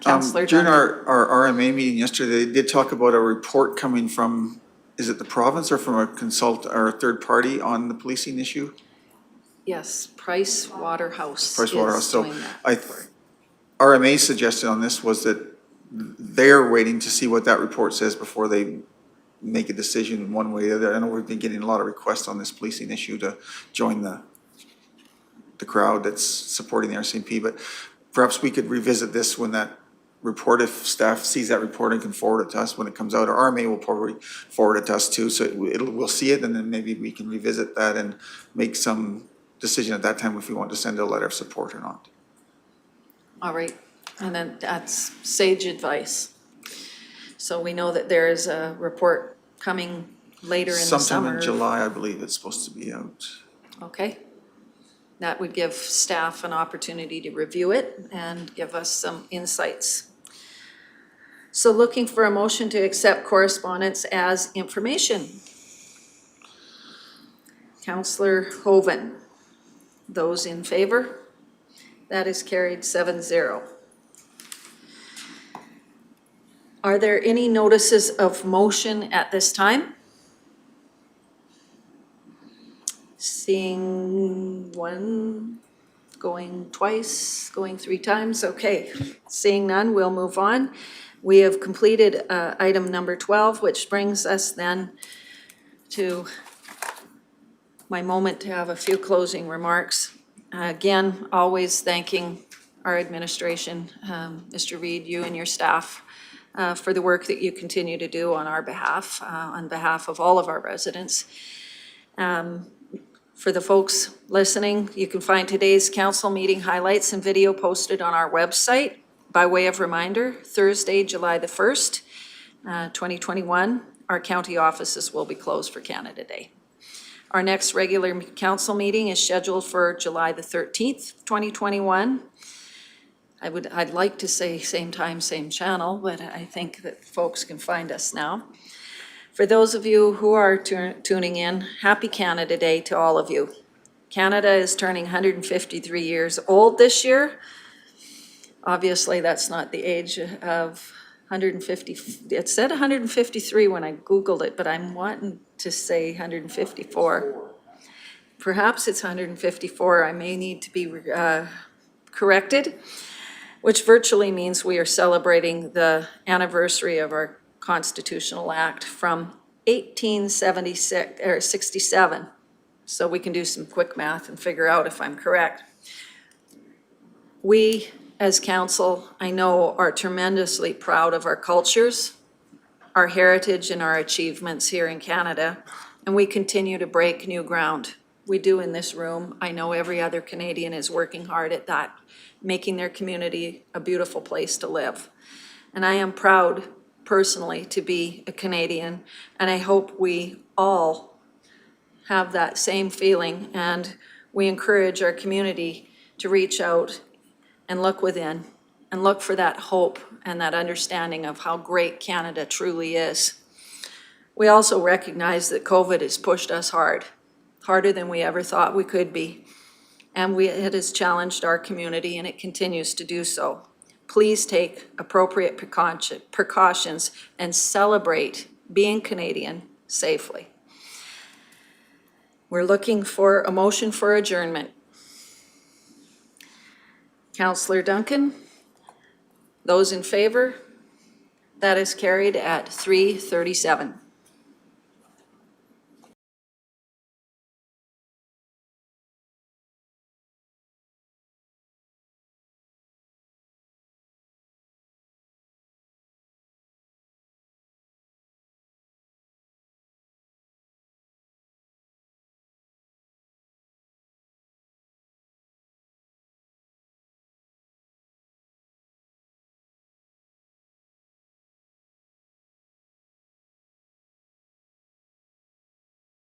Councillor During Duncan. our RMA meeting yesterday, they did talk about a report coming from, is it the province or from a consult or a third party on the policing issue? Yes, Price Waterhouse Price Waterhouse. is So doing that. RMA's suggestion on this was that they're waiting to see what that report says before they make a decision one way or the other. I know we've been getting a lot of requests on this policing issue to join the crowd that's supporting the RCMP, but perhaps we could revisit this when that report, if staff sees that report and can forward it to us when it comes out, or RMA will probably forward it to us too, so we'll see it, and then maybe we can revisit that and make some decision at that time if we want to send a letter of support or not. All right, and then that's sage advice. So we know that there is a report coming later in the summer. Sometime in July, I believe it's supposed to be out. Okay. That would give staff an opportunity to review it and give us some insights. So looking for a motion to accept correspondence as information. Councillor Hoven. Those in favor? That is carried 7-0. Are there any notices of motion at this time? Seeing one, going twice, going 3 times, okay. Seeing none, we'll move on. We have completed item number 12, which brings us then to my moment to have a few closing remarks. Again, always thanking our administration, Mr. Reed, you and your staff, for the work that you continue to do on our behalf, on behalf of all of our residents. For the folks listening, you can find today's council meeting highlights and video posted on our website. By way of reminder, Thursday, July the 1st, 2021, our county offices will be closed for Canada Day. Our next regular council meeting is scheduled for July the 13th, 2021. I'd like to say same time, same channel, but I think that folks can find us now. For those of you who are tuning in, happy Canada Day to all of you. Canada is turning 153 years old this year. Obviously, that's not the age of 150, it said 153 when I Googled it, but I'm wanting to say 154. Perhaps it's 154, I may need to be corrected, which virtually means we are celebrating the anniversary of our constitutional act from 1876, or 67. So we can do some quick math and figure out if I'm correct. We, as council, I know, are tremendously proud of our cultures, our heritage, and our achievements here in Canada, and we continue to break new ground. We do in this room. I know every other Canadian is working hard at that, making their community a beautiful place to live. And I am proud personally to be a Canadian, and I hope we all have that same feeling, and we encourage our community to reach out and look within and look for that hope and that understanding of how great Canada truly is. We also recognize that COVID has pushed us hard, harder than we ever thought we could be. And it has challenged our community, and it continues to do so. Please take appropriate precautions and celebrate being Canadian safely. We're looking for a motion for adjournment. Councillor Duncan, those in favor? That is carried at 3:37.